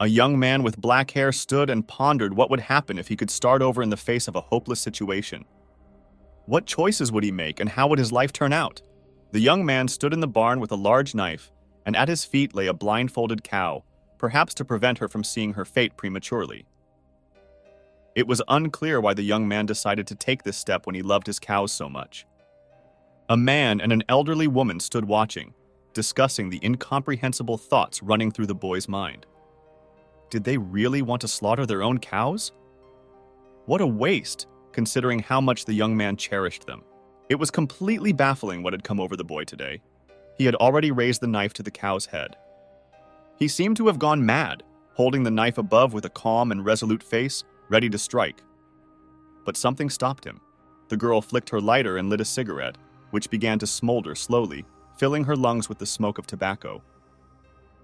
A young man with black hair stood and pondered what would happen if he could start over in the face of a hopeless situation. What choices would he make and how would his life turn out? The young man stood in the barn with a large knife, and at his feet lay a blindfolded cow, perhaps to prevent her from seeing her fate prematurely. It was unclear why the young man decided to take this step when he loved his cows so much. A man and an elderly woman stood watching, discussing the incomprehensible thoughts running through the boy's mind. Did they really want to slaughter their own cows? What a waste, considering how much the young man cherished them. It was completely baffling what had come over the boy today. He had already raised the knife to the cow's head. He seemed to have gone mad, holding the knife above with a calm and resolute face, ready to strike. But something stopped him. The girl flicked her lighter and lit a cigarette, which began to smolder slowly, filling her lungs with the smoke of tobacco.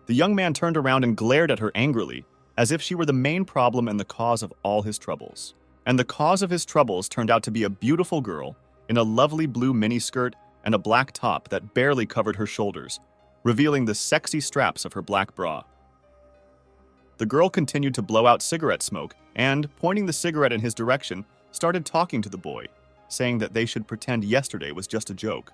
The young man turned around and glared at her angrily, as if she were the main problem and the cause of all his troubles. And the cause of his troubles turned out to be a beautiful girl in a lovely blue miniskirt and a black top that barely covered her shoulders, revealing the sexy straps of her black bra. The girl continued to blow out cigarette smoke and, pointing the cigarette in his direction, started talking to the boy, saying that they should pretend yesterday was just a joke.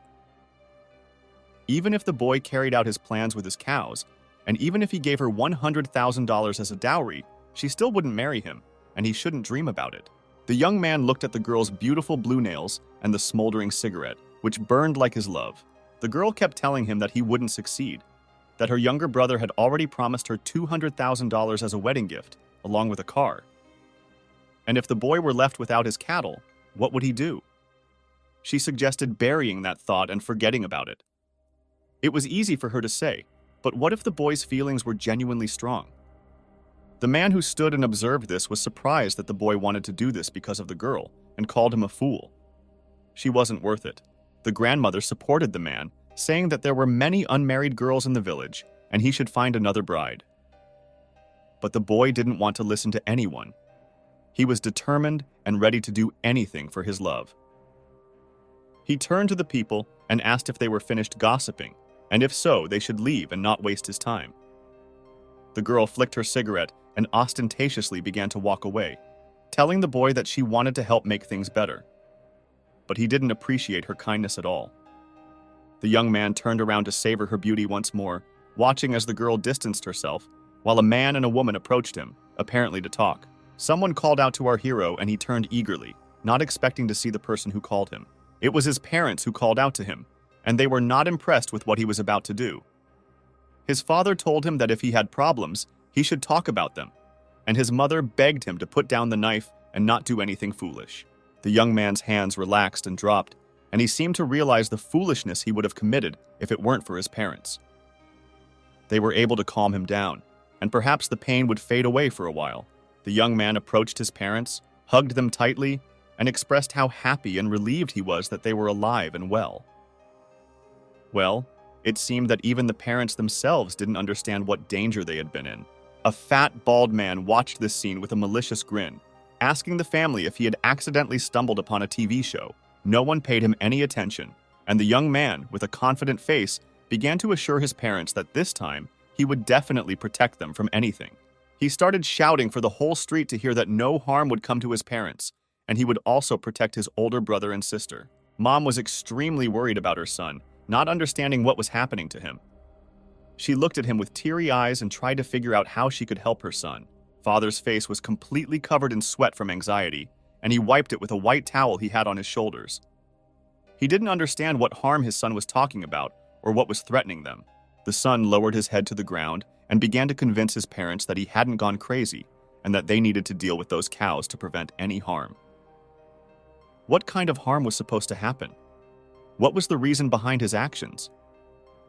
Even if the boy carried out his plans with his cows, and even if he gave her $100,000 as a dowry, she still wouldn't marry him, and he shouldn't dream about it. The young man looked at the girl's beautiful blue nails and the smoldering cigarette, which burned like his love. The girl kept telling him that he wouldn't succeed, that her younger brother had already promised her $200,000 as a wedding gift, along with a car. And if the boy were left without his cattle, what would he do? She suggested burying that thought and forgetting about it. It was easy for her to say, but what if the boy's feelings were genuinely strong? The man who stood and observed this was surprised that the boy wanted to do this because of the girl, and called him a fool. She wasn't worth it. The grandmother supported the man, saying that there were many unmarried girls in the village, and he should find another bride. But the boy didn't want to listen to anyone. He was determined and ready to do anything for his love. He turned to the people and asked if they were finished gossiping, and if so, they should leave and not waste his time. The girl flicked her cigarette and ostentatiously began to walk away, telling the boy that she wanted to help make things better. But he didn't appreciate her kindness at all. The young man turned around to savor her beauty once more, watching as the girl distanced herself, while a man and a woman approached him, apparently to talk. Someone called out to our hero and he turned eagerly, not expecting to see the person who called him. It was his parents who called out to him, and they were not impressed with what he was about to do. His father told him that if he had problems, he should talk about them, and his mother begged him to put down the knife and not do anything foolish. The young man's hands relaxed and dropped, and he seemed to realize the foolishness he would have committed if it weren't for his parents. They were able to calm him down, and perhaps the pain would fade away for a while. The young man approached his parents, hugged them tightly, and expressed how happy and relieved he was that they were alive and well. Well, it seemed that even the parents themselves didn't understand what danger they had been in. A fat, bald man watched this scene with a malicious grin, asking the family if he had accidentally stumbled upon a TV show. No one paid him any attention, and the young man, with a confident face, began to assure his parents that this time he would definitely protect them from anything. He started shouting for the whole street to hear that no harm would come to his parents, and he would also protect his older brother and sister. Mom was extremely worried about her son, not understanding what was happening to him. She looked at him with teary eyes and tried to figure out how she could help her son. Father's face was completely covered in sweat from anxiety, and he wiped it with a white towel he had on his shoulders. He didn't understand what harm his son was talking about or what was threatening them. The son lowered his head to the ground and began to convince his parents that he hadn't gone crazy and that they needed to deal with those cows to prevent any harm. What kind of harm was supposed to happen? What was the reason behind his actions?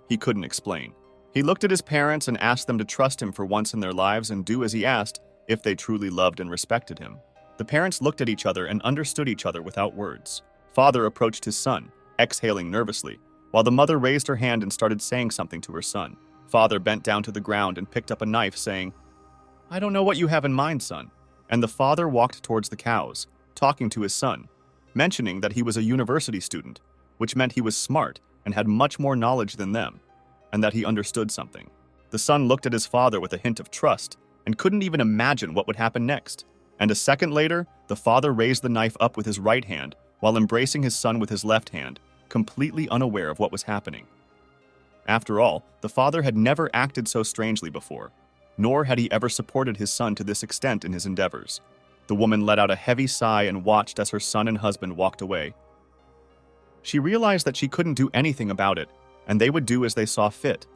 He couldn't explain. He looked at his parents and asked them to trust him for once in their lives and do as he asked if they truly loved and respected him. The parents looked at each other and understood each other without words. Father approached his son, exhaling nervously, while the mother raised her hand and started saying something to her son. Father bent down to the ground and picked up a knife, saying, "I don't know what you have in mind, son." And the father walked towards the cows, talking to his son, mentioning that he was a university student, which meant he was smart and had much more knowledge than them, and that he understood something. The son looked at his father with a hint of trust and couldn't even imagine what would happen next. And a second later, the father raised the knife up with his right hand while embracing his son with his left hand, completely unaware of what was happening. After all, the father had never acted so strangely before, nor had he ever supported his son to this extent in his endeavors. The woman let out a heavy sigh and watched as her son and husband walked away. She realized that she couldn't do anything about it, and they would do as they saw fit.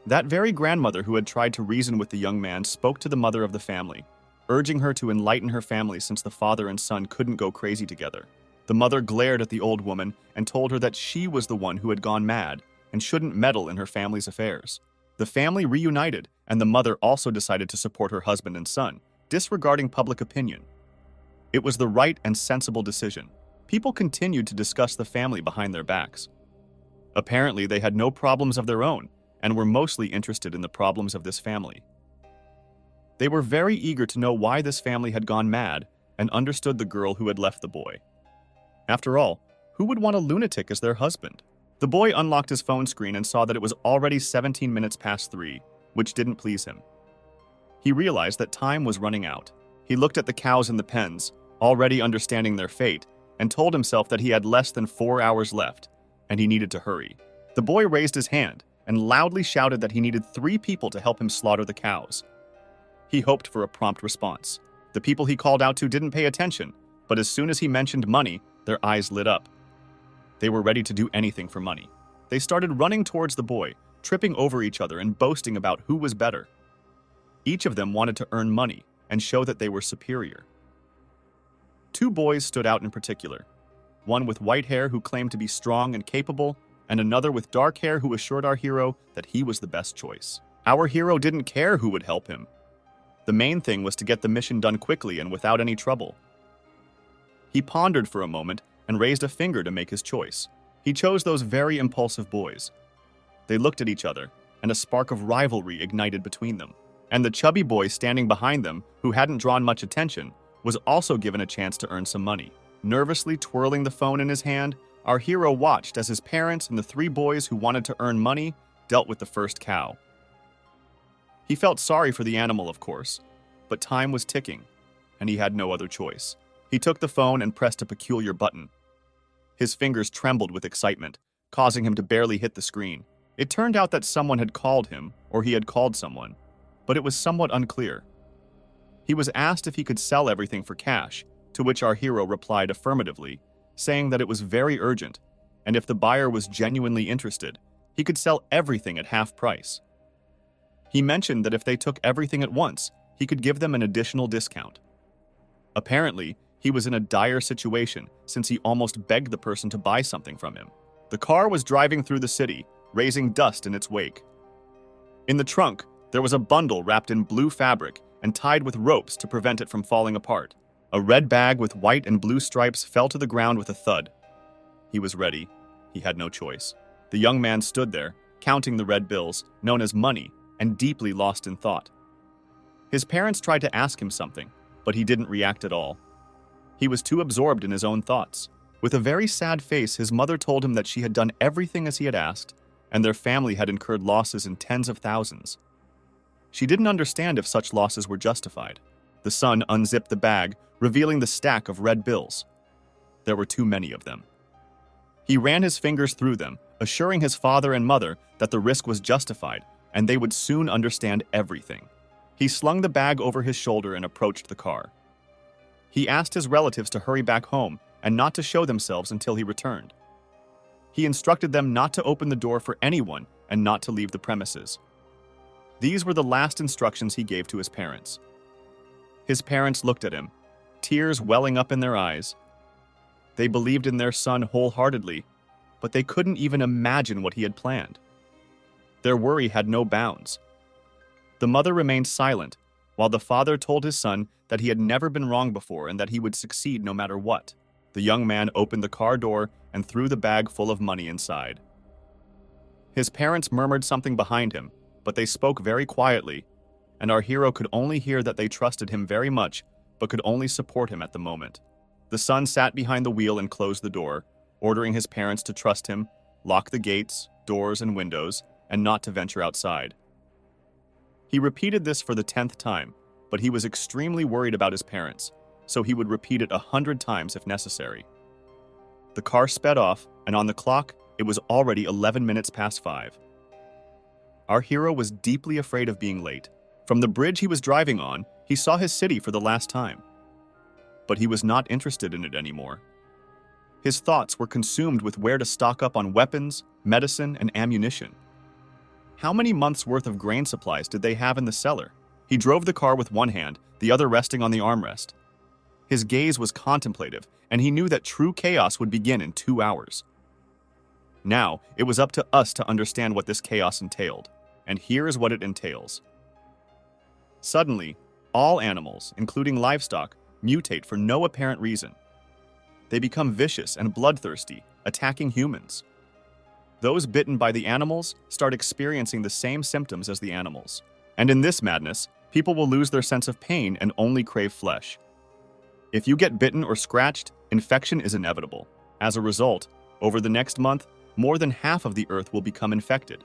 That very grandmother who had tried to reason with the young man spoke to the mother of the family, urging her to enlighten her family since the father and son couldn't go crazy together. The mother glared at the old woman and told her that she was the one who had gone mad and shouldn't meddle in her family's affairs. The family reunited, and the mother also decided to support her husband and son, disregarding public opinion. It was the right and sensible decision. People continued to discuss the family behind their backs. Apparently, they had no problems of their own and were mostly interested in the problems of this family. They were very eager to know why this family had gone mad and understood the girl who had left the boy. After all, who would want a lunatic as their husband? The boy unlocked his phone screen and saw that it was already 17 minutes past 3, which didn't please him. He realized that time was running out. He looked at the cows in the pens, already understanding their fate, and told himself that he had less than 4 hours left, and he needed to hurry. The boy raised his hand and loudly shouted that he needed 3 people to help him slaughter the cows. He hoped for a prompt response. The people he called out to didn't pay attention, but as soon as he mentioned money, their eyes lit up. They were ready to do anything for money. They started running towards the boy, tripping over each other and boasting about who was better. Each of them wanted to earn money and show that they were superior. 2 boys stood out in particular, one with white hair who claimed to be strong and capable, and another with dark hair who assured our hero that he was the best choice. Our hero didn't care who would help him. The main thing was to get the mission done quickly and without any trouble. He pondered for a moment and raised a finger to make his choice. He chose those very impulsive boys. They looked at each other, and a spark of rivalry ignited between them. And the chubby boy standing behind them, who hadn't drawn much attention, was also given a chance to earn some money. Nervously twirling the phone in his hand, our hero watched as his parents and the 3 boys who wanted to earn money dealt with the first cow. He felt sorry for the animal, of course, but time was ticking, and he had no other choice. He took the phone and pressed a peculiar button. His fingers trembled with excitement, causing him to barely hit the screen. It turned out that someone had called him, or he had called someone, but it was somewhat unclear. He was asked if he could sell everything for cash, to which our hero replied affirmatively, saying that it was very urgent, and if the buyer was genuinely interested, he could sell everything at half price. He mentioned that if they took everything at once, he could give them an additional discount. Apparently, he was in a dire situation since he almost begged the person to buy something from him. The car was driving through the city, raising dust in its wake. In the trunk, there was a bundle wrapped in blue fabric and tied with ropes to prevent it from falling apart. A red bag with white and blue stripes fell to the ground with a thud. He was ready. He had no choice. The young man stood there, counting the red bills, known as money, and deeply lost in thought. His parents tried to ask him something, but he didn't react at all. He was too absorbed in his own thoughts. With a very sad face, his mother told him that she had done everything as he had asked, and their family had incurred losses in tens of thousands. She didn't understand if such losses were justified. The son unzipped the bag, revealing the stack of red bills. There were too many of them. He ran his fingers through them, assuring his father and mother that the risk was justified, and they would soon understand everything. He slung the bag over his shoulder and approached the car. He asked his relatives to hurry back home and not to show themselves until he returned. He instructed them not to open the door for anyone and not to leave the premises. These were the last instructions he gave to his parents. His parents looked at him, tears welling up in their eyes. They believed in their son wholeheartedly, but they couldn't even imagine what he had planned. Their worry had no bounds. The mother remained silent, while the father told his son that he had never been wrong before and that he would succeed no matter what. The young man opened the car door and threw the bag full of money inside. His parents murmured something behind him, but they spoke very quietly, and our hero could only hear that they trusted him very much, but could only support him at the moment. The son sat behind the wheel and closed the door, ordering his parents to trust him, lock the gates, doors, and windows, and not to venture outside. He repeated this for the 10th time, but he was extremely worried about his parents, so he would repeat it 100 times if necessary. The car sped off, and on the clock, it was already 11 minutes past 5. Our hero was deeply afraid of being late. From the bridge he was driving on, he saw his city for the last time. But he was not interested in it anymore. His thoughts were consumed with where to stock up on weapons, medicine, and ammunition. How many months' worth of grain supplies did they have in the cellar? He drove the car with one hand, the other resting on the armrest. His gaze was contemplative, and he knew that true chaos would begin in 2 hours. Now, it was up to us to understand what this chaos entailed, and here is what it entails. Suddenly, all animals, including livestock, mutate for no apparent reason. They become vicious and bloodthirsty, attacking humans. Those bitten by the animals start experiencing the same symptoms as the animals. And in this madness, people will lose their sense of pain and only crave flesh. If you get bitten or scratched, infection is inevitable. As a result, over the next month, more than half of the Earth will become infected.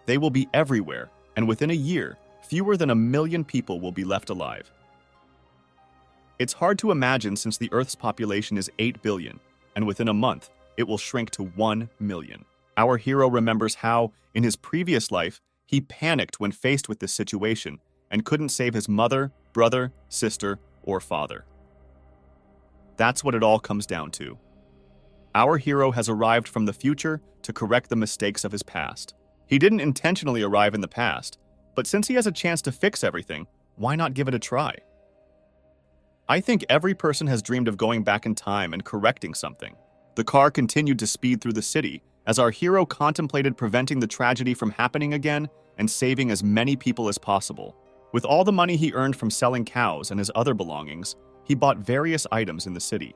They will be everywhere, and within a year, fewer than 1 million people will be left alive. It's hard to imagine since the Earth's population is 8 billion, and within a month, it will shrink to 1 million. Our hero remembers how, in his previous life, he panicked when faced with this situation and couldn't save his mother, brother, sister, or father. That's what it all comes down to. Our hero has arrived from the future to correct the mistakes of his past. He didn't intentionally arrive in the past, but since he has a chance to fix everything, why not give it a try? I think every person has dreamed of going back in time and correcting something. The car continued to speed through the city as our hero contemplated preventing the tragedy from happening again and saving as many people as possible. With all the money he earned from selling cows and his other belongings, he bought various items in the city.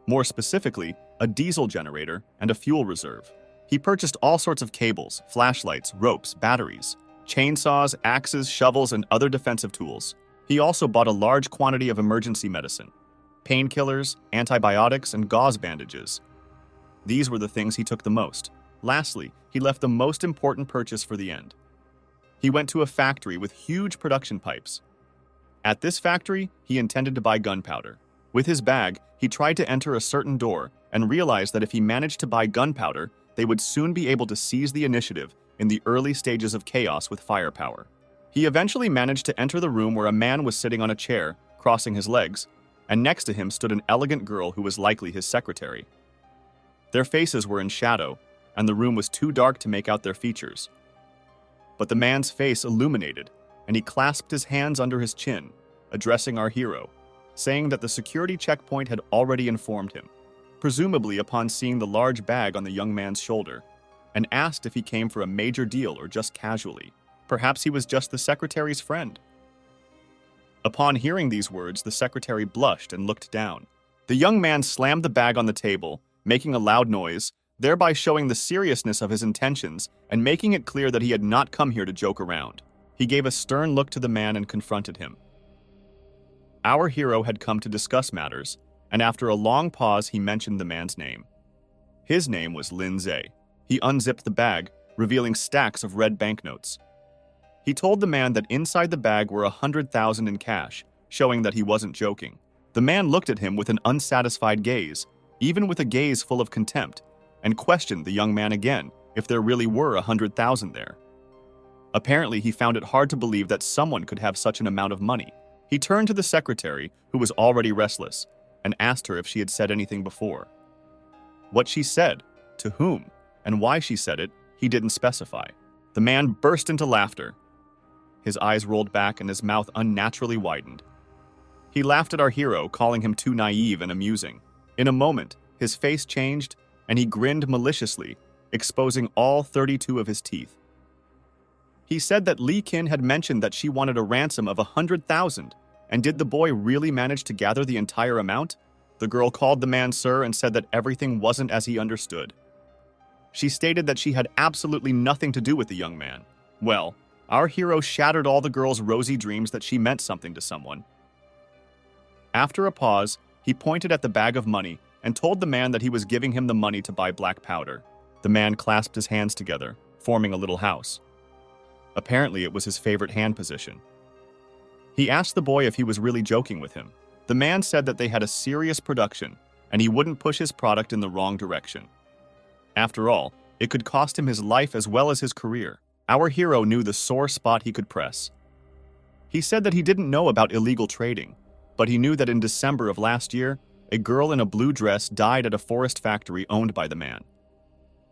More specifically, a diesel generator and a fuel reserve. He purchased all sorts of cables, flashlights, ropes, batteries, chainsaws, axes, shovels, and other defensive tools. He also bought a large quantity of emergency medicine, painkillers, antibiotics, and gauze bandages. These were the things he took the most. Lastly, he left the most important purchase for the end. He went to a factory with huge production pipes. At this factory, he intended to buy gunpowder. With his bag, he tried to enter a certain door and realized that if he managed to buy gunpowder, they would soon be able to seize the initiative in the early stages of chaos with firepower. He eventually managed to enter the room where a man was sitting on a chair, crossing his legs, and next to him stood an elegant girl who was likely his secretary. Their faces were in shadow, and the room was too dark to make out their features. But the man's face illuminated, and he clasped his hands under his chin, addressing our hero, saying that the security checkpoint had already informed him, presumably upon seeing the large bag on the young man's shoulder, and asked if he came for a major deal or just casually. Perhaps he was just the secretary's friend. Upon hearing these words, the secretary blushed and looked down. The young man slammed the bag on the table, making a loud noise, thereby showing the seriousness of his intentions and making it clear that he had not come here to joke around. He gave a stern look to the man and confronted him. Our hero had come to discuss matters, and after a long pause, he mentioned the man's name. His name was Lin Zhe. He unzipped the bag, revealing stacks of red banknotes. He told the man that inside the bag were 100,000 in cash, showing that he wasn't joking. The man looked at him with an unsatisfied gaze, even with a gaze full of contempt, and questioned the young man again if there really were 100,000 there. Apparently, he found it hard to believe that someone could have such an amount of money. He turned to the secretary, who was already restless, and asked her if she had said anything before. What she said, to whom, and why she said it, he didn't specify. The man burst into laughter. His eyes rolled back and his mouth unnaturally widened. He laughed at our hero, calling him too naive and amusing. In a moment, his face changed, and he grinned maliciously, exposing all 32 of his teeth. He said that Li Qin had mentioned that she wanted a ransom of 100,000, and did the boy really manage to gather the entire amount? The girl called the man sir and said that everything wasn't as he understood. She stated that she had absolutely nothing to do with the young man. Well, our hero shattered all the girl's rosy dreams that she meant something to someone. After a pause, he pointed at the bag of money and told the man that he was giving him the money to buy black powder. The man clasped his hands together, forming a little house. Apparently, it was his favorite hand position. He asked the boy if he was really joking with him. The man said that they had a serious production, and he wouldn't push his product in the wrong direction. After all, it could cost him his life as well as his career. Our hero knew the sore spot he could press. He said that he didn't know about illegal trading, but he knew that in December of last year, a girl in a blue dress died at a forest factory owned by the man.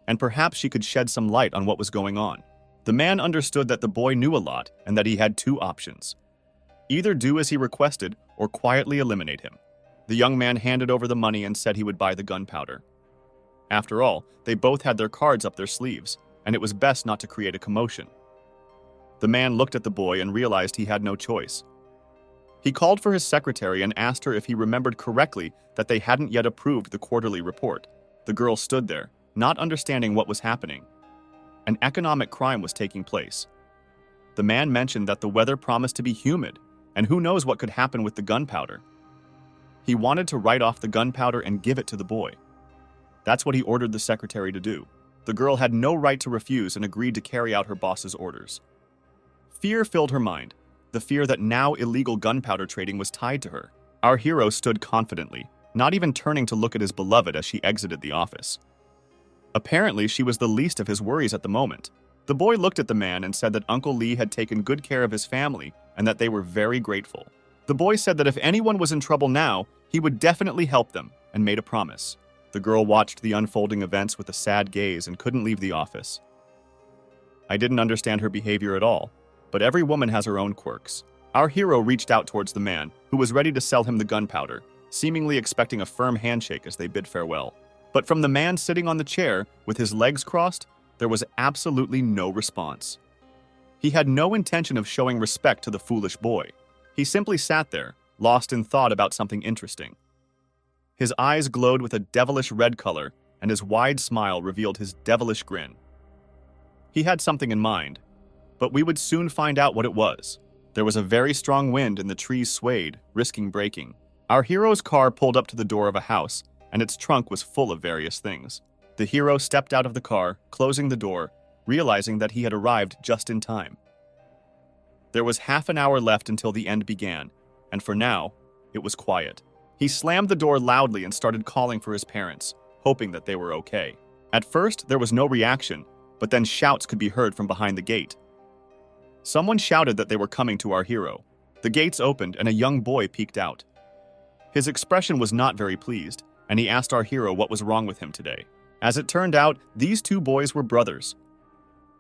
And perhaps she could shed some light on what was going on. The man understood that the boy knew a lot and that he had two options. Either do as he requested or quietly eliminate him. The young man handed over the money and said he would buy the gunpowder. After all, they both had their cards up their sleeves, and it was best not to create a commotion. The man looked at the boy and realized he had no choice. He called for his secretary and asked her if he remembered correctly that they hadn't yet approved the quarterly report. The girl stood there, not understanding what was happening. An economic crime was taking place. The man mentioned that the weather promised to be humid, and who knows what could happen with the gunpowder. He wanted to write off the gunpowder and give it to the boy. That's what he ordered the secretary to do. The girl had no right to refuse and agreed to carry out her boss's orders. Fear filled her mind, the fear that now illegal gunpowder trading was tied to her. Our hero stood confidently, not even turning to look at his beloved as she exited the office. Apparently, she was the least of his worries at the moment. The boy looked at the man and said that Uncle Lee had taken good care of his family and that they were very grateful. The boy said that if anyone was in trouble now, he would definitely help them and made a promise. The girl watched the unfolding events with a sad gaze and couldn't leave the office. I didn't understand her behavior at all, but every woman has her own quirks. Our hero reached out towards the man, who was ready to sell him the gunpowder, seemingly expecting a firm handshake as they bid farewell. But from the man sitting on the chair, with his legs crossed, there was absolutely no response. He had no intention of showing respect to the foolish boy. He simply sat there, lost in thought about something interesting. His eyes glowed with a devilish red color, and his wide smile revealed his devilish grin. He had something in mind, but we would soon find out what it was. There was a very strong wind and the trees swayed, risking breaking. Our hero's car pulled up to the door of a house, and its trunk was full of various things. The hero stepped out of the car, closing the door, realizing that he had arrived just in time. There was half an hour left until the end began, and for now, it was quiet. He slammed the door loudly and started calling for his parents, hoping that they were okay. At first, there was no reaction, but then shouts could be heard from behind the gate. Someone shouted that they were coming to our hero. The gates opened and a young boy peeked out. His expression was not very pleased, and he asked our hero what was wrong with him today. As it turned out, these two boys were brothers.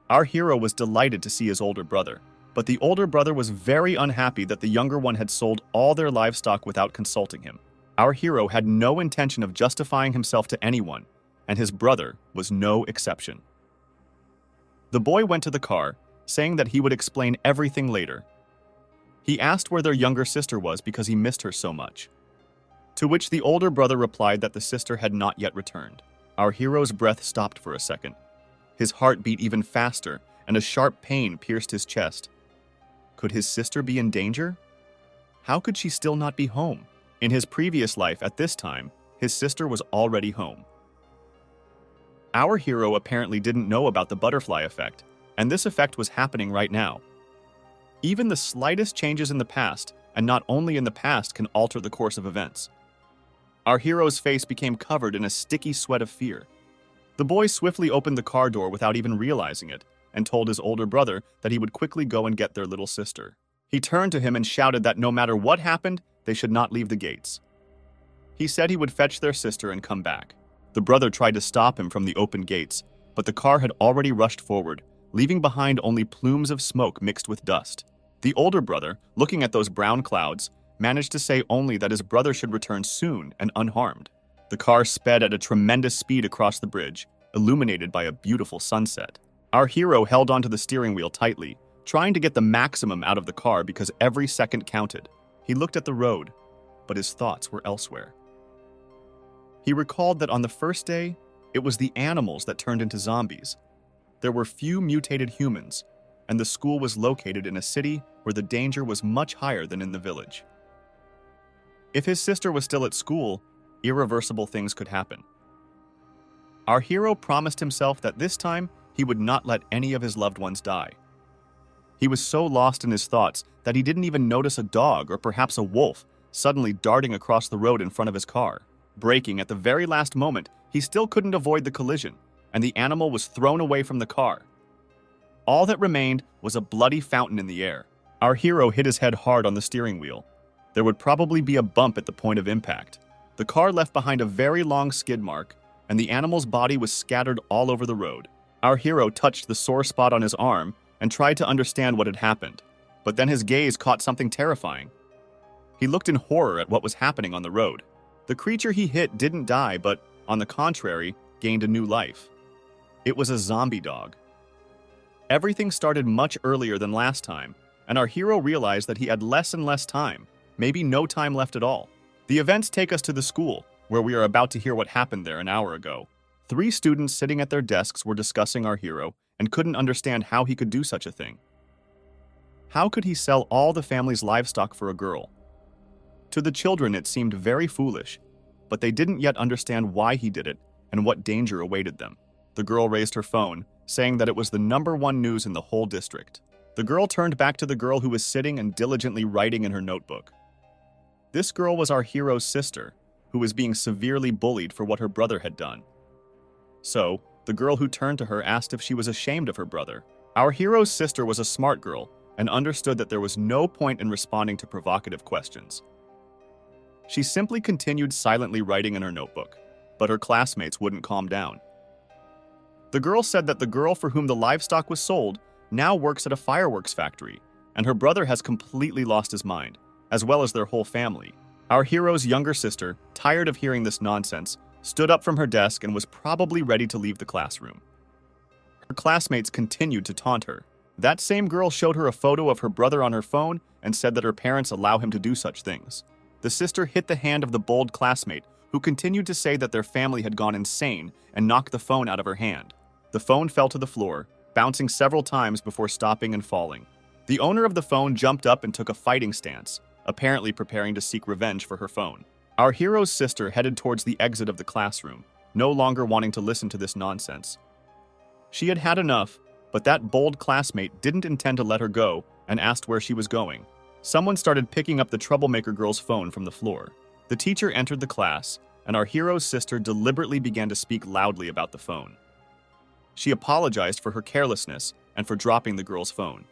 Our hero was delighted to see his older brother, but the older brother was very unhappy that the younger one had sold all their livestock without consulting him. Our hero had no intention of justifying himself to anyone, and his brother was no exception. The boy went to the car, saying that he would explain everything later. He asked where their younger sister was because he missed her so much. To which the older brother replied that the sister had not yet returned. Our hero's breath stopped for a second. His heart beat even faster, and a sharp pain pierced his chest. Could his sister be in danger? How could she still not be home? In his previous life at this time, his sister was already home. Our hero apparently didn't know about the butterfly effect, and this effect was happening right now. Even the slightest changes in the past, and not only in the past, can alter the course of events. Our hero's face became covered in a sticky sweat of fear. The boy swiftly opened the car door without even realizing it, and told his older brother that he would quickly go and get their little sister. He turned to him and shouted that no matter what happened, they should not leave the gates. He said he would fetch their sister and come back. The brother tried to stop him from the open gates, but the car had already rushed forward, leaving behind only plumes of smoke mixed with dust. The older brother, looking at those brown clouds, managed to say only that his brother should return soon and unharmed. The car sped at a tremendous speed across the bridge, illuminated by a beautiful sunset. Our hero held onto the steering wheel tightly, trying to get the maximum out of the car because every second counted. He looked at the road, but his thoughts were elsewhere. He recalled that on the first day, it was the animals that turned into zombies. There were few mutated humans, and the school was located in a city where the danger was much higher than in the village. If his sister was still at school, irreversible things could happen. Our hero promised himself that this time he would not let any of his loved ones die. He was so lost in his thoughts that he didn't even notice a dog or perhaps a wolf suddenly darting across the road in front of his car. Braking at the very last moment, he still couldn't avoid the collision, and the animal was thrown away from the car. All that remained was a bloody fountain in the air. Our hero hit his head hard on the steering wheel. There would probably be a bump at the point of impact. The car left behind a very long skid mark, and the animal's body was scattered all over the road. Our hero touched the sore spot on his arm and tried to understand what had happened, but then his gaze caught something terrifying. He looked in horror at what was happening on the road. The creature he hit didn't die, but, on the contrary, gained a new life. It was a zombie dog. Everything started much earlier than last time, and our hero realized that he had less and less time, maybe no time left at all. The events take us to the school, where we are about to hear what happened there an hour ago. 3 students sitting at their desks were discussing our hero and couldn't understand how he could do such a thing. How could he sell all the family's livestock for a girl? To the children it seemed very foolish, but they didn't yet understand why he did it and what danger awaited them. The girl raised her phone, saying that it was the #1 news in the whole district. The girl turned back to the girl who was sitting and diligently writing in her notebook. This girl was our hero's sister, who was being severely bullied for what her brother had done. So, the girl who turned to her asked if she was ashamed of her brother. Our hero's sister was a smart girl and understood that there was no point in responding to provocative questions. She simply continued silently writing in her notebook, but her classmates wouldn't calm down. The girl said that the girl for whom the livestock was sold now works at a fireworks factory, and her brother has completely lost his mind, as well as their whole family. Our hero's younger sister, tired of hearing this nonsense, stood up from her desk and was probably ready to leave the classroom. Her classmates continued to taunt her. That same girl showed her a photo of her brother on her phone and said that her parents allow him to do such things. The sister hit the hand of the bold classmate, who continued to say that their family had gone insane and knocked the phone out of her hand. The phone fell to the floor, bouncing several times before stopping and falling. The owner of the phone jumped up and took a fighting stance, apparently preparing to seek revenge for her phone. Our hero's sister headed towards the exit of the classroom, no longer wanting to listen to this nonsense. She had had enough, but that bold classmate didn't intend to let her go and asked where she was going. Someone started picking up the troublemaker girl's phone from the floor. The teacher entered the class, and our hero's sister deliberately began to speak loudly about the phone. She apologized for her carelessness and for dropping the girl's phone.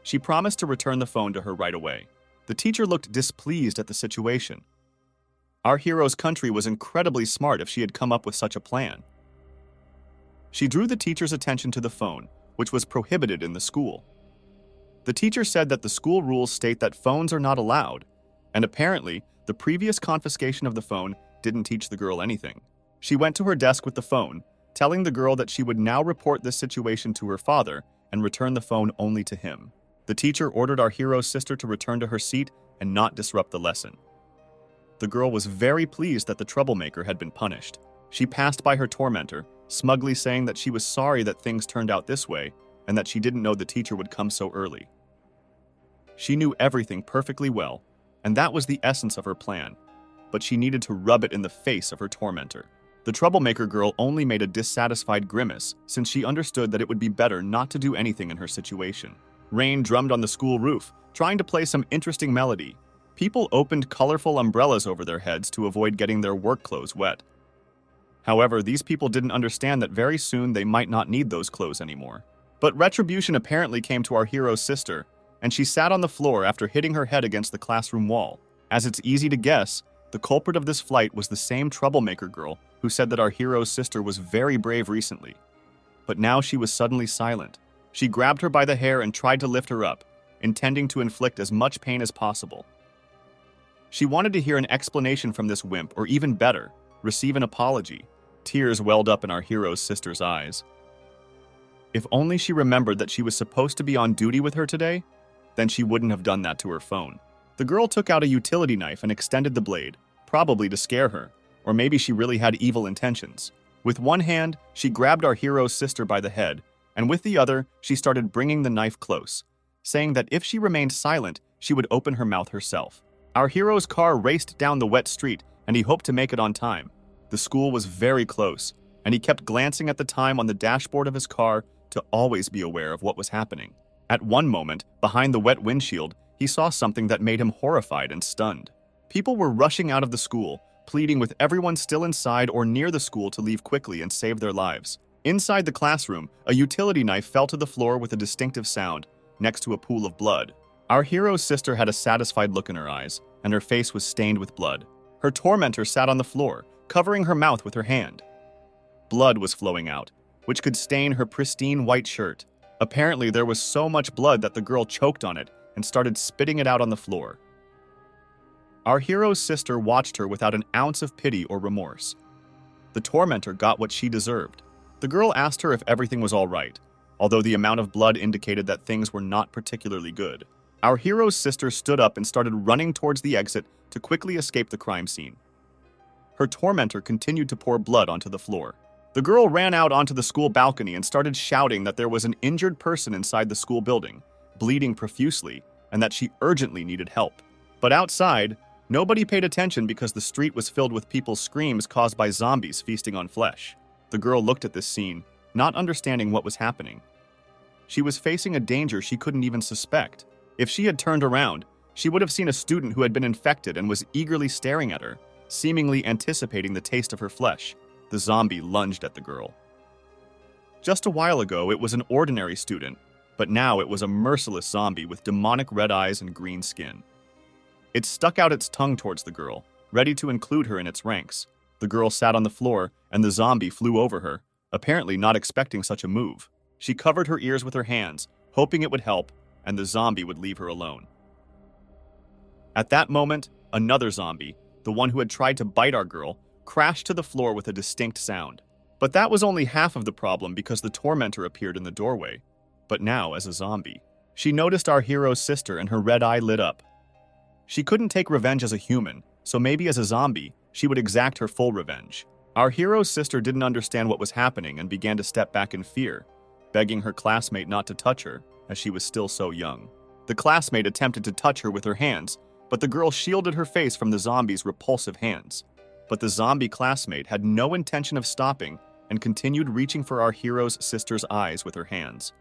She promised to return the phone to her right away. The teacher looked displeased at the situation. Our hero's country was incredibly smart if she had come up with such a plan. She drew the teacher's attention to the phone, which was prohibited in the school. The teacher said that the school rules state that phones are not allowed, and apparently, the previous confiscation of the phone didn't teach the girl anything. She went to her desk with the phone, telling the girl that she would now report this situation to her father and return the phone only to him. The teacher ordered our hero's sister to return to her seat and not disrupt the lesson. The girl was very pleased that the troublemaker had been punished. She passed by her tormentor, smugly saying that she was sorry that things turned out this way and that she didn't know the teacher would come so early. She knew everything perfectly well, and that was the essence of her plan, but she needed to rub it in the face of her tormentor. The troublemaker girl only made a dissatisfied grimace since she understood that it would be better not to do anything in her situation. Rain drummed on the school roof, trying to play some interesting melody. People opened colorful umbrellas over their heads to avoid getting their work clothes wet. However, these people didn't understand that very soon they might not need those clothes anymore. But retribution apparently came to our hero's sister, and she sat on the floor after hitting her head against the classroom wall. As it's easy to guess, the culprit of this flight was the same troublemaker girl who said that our hero's sister was very brave recently. But now she was suddenly silent. She grabbed her by the hair and tried to lift her up, intending to inflict as much pain as possible. She wanted to hear an explanation from this wimp, or even better, receive an apology. Tears welled up in our hero's sister's eyes. If only she remembered that she was supposed to be on duty with her today, then she wouldn't have done that to her phone. The girl took out a utility knife and extended the blade, probably to scare her, or maybe she really had evil intentions. With one hand, she grabbed our hero's sister by the head, and with the other, she started bringing the knife close, saying that if she remained silent, she would open her mouth herself. Our hero's car raced down the wet street, and he hoped to make it on time. The school was very close, and he kept glancing at the time on the dashboard of his car to always be aware of what was happening. At one moment, behind the wet windshield, he saw something that made him horrified and stunned. People were rushing out of the school, pleading with everyone still inside or near the school to leave quickly and save their lives. Inside the classroom, a utility knife fell to the floor with a distinctive sound, next to a pool of blood. Our hero's sister had a satisfied look in her eyes, and her face was stained with blood. Her tormentor sat on the floor, covering her mouth with her hand. Blood was flowing out, which could stain her pristine white shirt. Apparently, there was so much blood that the girl choked on it and started spitting it out on the floor. Our hero's sister watched her without an ounce of pity or remorse. The tormentor got what she deserved. The girl asked her if everything was all right, although the amount of blood indicated that things were not particularly good. Our hero's sister stood up and started running towards the exit to quickly escape the crime scene. Her tormentor continued to pour blood onto the floor. The girl ran out onto the school balcony and started shouting that there was an injured person inside the school building, bleeding profusely, and that she urgently needed help. But outside, nobody paid attention because the street was filled with people's screams caused by zombies feasting on flesh. The girl looked at this scene, not understanding what was happening. She was facing a danger she couldn't even suspect. If she had turned around, she would have seen a student who had been infected and was eagerly staring at her, seemingly anticipating the taste of her flesh. The zombie lunged at the girl. Just a while ago, it was an ordinary student, but now it was a merciless zombie with demonic red eyes and green skin. It stuck out its tongue towards the girl, ready to include her in its ranks. The girl sat on the floor, and the zombie flew over her, apparently not expecting such a move. She covered her ears with her hands, hoping it would help, and the zombie would leave her alone. At that moment, another zombie, the one who had tried to bite our girl, crashed to the floor with a distinct sound. But that was only half of the problem because the tormentor appeared in the doorway, but now as a zombie. She noticed our hero's sister and her red eye lit up. She couldn't take revenge as a human, so maybe as a zombie, she would exact her full revenge. Our hero's sister didn't understand what was happening and began to step back in fear, begging her classmate not to touch her, as she was still so young. The classmate attempted to touch her with her hands, but the girl shielded her face from the zombie's repulsive hands. But the zombie classmate had no intention of stopping and continued reaching for our hero's sister's eyes with her hands.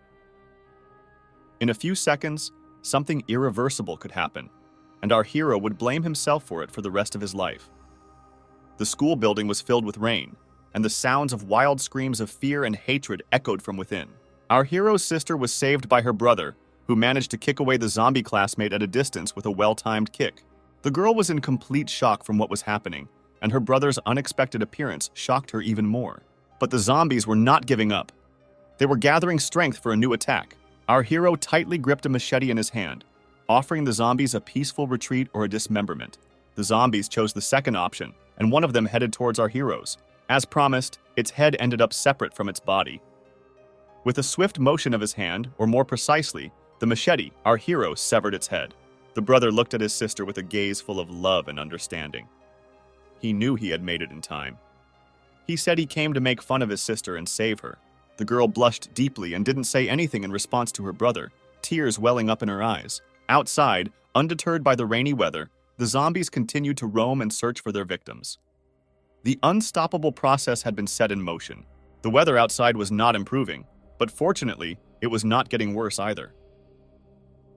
In a few seconds, something irreversible could happen, and our hero would blame himself for it for the rest of his life. The school building was filled with rain, and the sounds of wild screams of fear and hatred echoed from within. Our hero's sister was saved by her brother, who managed to kick away the zombie classmate at a distance with a well-timed kick. The girl was in complete shock from what was happening, and her brother's unexpected appearance shocked her even more. But the zombies were not giving up. They were gathering strength for a new attack. Our hero tightly gripped a machete in his hand, offering the zombies a peaceful retreat or a dismemberment. The zombies chose the second option, and one of them headed towards our heroes. As promised, its head ended up separate from its body. With a swift motion of his hand, or more precisely, the machete, our hero severed its head. The brother looked at his sister with a gaze full of love and understanding. He knew he had made it in time. He said he came to make fun of his sister and save her. The girl blushed deeply and didn't say anything in response to her brother, tears welling up in her eyes. Outside, undeterred by the rainy weather, the zombies continued to roam and search for their victims. The unstoppable process had been set in motion. The weather outside was not improving, but fortunately, it was not getting worse either.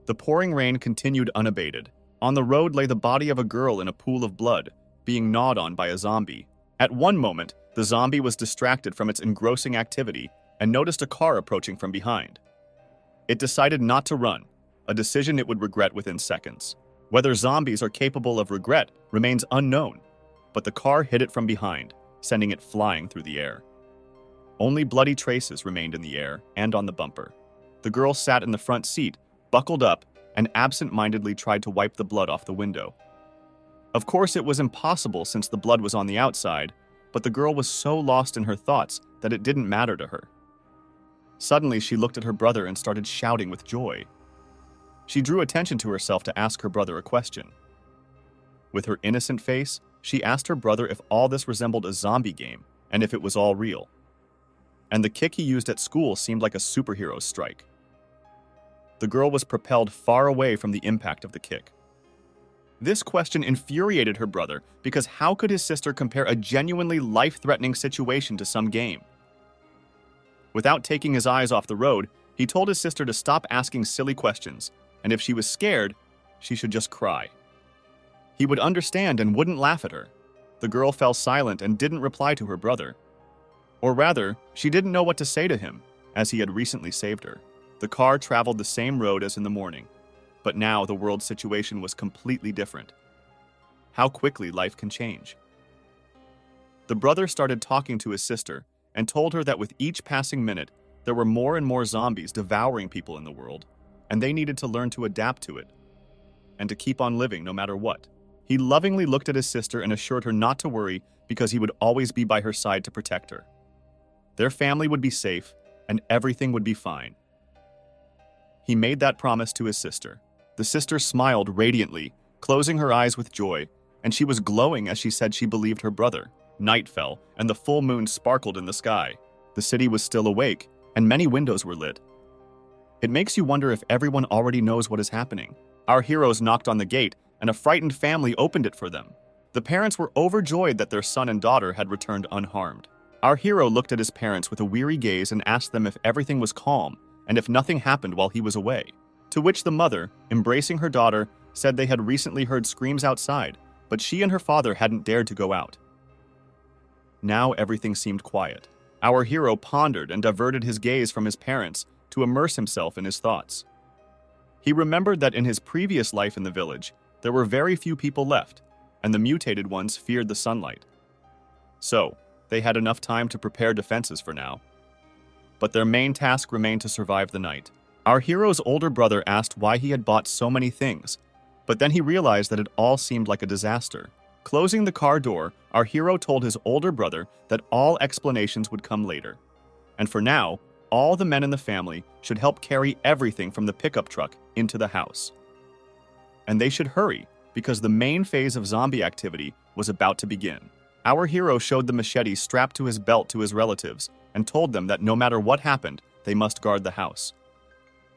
The pouring rain continued unabated. On the road lay the body of a girl in a pool of blood, being gnawed on by a zombie. At one moment, the zombie was distracted from its engrossing activity and noticed a car approaching from behind. It decided not to run, a decision it would regret within seconds. Whether zombies are capable of regret remains unknown, but the car hit it from behind, sending it flying through the air. Only bloody traces remained in the air and on the bumper. The girl sat in the front seat, buckled up, and absent-mindedly tried to wipe the blood off the window. Of course, it was impossible since the blood was on the outside, but the girl was so lost in her thoughts that it didn't matter to her. Suddenly, she looked at her brother and started shouting with joy. She drew attention to herself to ask her brother a question. With her innocent face, she asked her brother if all this resembled a zombie game and if it was all real. And the kick he used at school seemed like a superhero's strike. The girl was propelled far away from the impact of the kick. This question infuriated her brother because how could his sister compare a genuinely life-threatening situation to some game? Without taking his eyes off the road, He told his sister to stop asking silly questions, and if she was scared, she should just cry. He would understand and wouldn't laugh at her. The girl fell silent and didn't reply to her brother. Or rather, she didn't know what to say to him, as he had recently saved her. The car traveled the same road as in the morning, but now the world's situation was completely different. How quickly life can change. The brother started talking to his sister and told her that with each passing minute, there were more and more zombies devouring people in the world, and they needed to learn to adapt to it, and to keep on living no matter what. He lovingly looked at his sister and assured her not to worry because he would always be by her side to protect her. Their family would be safe, and everything would be fine. He made that promise to his sister. The sister smiled radiantly, closing her eyes with joy, and she was glowing as she said she believed her brother. Night fell, and the full moon sparkled in the sky. The city was still awake, and many windows were lit. It makes you wonder if everyone already knows what is happening. Our heroes knocked on the gate, and a frightened family opened it for them. The parents were overjoyed that their son and daughter had returned unharmed. Our hero looked at his parents with a weary gaze and asked them if everything was calm and if nothing happened while he was away. To which the mother, embracing her daughter, said they had recently heard screams outside, but she and her father hadn't dared to go out. Now everything seemed quiet. Our hero pondered and diverted his gaze from his parents to immerse himself in his thoughts. He remembered that in his previous life in the village, there were very few people left, and the mutated ones feared the sunlight. So, they had enough time to prepare defenses for now. But their main task remained to survive the night. Our hero's older brother asked why he had bought so many things, but then he realized that it all seemed like a disaster. Closing the car door, our hero told his older brother that all explanations would come later. And for now, all the men in the family should help carry everything from the pickup truck into the house. And they should hurry, because the main phase of zombie activity was about to begin. Our hero showed the machete strapped to his belt to his relatives and told them that no matter what happened, they must guard the house.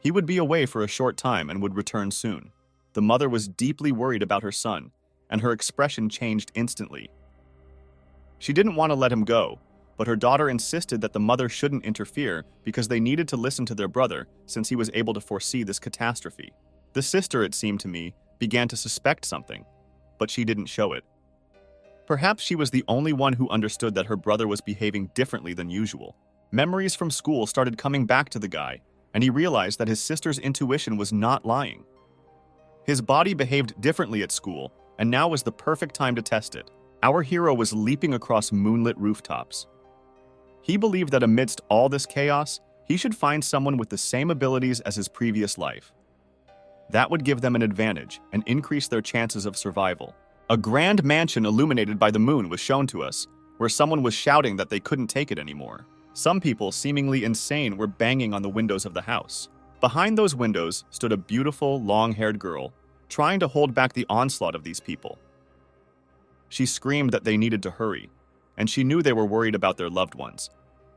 He would be away for a short time and would return soon. The mother was deeply worried about her son, and her expression changed instantly. She didn't want to let him go, but her daughter insisted that the mother shouldn't interfere because they needed to listen to their brother since he was able to foresee this catastrophe. The sister, it seemed to me, began to suspect something, but she didn't show it. Perhaps she was the only one who understood that her brother was behaving differently than usual. Memories from school started coming back to the guy, and he realized that his sister's intuition was not lying. His body behaved differently at school, and now was the perfect time to test it. Our hero was leaping across moonlit rooftops. He believed that amidst all this chaos, he should find someone with the same abilities as his previous life. That would give them an advantage and increase their chances of survival. A grand mansion illuminated by the moon was shown to us, where someone was shouting that they couldn't take it anymore. Some people, seemingly insane, were banging on the windows of the house. Behind those windows stood a beautiful, long-haired girl, trying to hold back the onslaught of these people. She screamed that they needed to hurry, and she knew they were worried about their loved ones.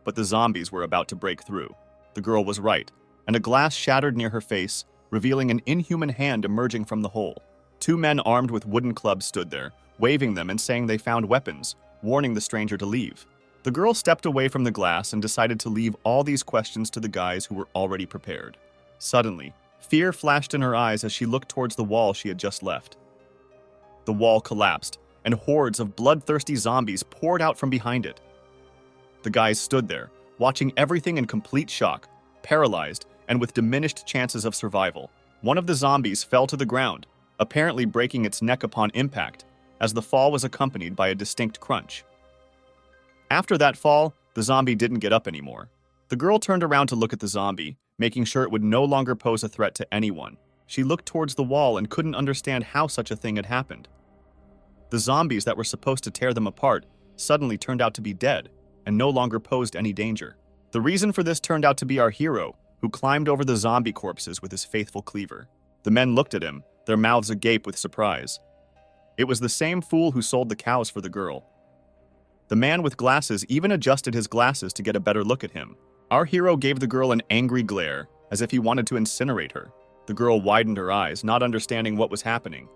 But the zombies were about to break through. The girl was right, and a glass shattered near her face, revealing an inhuman hand emerging from the hole. Two men armed with wooden clubs stood there, waving them and saying they found weapons, warning the stranger to leave. The girl stepped away from the glass and decided to leave all these questions to the guys who were already prepared. Suddenly, fear flashed in her eyes as she looked towards the wall she had just left. The wall collapsed, and hordes of bloodthirsty zombies poured out from behind it. The guys stood there, watching everything in complete shock, paralyzed, and with diminished chances of survival. One of the zombies fell to the ground, apparently breaking its neck upon impact, as the fall was accompanied by a distinct crunch. After that fall, the zombie didn't get up anymore. The girl turned around to look at the zombie, making sure it would no longer pose a threat to anyone. She looked towards the wall and couldn't understand how such a thing had happened. The zombies that were supposed to tear them apart suddenly turned out to be dead and no longer posed any danger. The reason for this turned out to be our hero, who climbed over the zombie corpses with his faithful cleaver. The men looked at him, their mouths agape with surprise. It was the same fool who sold the cows for the girl. The man with glasses even adjusted his glasses to get a better look at him. Our hero gave the girl an angry glare, as if he wanted to incinerate her. The girl widened her eyes, not understanding what was happening.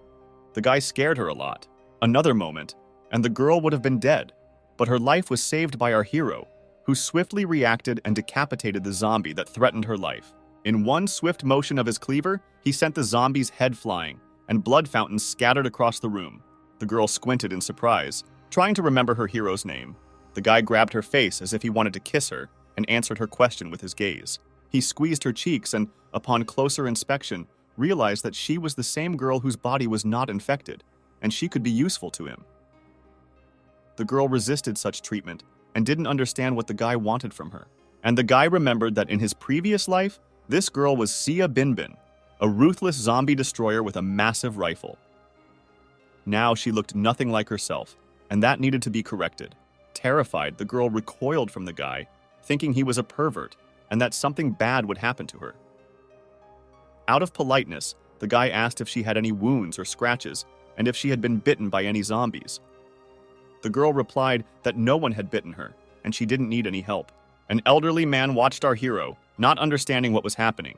The guy scared her a lot. Another moment, and the girl would have been dead, but her life was saved by our hero, who swiftly reacted and decapitated the zombie that threatened her life. In one swift motion of his cleaver, he sent the zombie's head flying, and blood fountains scattered across the room. The girl squinted in surprise, trying to remember her hero's name. The guy grabbed her face as if he wanted to kiss her, and answered her question with his gaze. He squeezed her cheeks and, upon closer inspection, realized that she was the same girl whose body was not infected, and she could be useful to him. The girl resisted such treatment and didn't understand what the guy wanted from her. And the guy remembered that in his previous life, this girl was Sia Binbin, a ruthless zombie destroyer with a massive rifle. Now she looked nothing like herself, and that needed to be corrected. Terrified, the girl recoiled from the guy, thinking he was a pervert and that something bad would happen to her. Out of politeness, the guy asked if she had any wounds or scratches and if she had been bitten by any zombies. The girl replied that no one had bitten her and she didn't need any help. An elderly man watched our hero, not understanding what was happening.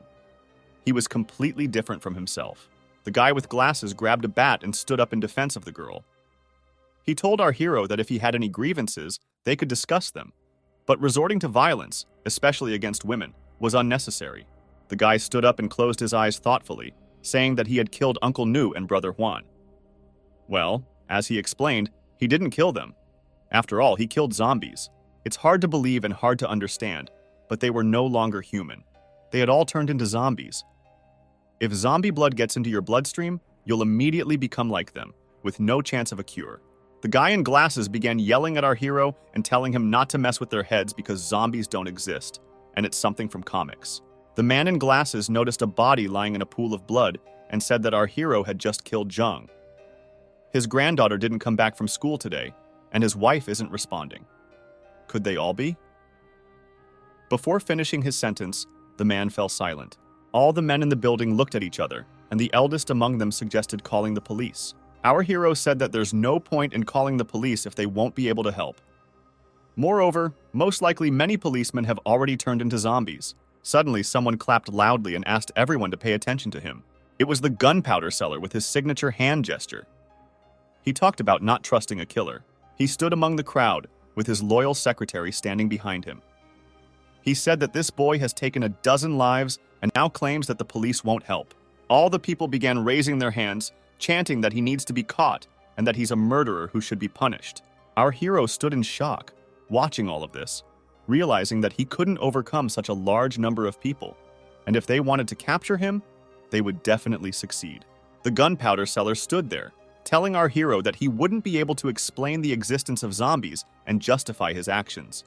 He was completely different from himself. The guy with glasses grabbed a bat and stood up in defense of the girl. He told our hero that if he had any grievances, they could discuss them. But resorting to violence, especially against women, was unnecessary. The guy stood up and closed his eyes thoughtfully, saying that he had killed Uncle Nu and Brother Juan. Well, as he explained, he didn't kill them. After all, he killed zombies. It's hard to believe and hard to understand, but they were no longer human. They had all turned into zombies. If zombie blood gets into your bloodstream, you'll immediately become like them, with no chance of a cure. The guy in glasses began yelling at our hero and telling him not to mess with their heads because zombies don't exist, and it's something from comics. The man in glasses noticed a body lying in a pool of blood and said that our hero had just killed Jung. His granddaughter didn't come back from school today, and his wife isn't responding. Could they all be? Before finishing his sentence, the man fell silent. All the men in the building looked at each other, and the eldest among them suggested calling the police. Our hero said that there's no point in calling the police if they won't be able to help. Moreover, most likely many policemen have already turned into zombies. Suddenly, someone clapped loudly and asked everyone to pay attention to him. It was the gunpowder seller with his signature hand gesture. He talked about not trusting a killer. He stood among the crowd, with his loyal secretary standing behind him. He said that this boy has taken a dozen lives and now claims that the police won't help. All the people began raising their hands, chanting that he needs to be caught and that he's a murderer who should be punished. Our hero stood in shock, watching all of this, realizing that he couldn't overcome such a large number of people, and if they wanted to capture him, they would definitely succeed. The gunpowder seller stood there, telling our hero that he wouldn't be able to explain the existence of zombies and justify his actions.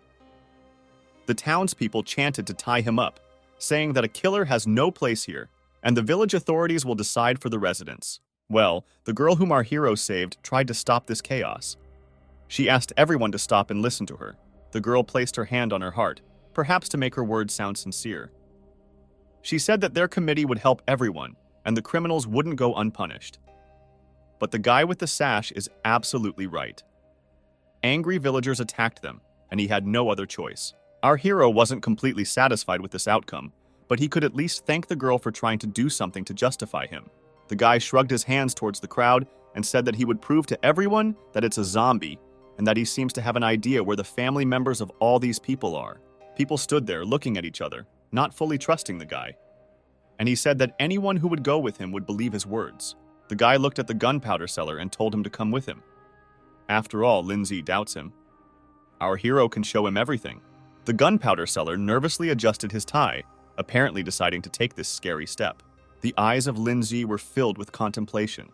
The townspeople chanted to tie him up, saying that a killer has no place here, and the village authorities will decide for the residents. Well, the girl whom our hero saved tried to stop this chaos. She asked everyone to stop and listen to her. The girl placed her hand on her heart, perhaps to make her words sound sincere. She said that their committee would help everyone, and the criminals wouldn't go unpunished. But the guy with the sash is absolutely right. Angry villagers attacked them, and he had no other choice. Our hero wasn't completely satisfied with this outcome, but he could at least thank the girl for trying to do something to justify him. The guy shrugged his hands towards the crowd and said that he would prove to everyone that it's a zombie and that he seems to have an idea where the family members of all these people are. People stood there looking at each other, not fully trusting the guy. And he said that anyone who would go with him would believe his words. The guy looked at the gunpowder seller and told him to come with him. After all, Lindsay doubts him. Our hero can show him everything. The gunpowder seller nervously adjusted his tie, apparently deciding to take this scary step. The eyes of Lindsay were filled with contemplation.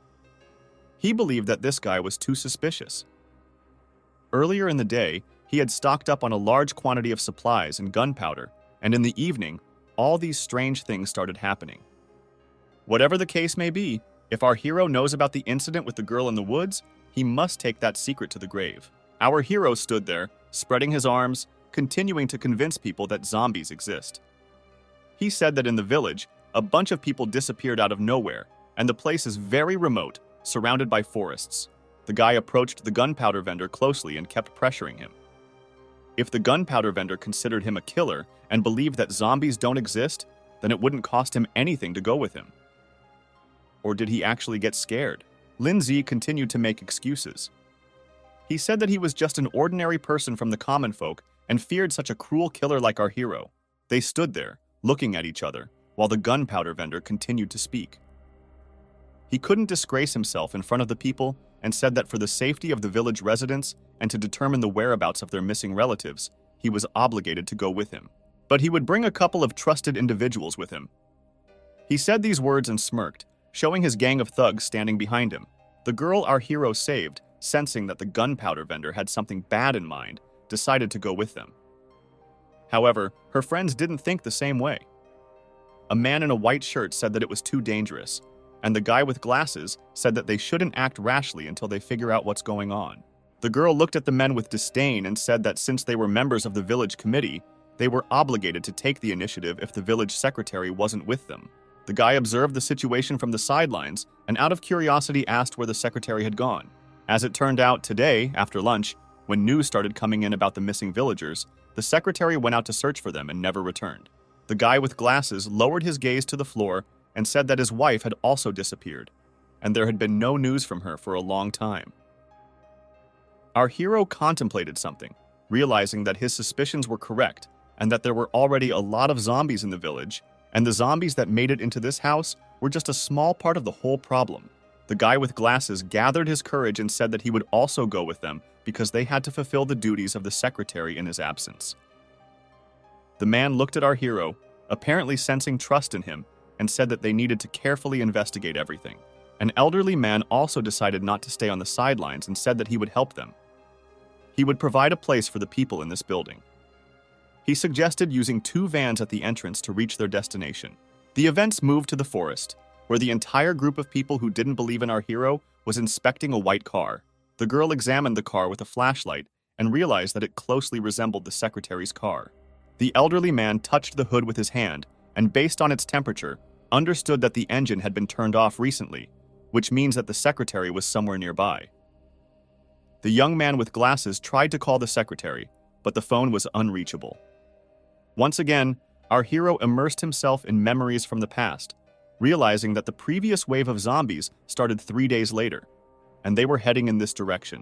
He believed that this guy was too suspicious. Earlier in the day, he had stocked up on a large quantity of supplies and gunpowder, and in the evening, all these strange things started happening. Whatever the case may be, if our hero knows about the incident with the girl in the woods, he must take that secret to the grave. Our hero stood there, spreading his arms, continuing to convince people that zombies exist. He said that in the village, a bunch of people disappeared out of nowhere, and the place is very remote, surrounded by forests. The guy approached the gunpowder vendor closely and kept pressuring him. If the gunpowder vendor considered him a killer and believed that zombies don't exist, then it wouldn't cost him anything to go with him. Or did he actually get scared? Lindsay continued to make excuses. He said that he was just an ordinary person from the common folk and feared such a cruel killer like our hero. They stood there, looking at each other, while the gunpowder vendor continued to speak. He couldn't disgrace himself in front of the people and said that for the safety of the village residents and to determine the whereabouts of their missing relatives, he was obligated to go with him. But he would bring a couple of trusted individuals with him. He said these words and smirked, showing his gang of thugs standing behind him. The girl our hero saved, sensing that the gunpowder vendor had something bad in mind, decided to go with them. However, her friends didn't think the same way. A man in a white shirt said that it was too dangerous, and the guy with glasses said that they shouldn't act rashly until they figure out what's going on. The girl looked at the men with disdain and said that since they were members of the village committee, they were obligated to take the initiative if the village secretary wasn't with them. The guy observed the situation from the sidelines and out of curiosity asked where the secretary had gone. As it turned out, today, after lunch, when news started coming in about the missing villagers, the secretary went out to search for them and never returned. The guy with glasses lowered his gaze to the floor and said that his wife had also disappeared, and there had been no news from her for a long time. Our hero contemplated something, realizing that his suspicions were correct and that there were already a lot of zombies in the village, and the zombies that made it into this house were just a small part of the whole problem. The guy with glasses gathered his courage and said that he would also go with them because they had to fulfill the duties of the secretary in his absence. The man looked at our hero, apparently sensing trust in him, and said that they needed to carefully investigate everything. An elderly man also decided not to stay on the sidelines and said that he would help them. He would provide a place for the people in this building. He suggested using 2 vans at the entrance to reach their destination. The events moved to the forest, where the entire group of people who didn't believe in our hero was inspecting a white car. The girl examined the car with a flashlight and realized that it closely resembled the secretary's car. The elderly man touched the hood with his hand and, based on its temperature, understood that the engine had been turned off recently, which means that the secretary was somewhere nearby. The young man with glasses tried to call the secretary, but the phone was unreachable. Once again, our hero immersed himself in memories from the past, realizing that the previous wave of zombies started 3 days later, and they were heading in this direction.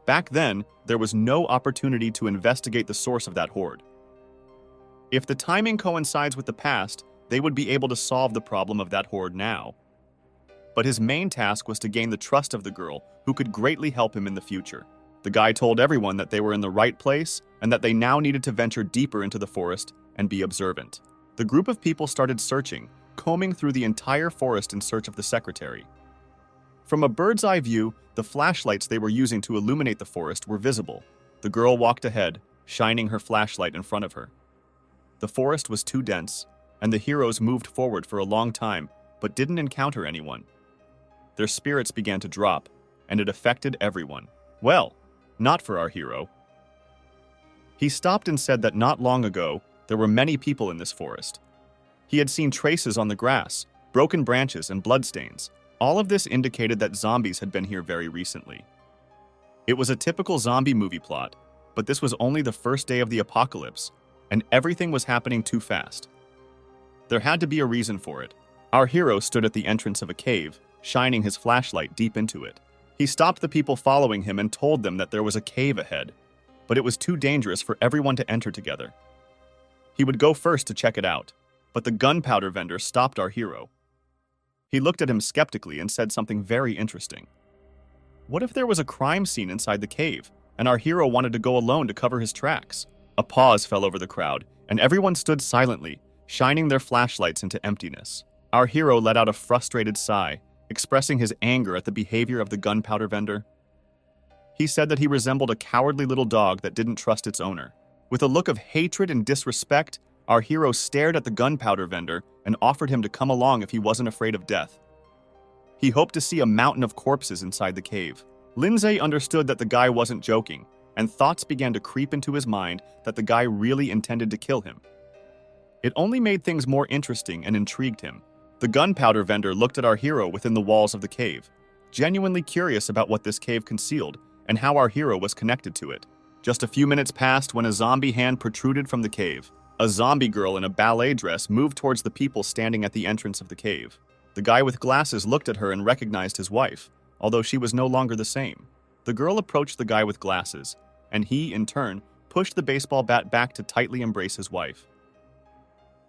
Back then, there was no opportunity to investigate the source of that horde. If the timing coincides with the past, they would be able to solve the problem of that horde now. But his main task was to gain the trust of the girl, who could greatly help him in the future. The guy told everyone that they were in the right place and that they now needed to venture deeper into the forest and be observant. The group of people started searching, combing through the entire forest in search of the secretary. From a bird's eye view, the flashlights they were using to illuminate the forest were visible. The girl walked ahead, shining her flashlight in front of her. The forest was too dense, and the heroes moved forward for a long time, but didn't encounter anyone. Their spirits began to drop, and it affected everyone. Well, not for our hero. He stopped and said that not long ago, there were many people in this forest. He had seen traces on the grass, broken branches, and bloodstains. All of this indicated that zombies had been here very recently. It was a typical zombie movie plot, but this was only the first day of the apocalypse, and everything was happening too fast. There had to be a reason for it. Our hero stood at the entrance of a cave, shining his flashlight deep into it. He stopped the people following him and told them that there was a cave ahead, but it was too dangerous for everyone to enter together. He would go first to check it out, but the gunpowder vendor stopped our hero. He looked at him skeptically and said something very interesting. What if there was a crime scene inside the cave, and our hero wanted to go alone to cover his tracks? A pause fell over the crowd, and everyone stood silently, shining their flashlights into emptiness. Our hero let out a frustrated sigh, expressing his anger at the behavior of the gunpowder vendor. He said that he resembled a cowardly little dog that didn't trust its owner. With a look of hatred and disrespect, our hero stared at the gunpowder vendor and offered him to come along if he wasn't afraid of death. He hoped to see a mountain of corpses inside the cave. Lindsay understood that the guy wasn't joking, and thoughts began to creep into his mind that the guy really intended to kill him. It only made things more interesting and intrigued him. The gunpowder vendor looked at our hero within the walls of the cave, genuinely curious about what this cave concealed and how our hero was connected to it. Just a few minutes passed when a zombie hand protruded from the cave. A zombie girl in a ballet dress moved towards the people standing at the entrance of the cave. The guy with glasses looked at her and recognized his wife, although she was no longer the same. The girl approached the guy with glasses, and he, in turn, pushed the baseball bat back to tightly embrace his wife.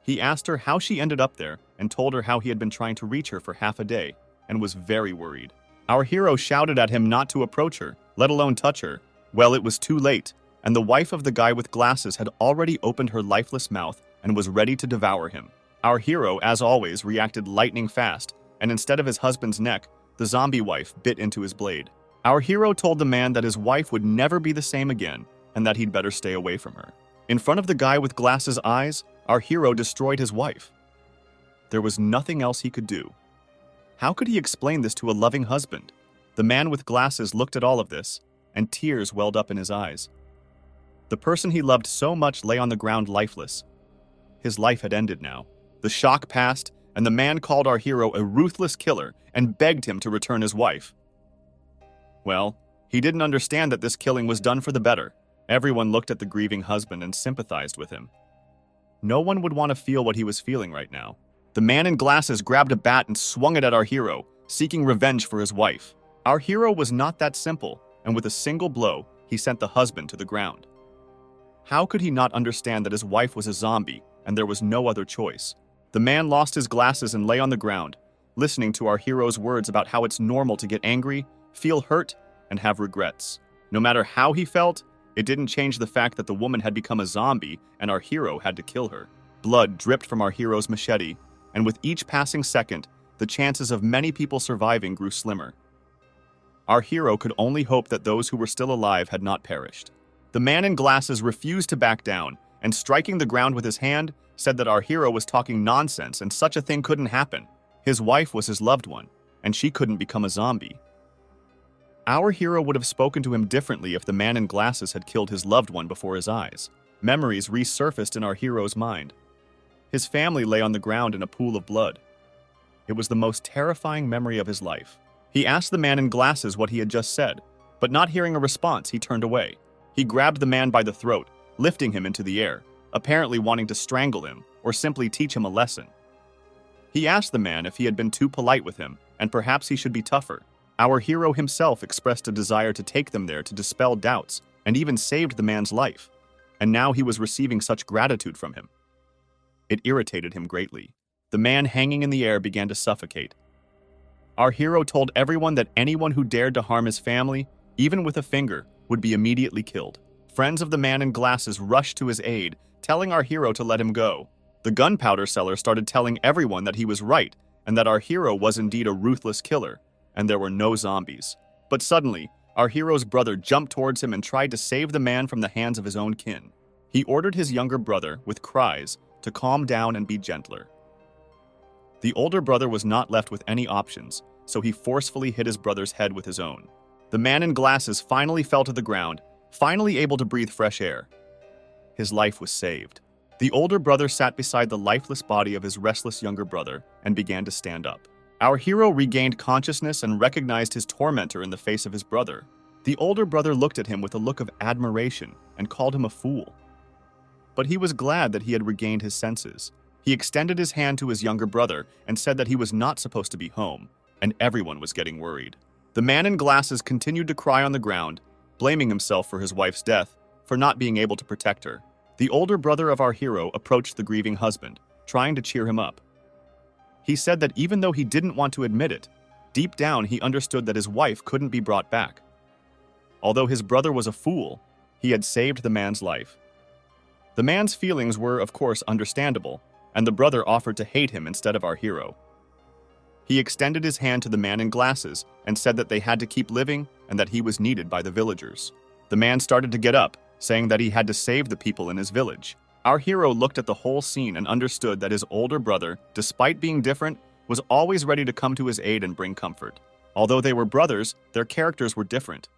He asked her how she ended up there and told her how he had been trying to reach her for half a day and was very worried. Our hero shouted at him not to approach her, let alone touch her. Well, it was too late, and the wife of the guy with glasses had already opened her lifeless mouth and was ready to devour him. Our hero, as always, reacted lightning fast, and instead of his husband's neck, the zombie wife bit into his blade. Our hero told the man that his wife would never be the same again and that he'd better stay away from her. In front of the guy with glasses' eyes, our hero destroyed his wife. There was nothing else he could do. How could he explain this to a loving husband? The man with glasses looked at all of this, and tears welled up in his eyes. The person he loved so much lay on the ground lifeless. His life had ended now. The shock passed, and the man called our hero a ruthless killer and begged him to return his wife. Well, he didn't understand that this killing was done for the better. Everyone looked at the grieving husband and sympathized with him. No one would want to feel what he was feeling right now. The man in glasses grabbed a bat and swung it at our hero, seeking revenge for his wife. Our hero was not that simple, and with a single blow, he sent the husband to the ground. How could he not understand that his wife was a zombie and there was no other choice? The man lost his glasses and lay on the ground, listening to our hero's words about how it's normal to get angry, feel hurt, and have regrets. No matter how he felt, it didn't change the fact that the woman had become a zombie and our hero had to kill her. Blood dripped from our hero's machete, and with each passing second, the chances of many people surviving grew slimmer. Our hero could only hope that those who were still alive had not perished. The man in glasses refused to back down, and striking the ground with his hand, said that our hero was talking nonsense and such a thing couldn't happen. His wife was his loved one, and she couldn't become a zombie. Our hero would have spoken to him differently if the man in glasses had killed his loved one before his eyes. Memories resurfaced in our hero's mind. His family lay on the ground in a pool of blood. It was the most terrifying memory of his life. He asked the man in glasses what he had just said, but not hearing a response, he turned away. He grabbed the man by the throat, lifting him into the air, apparently wanting to strangle him or simply teach him a lesson. He asked the man if he had been too polite with him, and perhaps he should be tougher. Our hero himself expressed a desire to take them there to dispel doubts, and even saved the man's life. And now he was receiving such gratitude from him. It irritated him greatly. The man hanging in the air began to suffocate. Our hero told everyone that anyone who dared to harm his family, even with a finger, would be immediately killed. Friends of the man in glasses rushed to his aid, telling our hero to let him go. The gunpowder seller started telling everyone that he was right and that our hero was indeed a ruthless killer, and there were no zombies. But suddenly, our hero's brother jumped towards him and tried to save the man from the hands of his own kin. He ordered his younger brother, with cries, to calm down and be gentler. The older brother was not left with any options, so he forcefully hit his brother's head with his own. The man in glasses finally fell to the ground, finally able to breathe fresh air. His life was saved. The older brother sat beside the lifeless body of his restless younger brother and began to stand up. Our hero regained consciousness and recognized his tormentor in the face of his brother. The older brother looked at him with a look of admiration and called him a fool. But he was glad that he had regained his senses. He extended his hand to his younger brother and said that he was not supposed to be home, and everyone was getting worried. The man in glasses continued to cry on the ground, blaming himself for his wife's death, for not being able to protect her. The older brother of our hero approached the grieving husband, trying to cheer him up. He said that even though he didn't want to admit it, deep down he understood that his wife couldn't be brought back. Although his brother was a fool, he had saved the man's life. The man's feelings were, of course, understandable, and the brother offered to hate him instead of our hero. He extended his hand to the man in glasses and said that they had to keep living and that he was needed by the villagers. The man started to get up, saying that he had to save the people in his village. Our hero looked at the whole scene and understood that his older brother, despite being different, was always ready to come to his aid and bring comfort. Although they were brothers, their characters were different.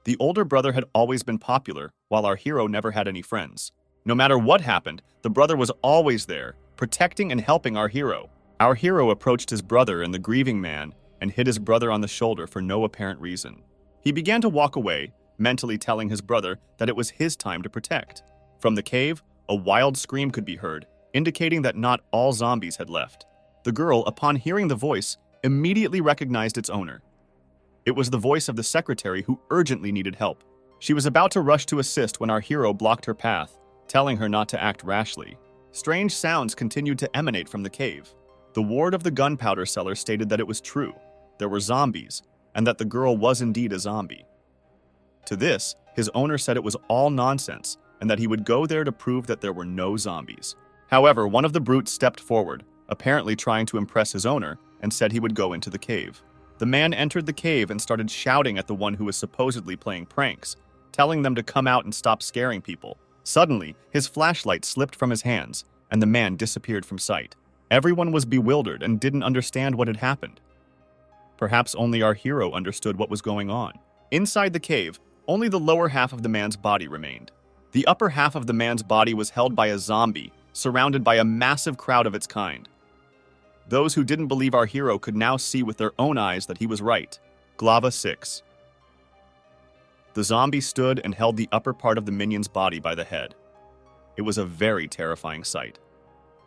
The older brother had always been popular, while our hero never had any friends. No matter what happened, the brother was always there, protecting and helping our hero. Our hero approached his brother and the grieving man and hit his brother on the shoulder for no apparent reason. He began to walk away, mentally telling his brother that it was his time to protect. From the cave, a wild scream could be heard, indicating that not all zombies had left. The girl, upon hearing the voice, immediately recognized its owner. It was the voice of the secretary who urgently needed help. She was about to rush to assist when our hero blocked her path, telling her not to act rashly. Strange sounds continued to emanate from the cave. The ward of the gunpowder seller stated that it was true. There were zombies, and that the girl was indeed a zombie. To this, his owner said it was all nonsense, and that he would go there to prove that there were no zombies. However, one of the brutes stepped forward, apparently trying to impress his owner, and said he would go into the cave. The man entered the cave and started shouting at the one who was supposedly playing pranks, telling them to come out and stop scaring people. Suddenly, his flashlight slipped from his hands, and the man disappeared from sight. Everyone was bewildered and didn't understand what had happened. Perhaps only our hero understood what was going on. Inside the cave, only the lower half of the man's body remained. The upper half of the man's body was held by a zombie, surrounded by a massive crowd of its kind. Those who didn't believe our hero could now see with their own eyes that he was right. Glava 6. The zombie stood and held the upper part of the minion's body by the head. It was a very terrifying sight.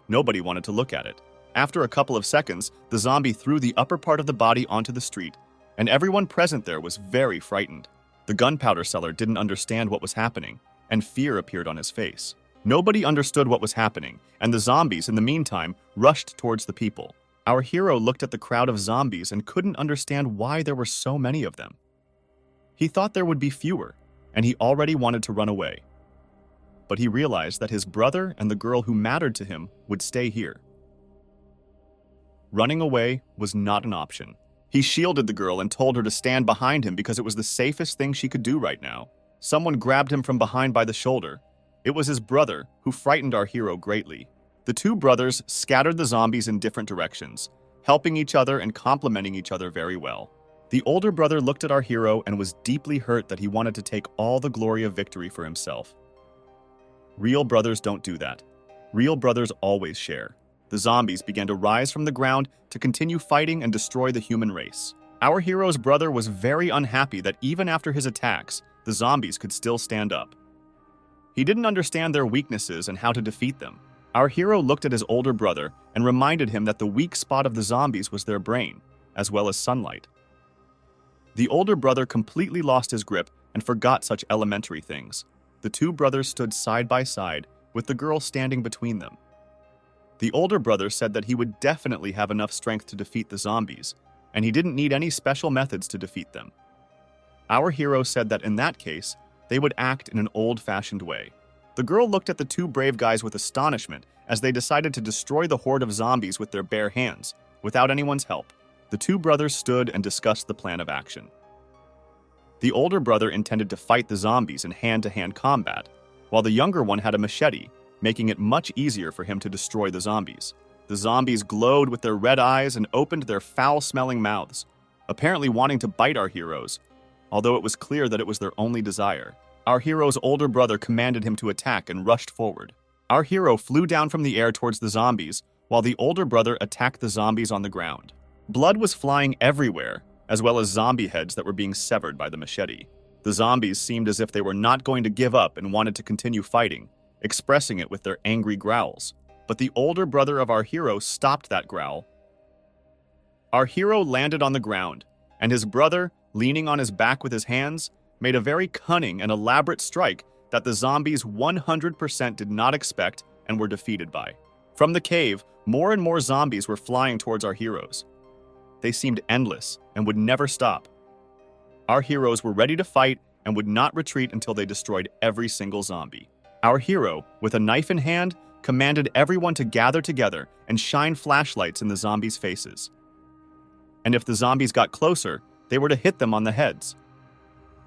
Nobody wanted to look at it. After a couple of seconds, the zombie threw the upper part of the body onto the street, and everyone present there was very frightened. The gunpowder seller didn't understand what was happening, and fear appeared on his face. Nobody understood what was happening, and the zombies, in the meantime, rushed towards the people. Our hero looked at the crowd of zombies and couldn't understand why there were so many of them. He thought there would be fewer, and he already wanted to run away. But he realized that his brother and the girl who mattered to him would stay here. Running away was not an option. He shielded the girl and told her to stand behind him because it was the safest thing she could do right now. Someone grabbed him from behind by the shoulder. It was his brother, who frightened our hero greatly. The two brothers scattered the zombies in different directions, helping each other and complementing each other very well. The older brother looked at our hero and was deeply hurt that he wanted to take all the glory of victory for himself. Real brothers don't do that. Real brothers always share. The zombies began to rise from the ground to continue fighting and destroy the human race. Our hero's brother was very unhappy that even after his attacks, the zombies could still stand up. He didn't understand their weaknesses and how to defeat them. Our hero looked at his older brother and reminded him that the weak spot of the zombies was their brain, as well as sunlight. The older brother completely lost his grip and forgot such elementary things. The two brothers stood side by side, with the girl standing between them. The older brother said that he would definitely have enough strength to defeat the zombies, and he didn't need any special methods to defeat them. Our hero said that in that case, they would act in an old-fashioned way. The girl looked at the two brave guys with astonishment as they decided to destroy the horde of zombies with their bare hands, without anyone's help. The two brothers stood and discussed the plan of action. The older brother intended to fight the zombies in hand-to-hand combat, while the younger one had a machete, making it much easier for him to destroy the zombies. The zombies glowed with their red eyes and opened their foul-smelling mouths, apparently wanting to bite our heroes, although it was clear that it was their only desire. Our hero's older brother commanded him to attack and rushed forward. Our hero flew down from the air towards the zombies, while the older brother attacked the zombies on the ground. Blood was flying everywhere, as well as zombie heads that were being severed by the machete. The zombies seemed as if they were not going to give up and wanted to continue fighting, expressing it with their angry growls. But the older brother of our hero stopped that growl. Our hero landed on the ground, and his brother, leaning on his back with his hands, made a very cunning and elaborate strike that the zombies 100% did not expect and were defeated by. From the cave, more and more zombies were flying towards our heroes. They seemed endless and would never stop. Our heroes were ready to fight and would not retreat until they destroyed every single zombie. Our hero, with a knife in hand, commanded everyone to gather together and shine flashlights in the zombies' faces. And if the zombies got closer, they were to hit them on the heads.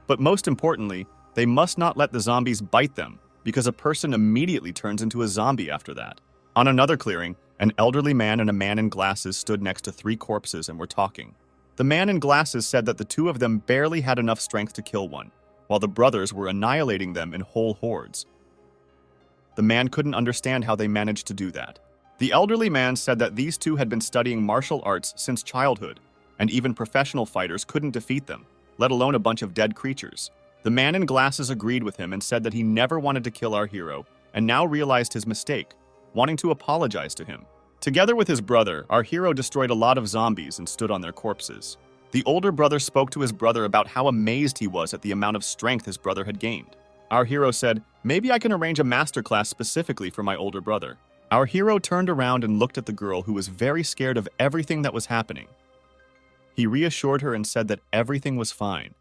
But most importantly, they must not let the zombies bite them, because a person immediately turns into a zombie after that. On another clearing, an elderly man and a man in glasses stood next to 3 corpses and were talking. The man in glasses said that the two of them barely had enough strength to kill one, while the brothers were annihilating them in whole hordes. The man couldn't understand how they managed to do that. The elderly man said that these two had been studying martial arts since childhood, and even professional fighters couldn't defeat them, let alone a bunch of dead creatures. The man in glasses agreed with him and said that he never wanted to kill our hero, and now realized his mistake, wanting to apologize to him. Together with his brother, our hero destroyed a lot of zombies and stood on their corpses. The older brother spoke to his brother about how amazed he was at the amount of strength his brother had gained. Our hero said, "Maybe I can arrange a masterclass specifically for my older brother." Our hero turned around and looked at the girl, who was very scared of everything that was happening. He reassured her and said that everything was fine.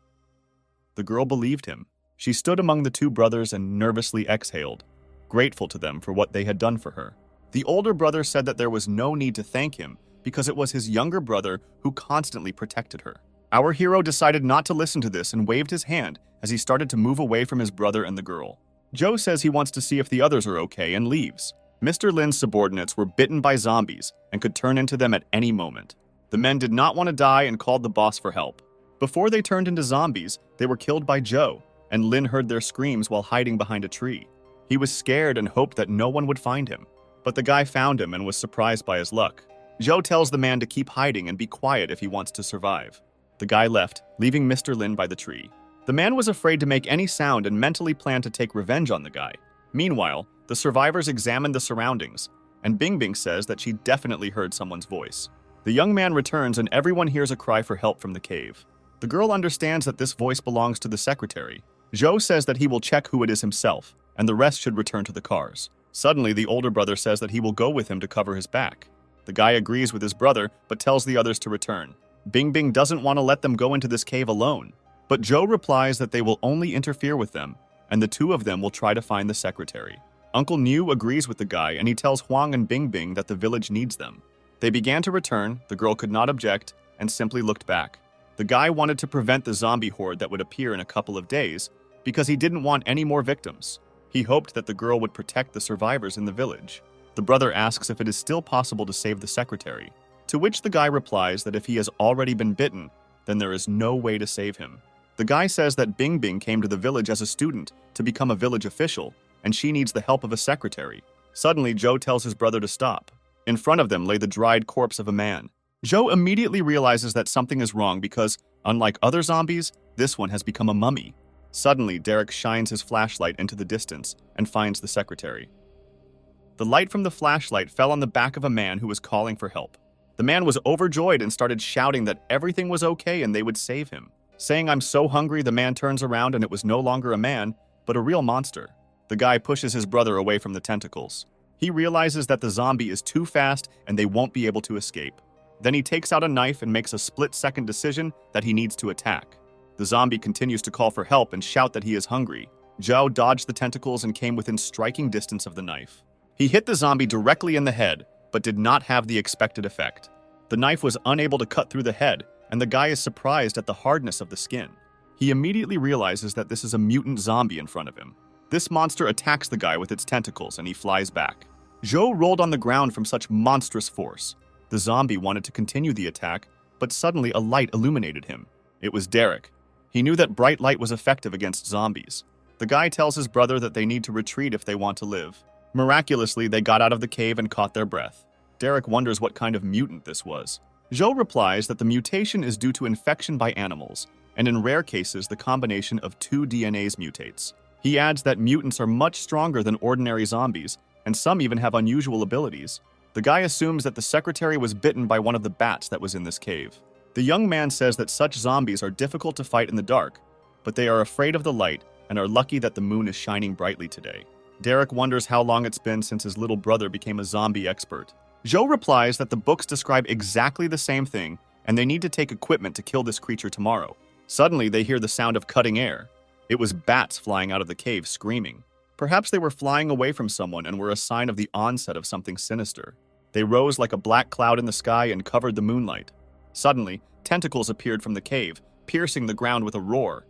The girl believed him. She stood among the two brothers and nervously exhaled, grateful to them for what they had done for her. The older brother said that there was no need to thank him because it was his younger brother who constantly protected her. Our hero decided not to listen to this and waved his hand as he started to move away from his brother and the girl. Joe says he wants to see if the others are okay and leaves. Mr. Lin's subordinates were bitten by zombies and could turn into them at any moment. The men did not want to die and called the boss for help. Before they turned into zombies, they were killed by Joe, and Lin heard their screams while hiding behind a tree. He was scared and hoped that no one would find him, but the guy found him and was surprised by his luck. Joe tells the man to keep hiding and be quiet if he wants to survive. The guy left, leaving Mr. Lin by the tree. The man was afraid to make any sound and mentally planned to take revenge on the guy. Meanwhile, the survivors examined the surroundings, and Bing Bing says that she definitely heard someone's voice. The young man returns and everyone hears a cry for help from the cave. The girl understands that this voice belongs to the secretary. Joe says that he will check who it is himself, and the rest should return to the cars. Suddenly, the older brother says that he will go with him to cover his back. The guy agrees with his brother, but tells the others to return. Bing Bing doesn't want to let them go into this cave alone, but Joe replies that they will only interfere with them, and the two of them will try to find the secretary. Uncle Niu agrees with the guy, and he tells Huang and Bing Bing that the village needs them. They began to return, the girl could not object, and simply looked back. The guy wanted to prevent the zombie horde that would appear in a couple of days, because he didn't want any more victims. He hoped that the girl would protect the survivors in the village. The brother asks if it is still possible to save the secretary, to which the guy replies that if he has already been bitten, then there is no way to save him. The guy says that Bing Bing came to the village as a student to become a village official, and she needs the help of a secretary. Suddenly, Joe tells his brother to stop. In front of them lay the dried corpse of a man. Joe immediately realizes that something is wrong because, unlike other zombies, this one has become a mummy. Suddenly, Derek shines his flashlight into the distance and finds the secretary. The light from the flashlight fell on the back of a man who was calling for help. The man was overjoyed and started shouting that everything was okay and they would save him. Saying, "I'm so hungry," the man turns around and it was no longer a man, but a real monster. The guy pushes his brother away from the tentacles. He realizes that the zombie is too fast and they won't be able to escape. Then he takes out a knife and makes a split-second decision that he needs to attack. The zombie continues to call for help and shout that he is hungry. Joe dodged the tentacles and came within striking distance of the knife. He hit the zombie directly in the head, but did not have the expected effect. The knife was unable to cut through the head, and the guy is surprised at the hardness of the skin. He immediately realizes that this is a mutant zombie in front of him. This monster attacks the guy with its tentacles and he flies back. Joe rolled on the ground from such monstrous force. The zombie wanted to continue the attack, but suddenly a light illuminated him. It was Derek. He knew that bright light was effective against zombies. The guy tells his brother that they need to retreat if they want to live. Miraculously, they got out of the cave and caught their breath. Derek wonders what kind of mutant this was. Joe replies that the mutation is due to infection by animals, and in rare cases, the combination of two DNAs mutates. He adds that mutants are much stronger than ordinary zombies, and some even have unusual abilities. The guy assumes that the secretary was bitten by one of the bats that was in this cave. The young man says that such zombies are difficult to fight in the dark, but they are afraid of the light and are lucky that the moon is shining brightly today. Derek wonders how long it's been since his little brother became a zombie expert. Joe replies that the books describe exactly the same thing, and they need to take equipment to kill this creature tomorrow. Suddenly, they hear the sound of cutting air. It was bats flying out of the cave, screaming. Perhaps they were flying away from someone and were a sign of the onset of something sinister. They rose like a black cloud in the sky and covered the moonlight. Suddenly, tentacles appeared from the cave, piercing the ground with a roar.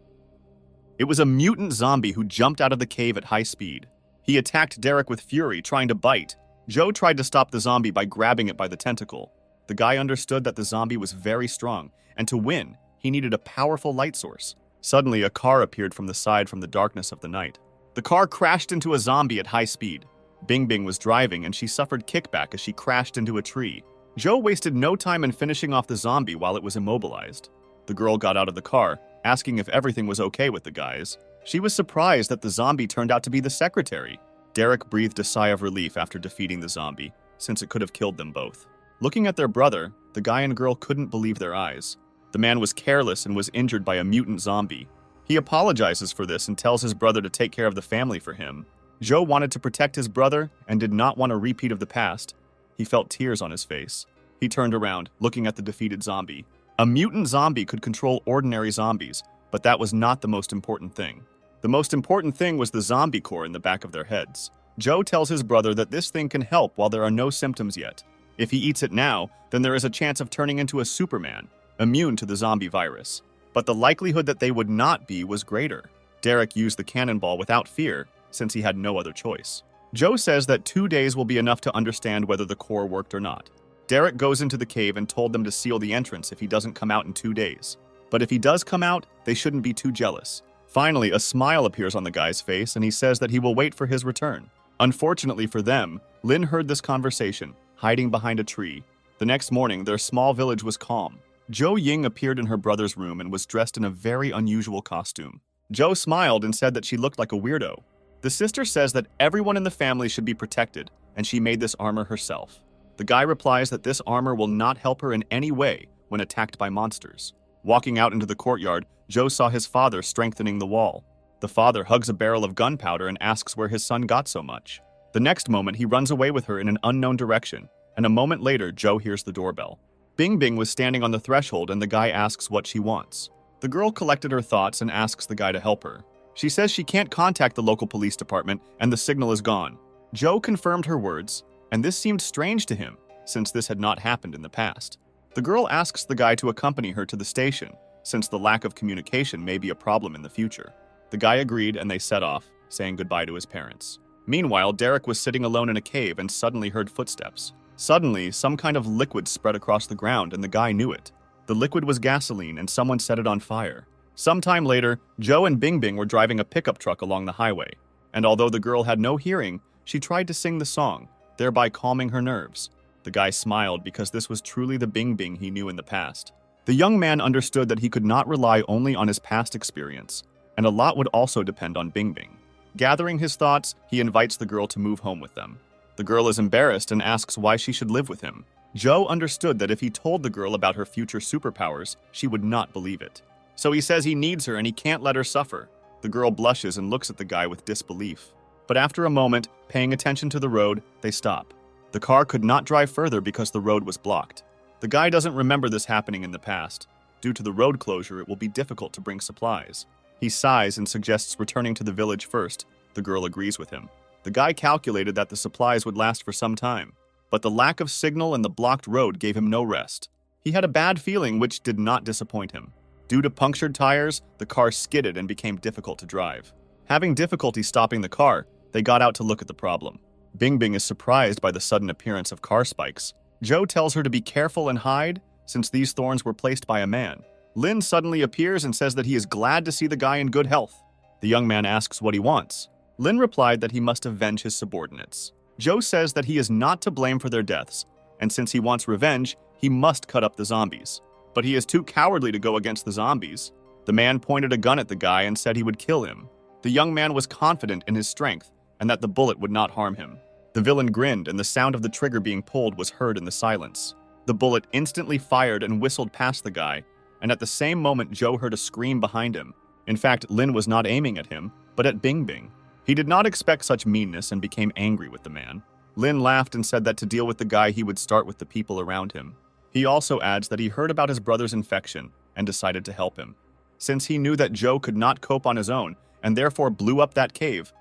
It was a mutant zombie who jumped out of the cave at high speed. He attacked Derek with fury, trying to bite. Joe tried to stop the zombie by grabbing it by the tentacle. The guy understood that the zombie was very strong, and to win, he needed a powerful light source. Suddenly, a car appeared from the side from the darkness of the night. The car crashed into a zombie at high speed. Bing Bing was driving, and she suffered kickback as she crashed into a tree. Joe wasted no time in finishing off the zombie while it was immobilized. The girl got out of the car, asking if everything was okay with the guys. She was surprised that the zombie turned out to be the secretary. Derek breathed a sigh of relief after defeating the zombie, since it could have killed them both. Looking at their brother, the guy and girl couldn't believe their eyes. The man was careless and was injured by a mutant zombie. He apologizes for this and tells his brother to take care of the family for him. Joe wanted to protect his brother and did not want a repeat of the past. He felt tears on his face. He turned around, looking at the defeated zombie. A mutant zombie could control ordinary zombies, but that was not the most important thing. The most important thing was the zombie core in the back of their heads. Joe tells his brother that this thing can help while there are no symptoms yet. If he eats it now, then there is a chance of turning into a Superman, immune to the zombie virus. But the likelihood that they would not be was greater. Derek used the cannonball without fear, since he had no other choice. Joe says that 2 days will be enough to understand whether the core worked or not. Derek goes into the cave and told them to seal the entrance if he doesn't come out in 2 days. But if he does come out, they shouldn't be too jealous. Finally, a smile appears on the guy's face and he says that he will wait for his return. Unfortunately for them, Lin heard this conversation, hiding behind a tree. The next morning, their small village was calm. Zhou Ying appeared in her brother's room and was dressed in a very unusual costume. Zhou smiled and said that she looked like a weirdo. The sister says that everyone in the family should be protected, and she made this armor herself. The guy replies that this armor will not help her in any way when attacked by monsters. Walking out into the courtyard, Zhou saw his father strengthening the wall. The father hugs a barrel of gunpowder and asks where his son got so much. The next moment, he runs away with her in an unknown direction, and a moment later, Zhou hears the doorbell. Bing Bing was standing on the threshold and the guy asks what she wants. The girl collected her thoughts and asks the guy to help her. She says she can't contact the local police department and the signal is gone. Zhou confirmed her words, and this seemed strange to him, since this had not happened in the past. The girl asks the guy to accompany her to the station, since the lack of communication may be a problem in the future. The guy agreed and they set off, saying goodbye to his parents. Meanwhile, Derek was sitting alone in a cave and suddenly heard footsteps. Suddenly, some kind of liquid spread across the ground and the guy knew it. The liquid was gasoline and someone set it on fire. Sometime later, Zhou and Bing Bing were driving a pickup truck along the highway, and although the girl had no hearing, she tried to sing the song, thereby calming her nerves. The guy smiled because this was truly the Bing Bing he knew in the past. The young man understood that he could not rely only on his past experience, and a lot would also depend on Bing Bing. Gathering his thoughts, he invites the girl to move home with them. The girl is embarrassed and asks why she should live with him. Zhou understood that if he told the girl about her future superpowers, she would not believe it. So he says he needs her and he can't let her suffer. The girl blushes and looks at the guy with disbelief. But after a moment, paying attention to the road, they stop. The car could not drive further because the road was blocked. The guy doesn't remember this happening in the past. Due to the road closure, it will be difficult to bring supplies. He sighs and suggests returning to the village first. The girl agrees with him. The guy calculated that the supplies would last for some time, but the lack of signal and the blocked road gave him no rest. He had a bad feeling which did not disappoint him. Due to punctured tires, the car skidded and became difficult to drive. Having difficulty stopping the car, they got out to look at the problem. Bing Bing is surprised by the sudden appearance of car spikes. Zhou tells her to be careful and hide, since these thorns were placed by a man. Lin suddenly appears and says that he is glad to see the guy in good health. The young man asks what he wants. Lin replied that he must avenge his subordinates. Zhou says that he is not to blame for their deaths, and since he wants revenge, he must cut up the zombies. But he is too cowardly to go against the zombies. The man pointed a gun at the guy and said he would kill him. The young man was confident in his strength and that the bullet would not harm him. The villain grinned and the sound of the trigger being pulled was heard in the silence. The bullet instantly fired and whistled past the guy, and at the same moment Zhou heard a scream behind him. In fact, Lin was not aiming at him, but at Bing Bing. He did not expect such meanness and became angry with the man. Lin laughed and said that to deal with the guy he would start with the people around him. He also adds that he heard about his brother's infection and decided to help him. Since he knew that Zhou could not cope on his own and therefore blew up that cave,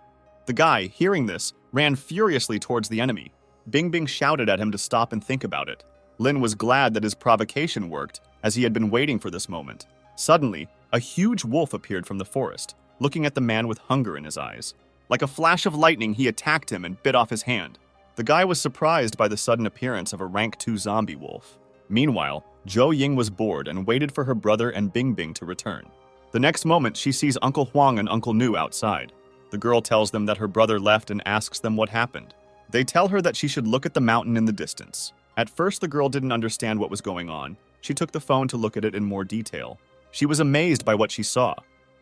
the guy, hearing this, ran furiously towards the enemy. Bing Bing shouted at him to stop and think about it. Lin was glad that his provocation worked, as he had been waiting for this moment. Suddenly, a huge wolf appeared from the forest, looking at the man with hunger in his eyes. Like a flash of lightning, he attacked him and bit off his hand. The guy was surprised by the sudden appearance of a rank 2 zombie wolf. Meanwhile, Zhou Ying was bored and waited for her brother and Bing Bing to return. The next moment, she sees Uncle Huang and Uncle Nu outside. The girl tells them that her brother left and asks them what happened. They tell her that she should look at the mountain in the distance. At first, the girl didn't understand what was going on. She took the phone to look at it in more detail. She was amazed by what she saw.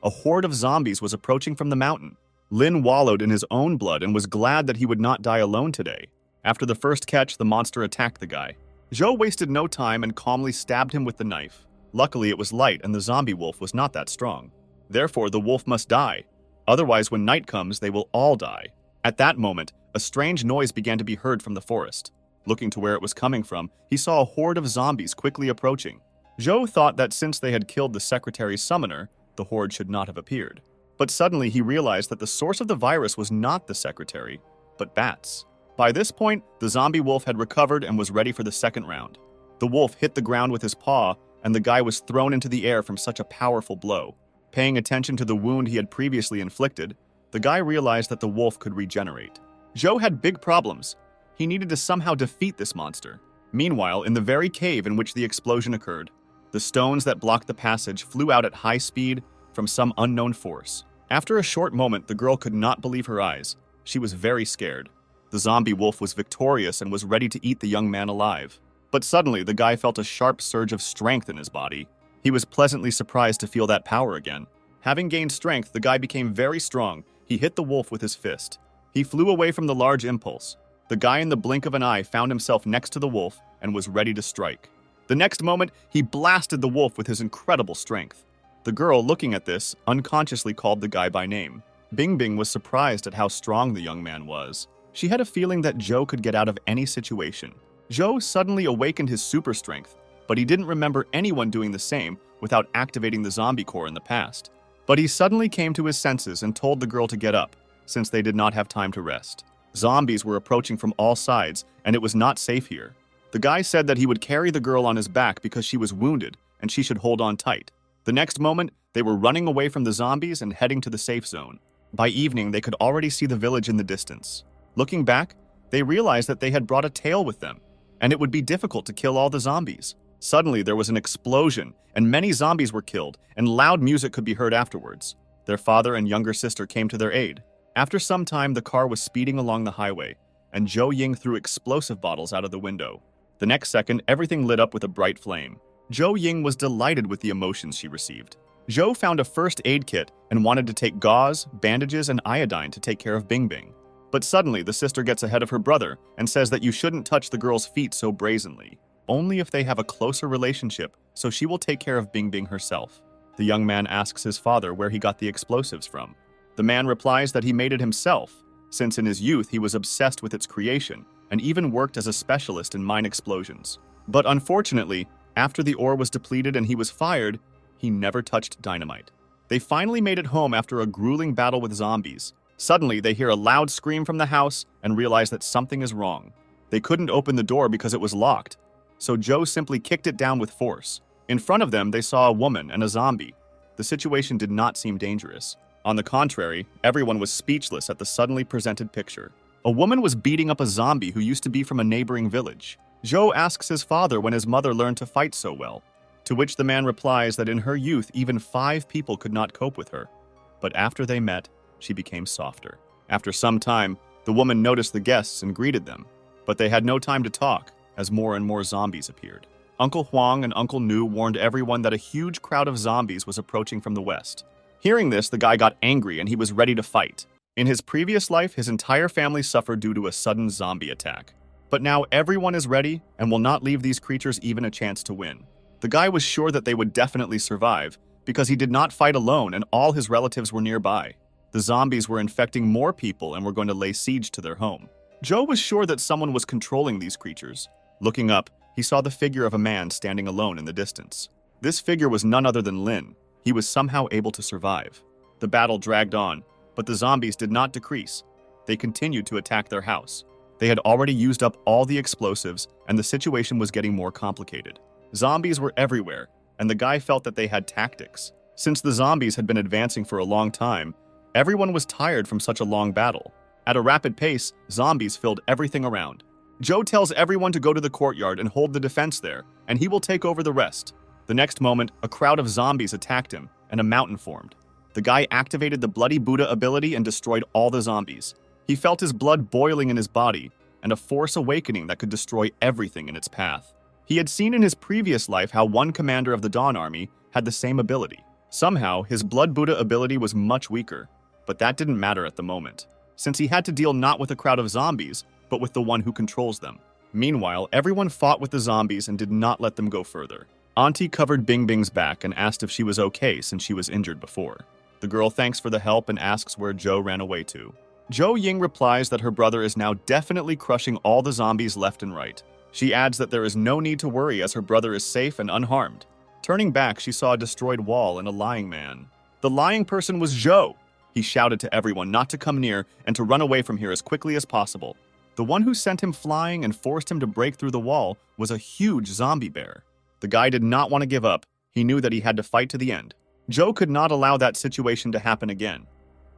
A horde of zombies was approaching from the mountain. Lin wallowed in his own blood and was glad that he would not die alone today. After the first catch, the monster attacked the guy. Zhou wasted no time and calmly stabbed him with the knife. Luckily, it was light and the zombie wolf was not that strong. Therefore, the wolf must die. Otherwise, when night comes, they will all die. At that moment, a strange noise began to be heard from the forest. Looking to where it was coming from, he saw a horde of zombies quickly approaching. Zhou thought that since they had killed the secretary's summoner, the horde should not have appeared. But suddenly he realized that the source of the virus was not the secretary, but bats. By this point, the zombie wolf had recovered and was ready for the second round. The wolf hit the ground with his paw, and the guy was thrown into the air from such a powerful blow. Paying attention to the wound he had previously inflicted, the guy realized that the wolf could regenerate. Zhou had big problems. He needed to somehow defeat this monster. Meanwhile, in the very cave in which the explosion occurred, the stones that blocked the passage flew out at high speed from some unknown force. After a short moment, the girl could not believe her eyes. She was very scared. The zombie wolf was victorious and was ready to eat the young man alive. But suddenly, the guy felt a sharp surge of strength in his body. He was pleasantly surprised to feel that power again. Having gained strength, the guy became very strong. He hit the wolf with his fist. He flew away from the large impulse. The guy in the blink of an eye found himself next to the wolf and was ready to strike. The next moment, he blasted the wolf with his incredible strength. The girl, looking at this, unconsciously called the guy by name. Bing Bing was surprised at how strong the young man was. She had a feeling that Zhou could get out of any situation. Zhou suddenly awakened his super strength, but he didn't remember anyone doing the same without activating the zombie core in the past. But he suddenly came to his senses and told the girl to get up, since they did not have time to rest. Zombies were approaching from all sides, and it was not safe here. The guy said that he would carry the girl on his back because she was wounded, and she should hold on tight. The next moment, they were running away from the zombies and heading to the safe zone. By evening, they could already see the village in the distance. Looking back, they realized that they had brought a tail with them, and it would be difficult to kill all the zombies. Suddenly, there was an explosion, and many zombies were killed, and loud music could be heard afterwards. Their father and younger sister came to their aid. After some time, the car was speeding along the highway, and Zhou Ying threw explosive bottles out of the window. The next second, everything lit up with a bright flame. Zhou Ying was delighted with the emotions she received. Zhou found a first aid kit and wanted to take gauze, bandages, and iodine to take care of Bing Bing. But suddenly, the sister gets ahead of her brother and says that you shouldn't touch the girl's feet so brazenly. Only if they have a closer relationship, so she will take care of Bing Bing herself. The young man asks his father where he got the explosives from. The man replies that he made it himself, since in his youth he was obsessed with its creation and even worked as a specialist in mine explosions. But unfortunately, after the ore was depleted and he was fired, he never touched dynamite. They finally made it home after a grueling battle with zombies. Suddenly, they hear a loud scream from the house and realize that something is wrong. They couldn't open the door because it was locked, so Zhou simply kicked it down with force. In front of them, they saw a woman and a zombie. The situation did not seem dangerous. On the contrary, everyone was speechless at the suddenly presented picture. A woman was beating up a zombie who used to be from a neighboring village. Zhou asks his father when his mother learned to fight so well, to which the man replies that in her youth, even 5 people could not cope with her. But after they met, she became softer. After some time, the woman noticed the guests and greeted them, but they had no time to talk as more and more zombies appeared. Uncle Huang and Uncle Nu warned everyone that a huge crowd of zombies was approaching from the west. Hearing this, the guy got angry and he was ready to fight. In his previous life, his entire family suffered due to a sudden zombie attack. But now everyone is ready and will not leave these creatures even a chance to win. The guy was sure that they would definitely survive because he did not fight alone and all his relatives were nearby. The zombies were infecting more people and were going to lay siege to their home. Zhou was sure that someone was controlling these creatures. Looking up, he saw the figure of a man standing alone in the distance. This figure was none other than Lin. He was somehow able to survive. The battle dragged on, but the zombies did not decrease. They continued to attack their house. They had already used up all the explosives, and the situation was getting more complicated. Zombies were everywhere, and the guy felt that they had tactics. Since the zombies had been advancing for a long time, everyone was tired from such a long battle. At a rapid pace, zombies filled everything around. Zhou tells everyone to go to the courtyard and hold the defense there, and he will take over the rest. The next moment, a crowd of zombies attacked him, and a mountain formed. The guy activated the Bloody Buddha ability and destroyed all the zombies. He felt his blood boiling in his body, and a force awakening that could destroy everything in its path. He had seen in his previous life how one commander of the Dawn Army had the same ability. Somehow, his Blood Buddha ability was much weaker, but that didn't matter at the moment, since he had to deal not with a crowd of zombies, but with the one who controls them. Meanwhile, everyone fought with the zombies and did not let them go further. Auntie covered Bing Bing's back and asked if she was okay since she was injured before. The girl thanks for the help and asks where Zhou ran away to. Zhou Ying replies that her brother is now definitely crushing all the zombies left and right. She adds that there is no need to worry as her brother is safe and unharmed. Turning back, she saw a destroyed wall and a lying man. The lying person was Zhou. He shouted to everyone not to come near and to run away from here as quickly as possible. The one who sent him flying and forced him to break through the wall was a huge zombie bear. The guy did not want to give up. He knew that he had to fight to the end. Zhou could not allow that situation to happen again.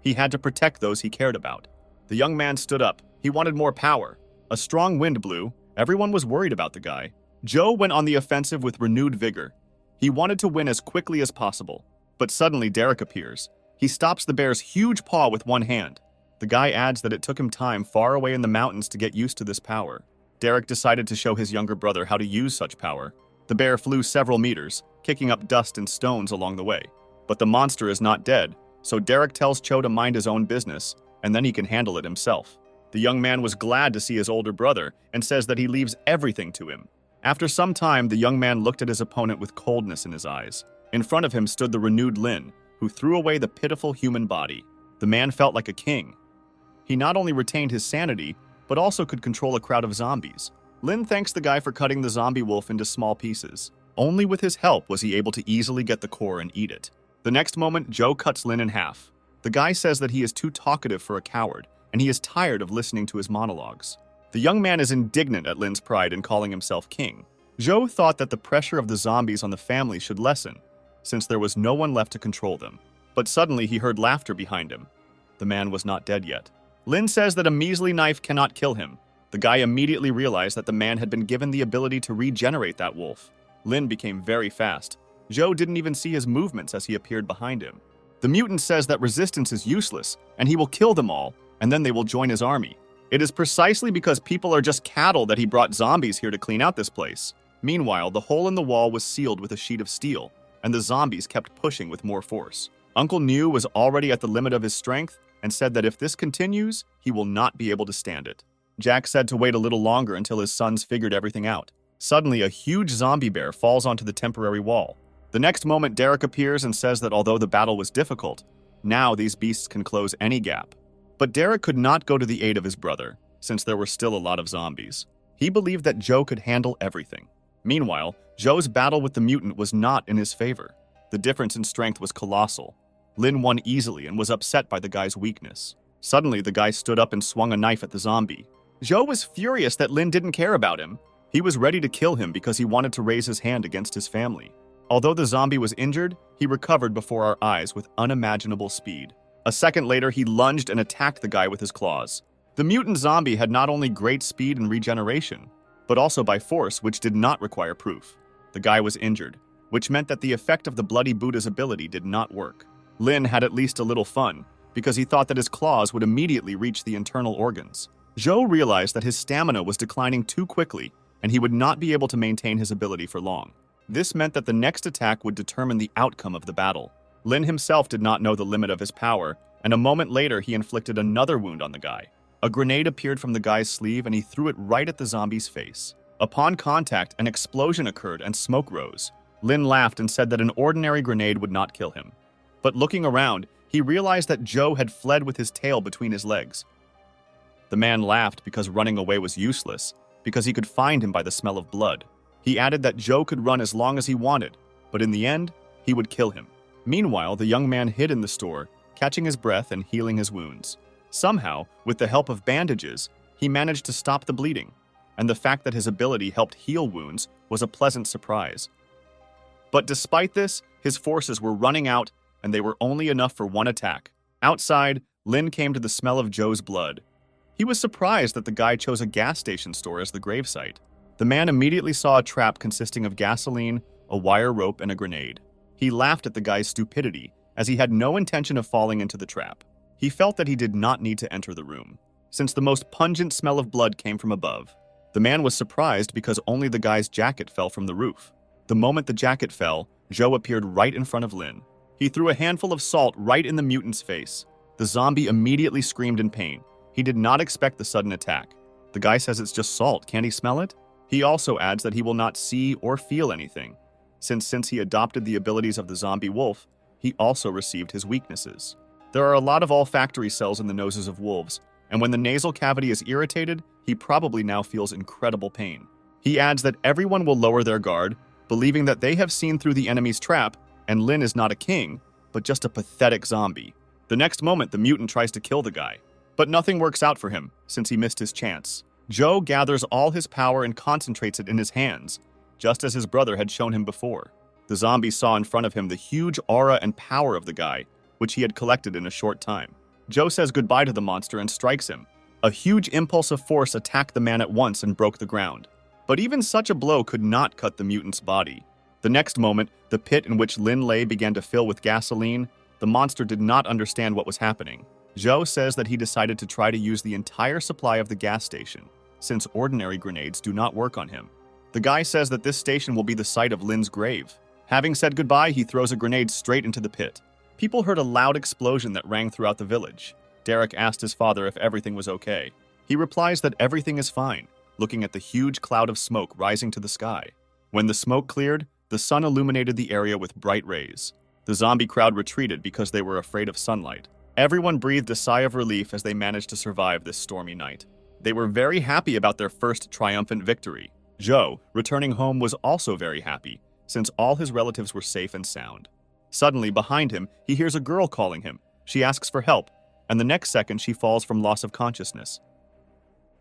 He had to protect those he cared about. The young man stood up. He wanted more power. A strong wind blew. Everyone was worried about the guy. Zhou went on the offensive with renewed vigor. He wanted to win as quickly as possible. But suddenly Derek appears. He stops the bear's huge paw with one hand. The guy adds that it took him time far away in the mountains to get used to this power. Derek decided to show his younger brother how to use such power. The bear flew several meters, kicking up dust and stones along the way. But the monster is not dead, so Derek tells Cho to mind his own business, and then he can handle it himself. The young man was glad to see his older brother and says that he leaves everything to him. After some time, the young man looked at his opponent with coldness in his eyes. In front of him stood the renewed Lin, who threw away the pitiful human body. The man felt like a king. He not only retained his sanity, but also could control a crowd of zombies. Lin thanks the guy for cutting the zombie wolf into small pieces. Only with his help was he able to easily get the core and eat it. The next moment, Zhou cuts Lin in half. The guy says that he is too talkative for a coward, and he is tired of listening to his monologues. The young man is indignant at Lin's pride in calling himself king. Zhou thought that the pressure of the zombies on the family should lessen, since there was no one left to control them. But suddenly he heard laughter behind him. The man was not dead yet. Lin says that a measly knife cannot kill him. The guy immediately realized that the man had been given the ability to regenerate that wolf. Lin became very fast. Zhou didn't even see his movements as he appeared behind him. The mutant says that resistance is useless, and he will kill them all, and then they will join his army. It is precisely because people are just cattle that he brought zombies here to clean out this place. Meanwhile, the hole in the wall was sealed with a sheet of steel, and the zombies kept pushing with more force. Uncle Niu was already at the limit of his strength and said that if this continues, he will not be able to stand it. Jack said to wait a little longer until his sons figured everything out. Suddenly, a huge zombie bear falls onto the temporary wall. The next moment, Derek appears and says that although the battle was difficult, now these beasts can close any gap. But Derek could not go to the aid of his brother, since there were still a lot of zombies. He believed that Zhou could handle everything. Meanwhile, Zhou's battle with the mutant was not in his favor. The difference in strength was colossal. Lin won easily and was upset by the guy's weakness. Suddenly, the guy stood up and swung a knife at the zombie. Zhou was furious that Lin didn't care about him. He was ready to kill him because he wanted to raise his hand against his family. Although the zombie was injured, he recovered before our eyes with unimaginable speed. A second later, he lunged and attacked the guy with his claws. The mutant zombie had not only great speed and regeneration, but also by force, which did not require proof. The guy was injured, which meant that the effect of the Bloody Buddha's ability did not work. Lin had at least a little fun, because he thought that his claws would immediately reach the internal organs. Zhou realized that his stamina was declining too quickly, and he would not be able to maintain his ability for long. This meant that the next attack would determine the outcome of the battle. Lin himself did not know the limit of his power, and a moment later he inflicted another wound on the guy. A grenade appeared from the guy's sleeve and he threw it right at the zombie's face. Upon contact, an explosion occurred and smoke rose. Lin laughed and said that an ordinary grenade would not kill him. But looking around, he realized that Zhou had fled with his tail between his legs. The man laughed because running away was useless, because he could find him by the smell of blood. He added that Zhou could run as long as he wanted, but in the end, he would kill him. Meanwhile, the young man hid in the store, catching his breath and healing his wounds. Somehow, with the help of bandages, he managed to stop the bleeding, and the fact that his ability helped heal wounds was a pleasant surprise. But despite this, his forces were running out, and they were only enough for one attack. Outside, Lin came to the smell of Zhou's blood. He was surprised that the guy chose a gas station store as the gravesite. The man immediately saw a trap consisting of gasoline, a wire rope, and a grenade. He laughed at the guy's stupidity, as he had no intention of falling into the trap. He felt that he did not need to enter the room, since the most pungent smell of blood came from above. The man was surprised because only the guy's jacket fell from the roof. The moment the jacket fell, Zhou appeared right in front of Lin. He threw a handful of salt right in the mutant's face. The zombie immediately screamed in pain. He did not expect the sudden attack. The guy says it's just salt, can't he smell it? He also adds that he will not see or feel anything, since he adopted the abilities of the zombie wolf, he also received his weaknesses. There are a lot of olfactory cells in the noses of wolves, and when the nasal cavity is irritated, he probably now feels incredible pain. He adds that everyone will lower their guard, believing that they have seen through the enemy's trap, and Lin is not a king, but just a pathetic zombie. The next moment, the mutant tries to kill the guy, but nothing works out for him, since he missed his chance. Joe gathers all his power and concentrates it in his hands, just as his brother had shown him before. The zombie saw in front of him the huge aura and power of the guy, which he had collected in a short time. Joe says goodbye to the monster and strikes him. A huge impulse of force attacked the man at once and broke the ground. But even such a blow could not cut the mutant's body. The next moment, the pit in which Lin lay began to fill with gasoline. The monster did not understand what was happening. Joe says that he decided to try to use the entire supply of the gas station, since ordinary grenades do not work on him. The guy says that this station will be the site of Lin's grave. Having said goodbye, he throws a grenade straight into the pit. People heard a loud explosion that rang throughout the village. Derek asked his father if everything was okay. He replies that everything is fine, looking at the huge cloud of smoke rising to the sky. When the smoke cleared, the sun illuminated the area with bright rays. The zombie crowd retreated because they were afraid of sunlight. Everyone breathed a sigh of relief as they managed to survive this stormy night. They were very happy about their first triumphant victory. Joe, returning home, was also very happy, since all his relatives were safe and sound. Suddenly, behind him, he hears a girl calling him. She asks for help, and the next second she falls from loss of consciousness.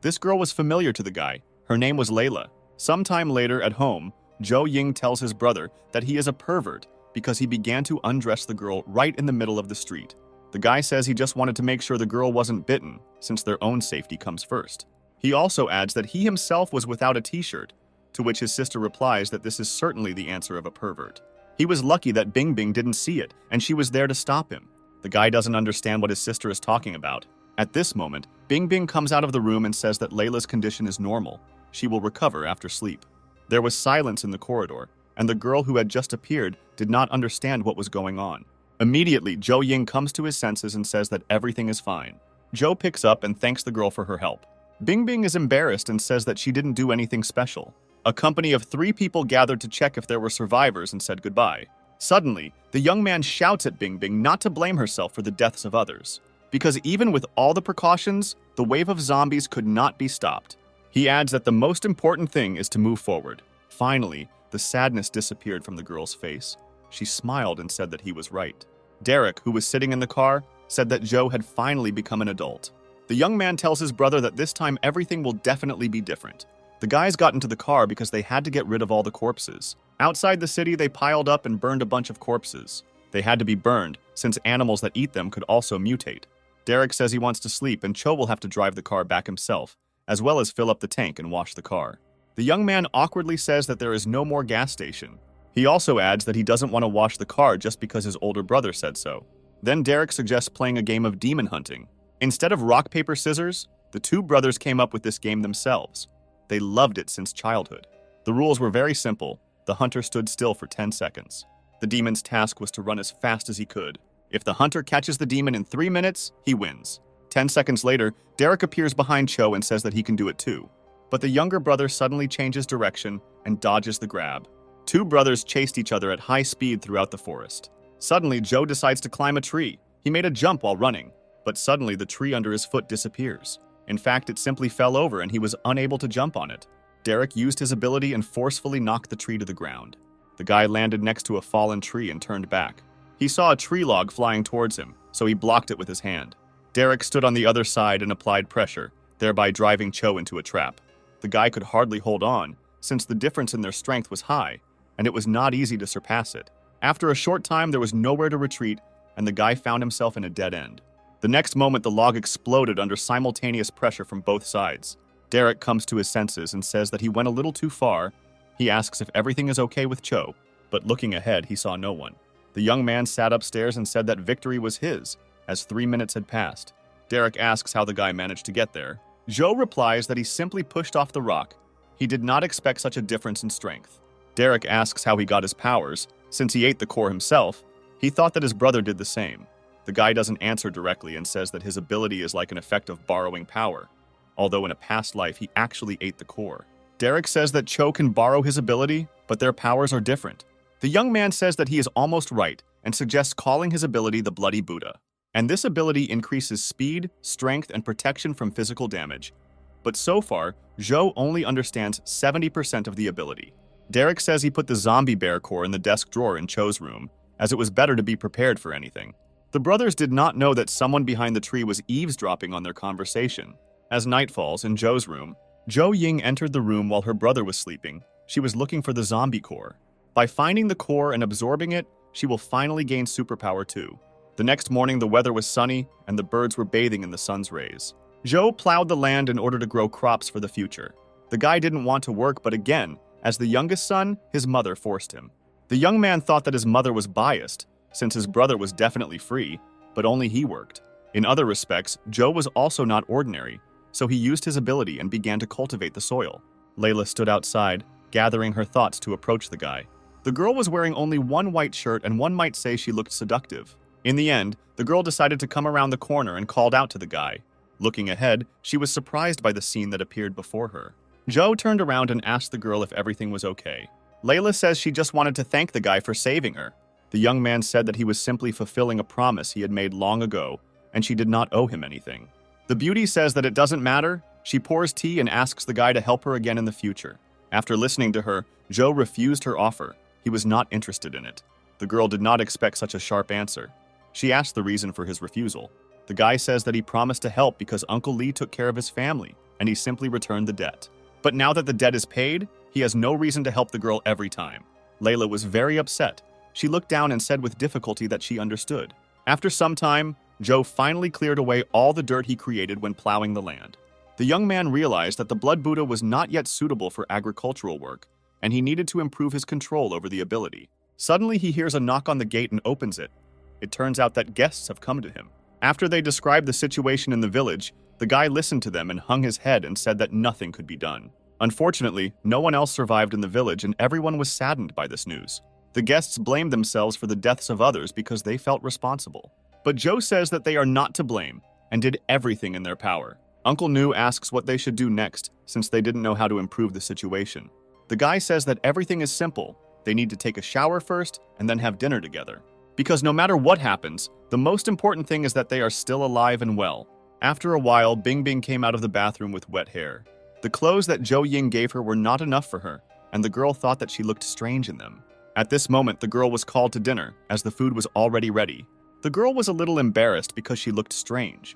This girl was familiar to the guy. Her name was Layla. Sometime later at home, Joe Ying tells his brother that he is a pervert because he began to undress the girl right in the middle of the street. The guy says he just wanted to make sure the girl wasn't bitten, since their own safety comes first. He also adds that he himself was without a t-shirt, to which his sister replies that this is certainly the answer of a pervert. He was lucky that Bing Bing didn't see it, and she was there to stop him. The guy doesn't understand what his sister is talking about. At this moment, Bing Bing comes out of the room and says that Layla's condition is normal. She will recover after sleep. There was silence in the corridor, and the girl who had just appeared did not understand what was going on. Immediately, Joe Ying comes to his senses and says that everything is fine. Joe picks up and thanks the girl for her help. Bing Bing is embarrassed and says that she didn't do anything special. A company of 3 people gathered to check if there were survivors and said goodbye. Suddenly, the young man shouts at Bing Bing not to blame herself for the deaths of others, because even with all the precautions, the wave of zombies could not be stopped. He adds that the most important thing is to move forward. Finally, the sadness disappeared from the girl's face. She smiled and said that he was right. Derek, who was sitting in the car, said that Joe had finally become an adult. The young man tells his brother that this time everything will definitely be different. The guys got into the car because they had to get rid of all the corpses. Outside the city, they piled up and burned a bunch of corpses. They had to be burned, since animals that eat them could also mutate. Derek says he wants to sleep, and Cho will have to drive the car back himself, as well as fill up the tank and wash the car. The young man awkwardly says that there is no more gas station. He also adds that he doesn't want to wash the car just because his older brother said so. Then Derek suggests playing a game of demon hunting. Instead of rock, paper, scissors, the 2 brothers came up with this game themselves. They loved it since childhood. The rules were very simple. The hunter stood still for 10 seconds. The demon's task was to run as fast as he could. If the hunter catches the demon in 3 minutes, he wins. 10 seconds later, Derek appears behind Cho and says that he can do it too. But the younger brother suddenly changes direction and dodges the grab. 2 brothers chased each other at high speed throughout the forest. Suddenly, Joe decides to climb a tree. He made a jump while running, but suddenly the tree under his foot disappears. In fact, it simply fell over and he was unable to jump on it. Derek used his ability and forcefully knocked the tree to the ground. The guy landed next to a fallen tree and turned back. He saw a tree log flying towards him, so he blocked it with his hand. Derek stood on the other side and applied pressure, thereby driving Cho into a trap. The guy could hardly hold on, since the difference in their strength was high, and it was not easy to surpass it. After a short time, there was nowhere to retreat, and the guy found himself in a dead end. The next moment, the log exploded under simultaneous pressure from both sides. Derek comes to his senses and says that he went a little too far. He asks if everything is okay with Cho, but looking ahead, he saw no one. The young man sat upstairs and said that victory was his, as 3 minutes had passed. Derek asks how the guy managed to get there. Joe replies that he simply pushed off the rock. He did not expect such a difference in strength. Derek asks how he got his powers. Since he ate the core himself, he thought that his brother did the same. The guy doesn't answer directly and says that his ability is like an effect of borrowing power, although in a past life he actually ate the core. Derek says that Cho can borrow his ability, but their powers are different. The young man says that he is almost right and suggests calling his ability the Bloody Buddha. and this ability increases speed, strength, and protection from physical damage. But so far, Zhou only understands 70% of the ability. Derek says he put the zombie bear core in the desk drawer in Cho's room, as it was better to be prepared for anything. The brothers did not know that someone behind the tree was eavesdropping on their conversation. As night falls in Zhou's room, Zhou Ying entered the room while her brother was sleeping. She was looking for the zombie core. By finding the core and absorbing it, she will finally gain superpower too. The next morning, the weather was sunny, and the birds were bathing in the sun's rays. Zhou plowed the land in order to grow crops for the future. The guy didn't want to work, but again, as the youngest son, his mother forced him. The young man thought that his mother was biased, since his brother was definitely free, but only he worked. In other respects, Zhou was also not ordinary, so he used his ability and began to cultivate the soil. Layla stood outside, gathering her thoughts to approach the guy. The girl was wearing only one white shirt, and one might say she looked seductive. In the end, the girl decided to come around the corner and called out to the guy. Looking ahead, she was surprised by the scene that appeared before her. Zhou turned around and asked the girl if everything was okay. Layla says she just wanted to thank the guy for saving her. The young man said that he was simply fulfilling a promise he had made long ago, and she did not owe him anything. The beauty says that it doesn't matter. She pours tea and asks the guy to help her again in the future. After listening to her, Zhou refused her offer. He was not interested in it. The girl did not expect such a sharp answer. She asked the reason for his refusal. The guy says that he promised to help because Uncle Lee took care of his family, and he simply returned the debt. But now that the debt is paid, he has no reason to help the girl every time. Layla was very upset. She looked down and said with difficulty that she understood. After some time, Zhou finally cleared away all the dirt he created when plowing the land. The young man realized that the Blood Buddha was not yet suitable for agricultural work, and he needed to improve his control over the ability. Suddenly, he hears a knock on the gate and opens it. It turns out that guests have come to him. After they described the situation in the village, the guy listened to them and hung his head and said that nothing could be done. Unfortunately, no one else survived in the village, and everyone was saddened by this news. The guests blamed themselves for the deaths of others because they felt responsible. But Zhou says that they are not to blame and did everything in their power. Uncle Nu asks what they should do next, since they didn't know how to improve the situation. The guy says that everything is simple. They need to take a shower first and then have dinner together. Because no matter what happens, the most important thing is that they are still alive and well. After a while, Bing Bing came out of the bathroom with wet hair. The clothes that Zhou Ying gave her were not enough for her, and the girl thought that she looked strange in them. At this moment, the girl was called to dinner, as the food was already ready. The girl was a little embarrassed because she looked strange,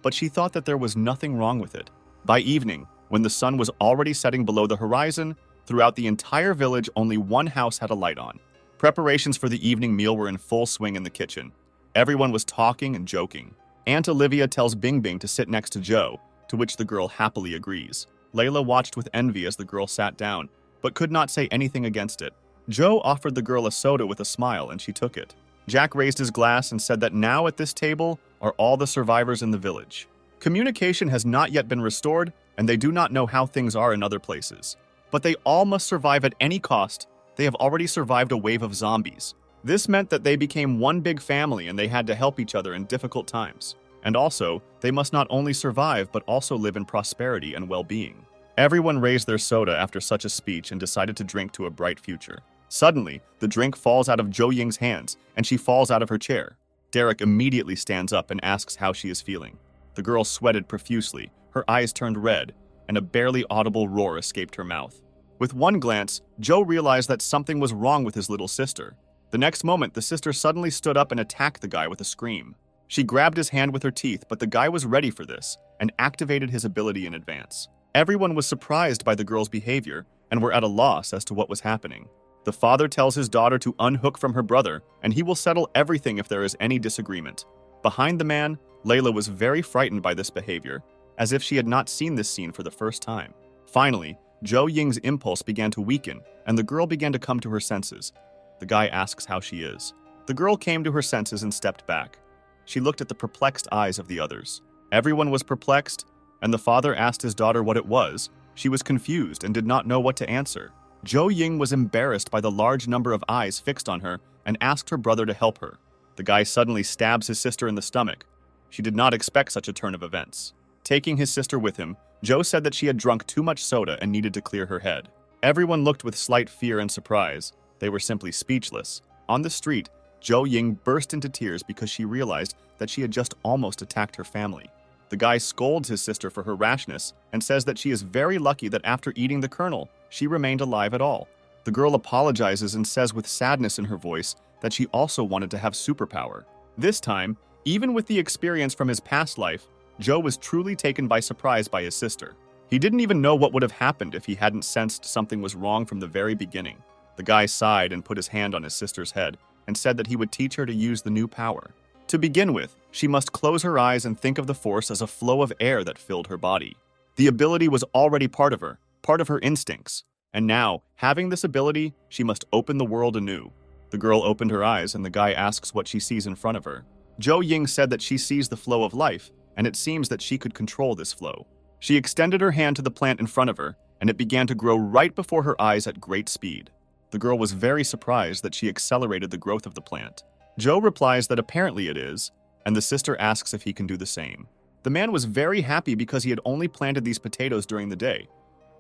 but she thought that there was nothing wrong with it. By evening, when the sun was already setting below the horizon, throughout the entire village, only one house had a light on. Preparations for the evening meal were in full swing in the kitchen. Everyone was talking and joking. Aunt Olivia tells Bing Bing to sit next to Zhou, to which the girl happily agrees. Layla watched with envy as the girl sat down, but could not say anything against it. Zhou offered the girl a soda with a smile, and she took it. Jack raised his glass and said that now at this table are all the survivors in the village. Communication has not yet been restored, and they do not know how things are in other places. But they all must survive at any cost. They have already survived a wave of zombies. This meant that they became one big family and they had to help each other in difficult times. And also, they must not only survive but also live in prosperity and well-being. Everyone raised their soda after such a speech and decided to drink to a bright future. Suddenly, the drink falls out of Zhou Ying's hands and she falls out of her chair. Derek immediately stands up and asks how she is feeling. The girl sweated profusely, her eyes turned red, and a barely audible roar escaped her mouth. With one glance, Zhou realized that something was wrong with his little sister. The next moment, the sister suddenly stood up and attacked the guy with a scream. She grabbed his hand with her teeth, but the guy was ready for this and activated his ability in advance. Everyone was surprised by the girl's behavior and were at a loss as to what was happening. The father tells his daughter to unhook from her brother, and he will settle everything if there is any disagreement. Behind the man, Layla was very frightened by this behavior, as if she had not seen this scene for the first time. Finally, Zhou Ying's impulse began to weaken, and the girl began to come to her senses. The guy asks how she is. The girl came to her senses and stepped back. She looked at the perplexed eyes of the others. Everyone was perplexed, and the father asked his daughter what it was. She was confused and did not know what to answer. Zhou Ying was embarrassed by the large number of eyes fixed on her and asked her brother to help her. The guy suddenly stabs his sister in the stomach. She did not expect such a turn of events. Taking his sister with him, Zhou said that she had drunk too much soda and needed to clear her head. Everyone looked with slight fear and surprise. They were simply speechless. On the street, Zhou Ying burst into tears because she realized that she had just almost attacked her family. The guy scolds his sister for her rashness and says that she is very lucky that after eating the kernel, she remained alive at all. The girl apologizes and says with sadness in her voice that she also wanted to have superpower. This time, even with the experience from his past life, Zhou was truly taken by surprise by his sister. He didn't even know what would have happened if he hadn't sensed something was wrong from the very beginning. The guy sighed and put his hand on his sister's head and said that he would teach her to use the new power. To begin with, she must close her eyes and think of the force as a flow of air that filled her body. The ability was already part of her instincts. And now, having this ability, she must open the world anew. The girl opened her eyes and the guy asks what she sees in front of her. Zhou Ying said that she sees the flow of life, and it seems that she could control this flow. She extended her hand to the plant in front of her, and it began to grow right before her eyes at great speed. The girl was very surprised that she accelerated the growth of the plant. Zhou replies that apparently it is, and the sister asks if he can do the same. The man was very happy because he had only planted these potatoes during the day.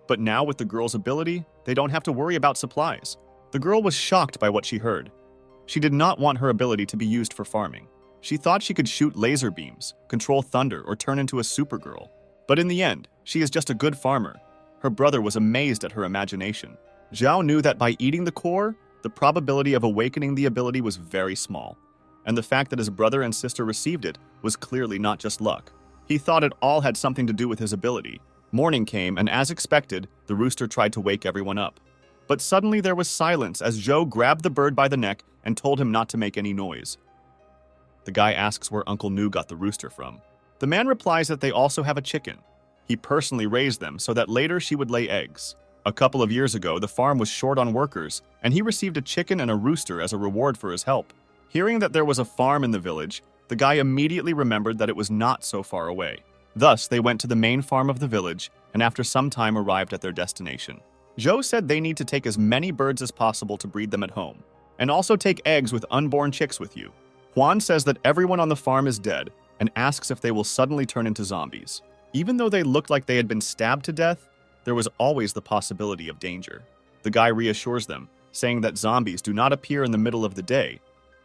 But now with the girl's ability, they don't have to worry about supplies. The girl was shocked by what she heard. She did not want her ability to be used for farming. She thought she could shoot laser beams, control thunder, or turn into a supergirl. But in the end, she is just a good farmer. Her brother was amazed at her imagination. Zhao knew that by eating the core, the probability of awakening the ability was very small. And the fact that his brother and sister received it was clearly not just luck. He thought it all had something to do with his ability. Morning came, and as expected, the rooster tried to wake everyone up. But suddenly there was silence as Zhou grabbed the bird by the neck and told him not to make any noise. The guy asks where Uncle Nu got the rooster from. The man replies that they also have a chicken. He personally raised them so that later she would lay eggs. A couple of years ago, the farm was short on workers, and he received a chicken and a rooster as a reward for his help. Hearing that there was a farm in the village, the guy immediately remembered that it was not so far away. Thus, they went to the main farm of the village, and after some time arrived at their destination. Zhou said they need to take as many birds as possible to breed them at home, and also take eggs with unborn chicks with you. Juan says that everyone on the farm is dead, and asks if they will suddenly turn into zombies. Even though they looked like they had been stabbed to death, there was always the possibility of danger. The guy reassures them, saying that zombies do not appear in the middle of the day,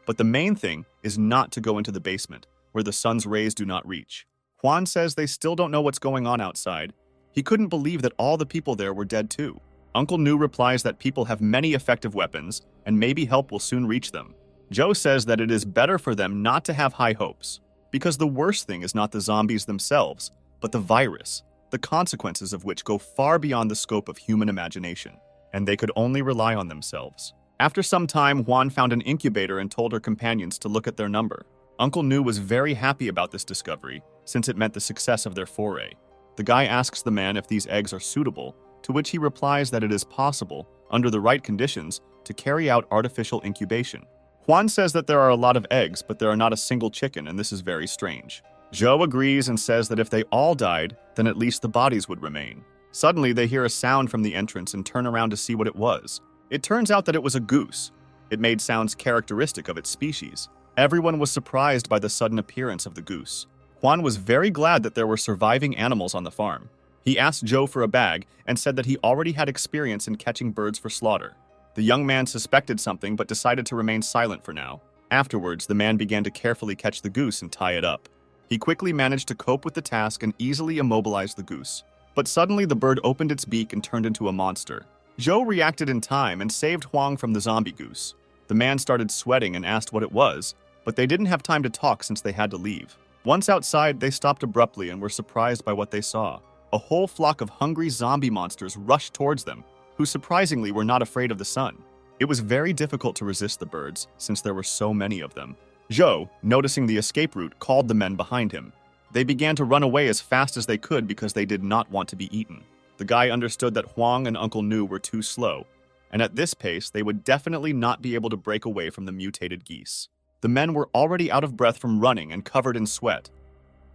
but the main thing is not to go into the basement, where the sun's rays do not reach. Juan says they still don't know what's going on outside. He couldn't believe that all the people there were dead too. Uncle Nu replies that people have many effective weapons, and maybe help will soon reach them. Zhou says that it is better for them not to have high hopes, because the worst thing is not the zombies themselves, but the virus, the consequences of which go far beyond the scope of human imagination, and they could only rely on themselves. After some time, Juan found an incubator and told her companions to look at their number. Uncle Nu was very happy about this discovery, since it meant the success of their foray. The guy asks the man if these eggs are suitable, to which he replies that it is possible, under the right conditions, to carry out artificial incubation. Juan says that there are a lot of eggs, but there are not a single chicken, and this is very strange. Zhou agrees and says that if they all died, then at least the bodies would remain. Suddenly, they hear a sound from the entrance and turn around to see what it was. It turns out that it was a goose. It made sounds characteristic of its species. Everyone was surprised by the sudden appearance of the goose. Juan was very glad that there were surviving animals on the farm. He asked Zhou for a bag and said that he already had experience in catching birds for slaughter. The young man suspected something but decided to remain silent for now. Afterwards, the man began to carefully catch the goose and tie it up. He quickly managed to cope with the task and easily immobilized the goose. But suddenly the bird opened its beak and turned into a monster. Zhou reacted in time and saved Huang from the zombie goose. The man started sweating and asked what it was, but they didn't have time to talk since they had to leave. Once outside, they stopped abruptly and were surprised by what they saw. A whole flock of hungry zombie monsters rushed towards them, who surprisingly were not afraid of the sun. It was very difficult to resist the birds, since there were so many of them. Zhou, noticing the escape route, called the men behind him. They began to run away as fast as they could because they did not want to be eaten. The guy understood that Huang and Uncle Nu were too slow, and at this pace they would definitely not be able to break away from the mutated geese. The men were already out of breath from running and covered in sweat.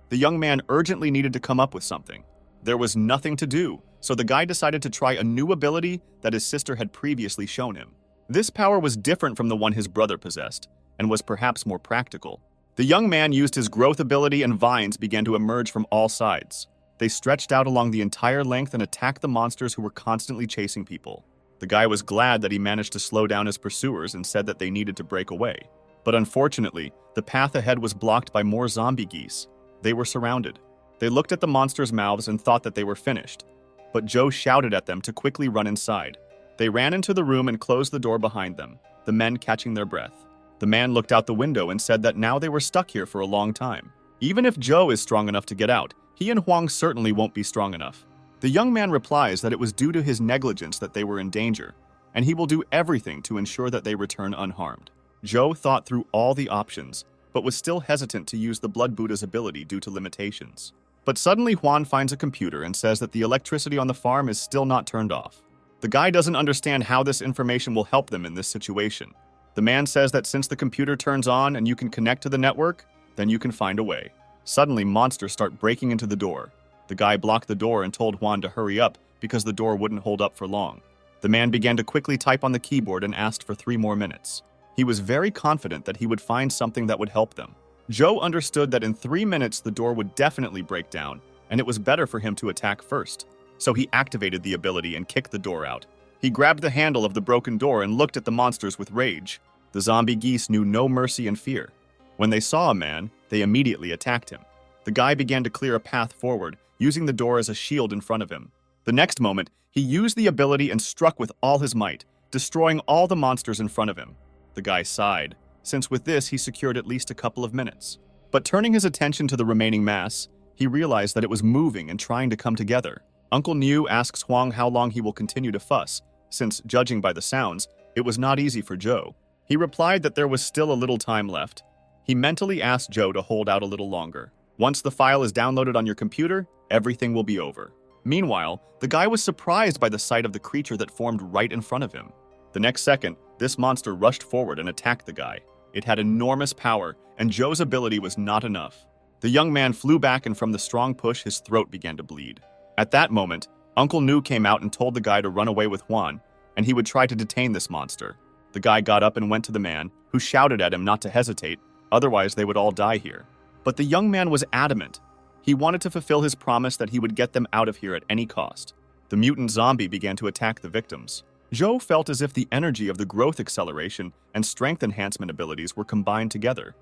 The young man urgently needed to come up with something. There was nothing to do, so the guy decided to try a new ability that his sister had previously shown him. This power was different from the one his brother possessed, and was perhaps more practical. The young man used his growth ability and vines began to emerge from all sides. They stretched out along the entire length and attacked the monsters who were constantly chasing people. The guy was glad that he managed to slow down his pursuers and said that they needed to break away. But unfortunately, the path ahead was blocked by more zombie geese. They were surrounded. They looked at the monsters' mouths and thought that they were finished. But Joe shouted at them to quickly run inside. They ran into the room and closed the door behind them, the men catching their breath. The man looked out the window and said that now they were stuck here for a long time. Even if Joe is strong enough to get out, he and Huang certainly won't be strong enough. The young man replies that it was due to his negligence that they were in danger, and he will do everything to ensure that they return unharmed. Joe thought through all the options, but was still hesitant to use the Blood Buddha's ability due to limitations. But suddenly Juan finds a computer and says that the electricity on the farm is still not turned off. The guy doesn't understand how this information will help them in this situation. The man says that since the computer turns on and you can connect to the network, then you can find a way. Suddenly, monsters start breaking into the door. The guy blocked the door and told Juan to hurry up because the door wouldn't hold up for long. The man began to quickly type on the keyboard and asked for 3 more minutes. He was very confident that he would find something that would help them. Joe understood that in 3 minutes the door would definitely break down, and it was better for him to attack first. So he activated the ability and kicked the door out. He grabbed the handle of the broken door and looked at the monsters with rage. The zombie geese knew no mercy and fear. When they saw a man, they immediately attacked him. The guy began to clear a path forward, using the door as a shield in front of him. The next moment, he used the ability and struck with all his might, destroying all the monsters in front of him. The guy sighed, since with this he secured at least a couple of minutes. But turning his attention to the remaining mass, he realized that it was moving and trying to come together. Uncle Niu asks Huang how long he will continue to fuss, since, judging by the sounds, it was not easy for Joe. He replied that there was still a little time left. He mentally asked Joe to hold out a little longer. Once the file is downloaded on your computer, everything will be over. Meanwhile, the guy was surprised by the sight of the creature that formed right in front of him. The next second, this monster rushed forward and attacked the guy. It had enormous power, and Joe's ability was not enough. The young man flew back, and from the strong push, his throat began to bleed. At that moment, Uncle Nu came out and told the guy to run away with Juan, and he would try to detain this monster. The guy got up and went to the man, who shouted at him not to hesitate, otherwise they would all die here. But the young man was adamant. He wanted to fulfill his promise that he would get them out of here at any cost. The mutant zombie began to attack the victims. Joe felt as if the energy of the growth acceleration and strength enhancement abilities were combined together.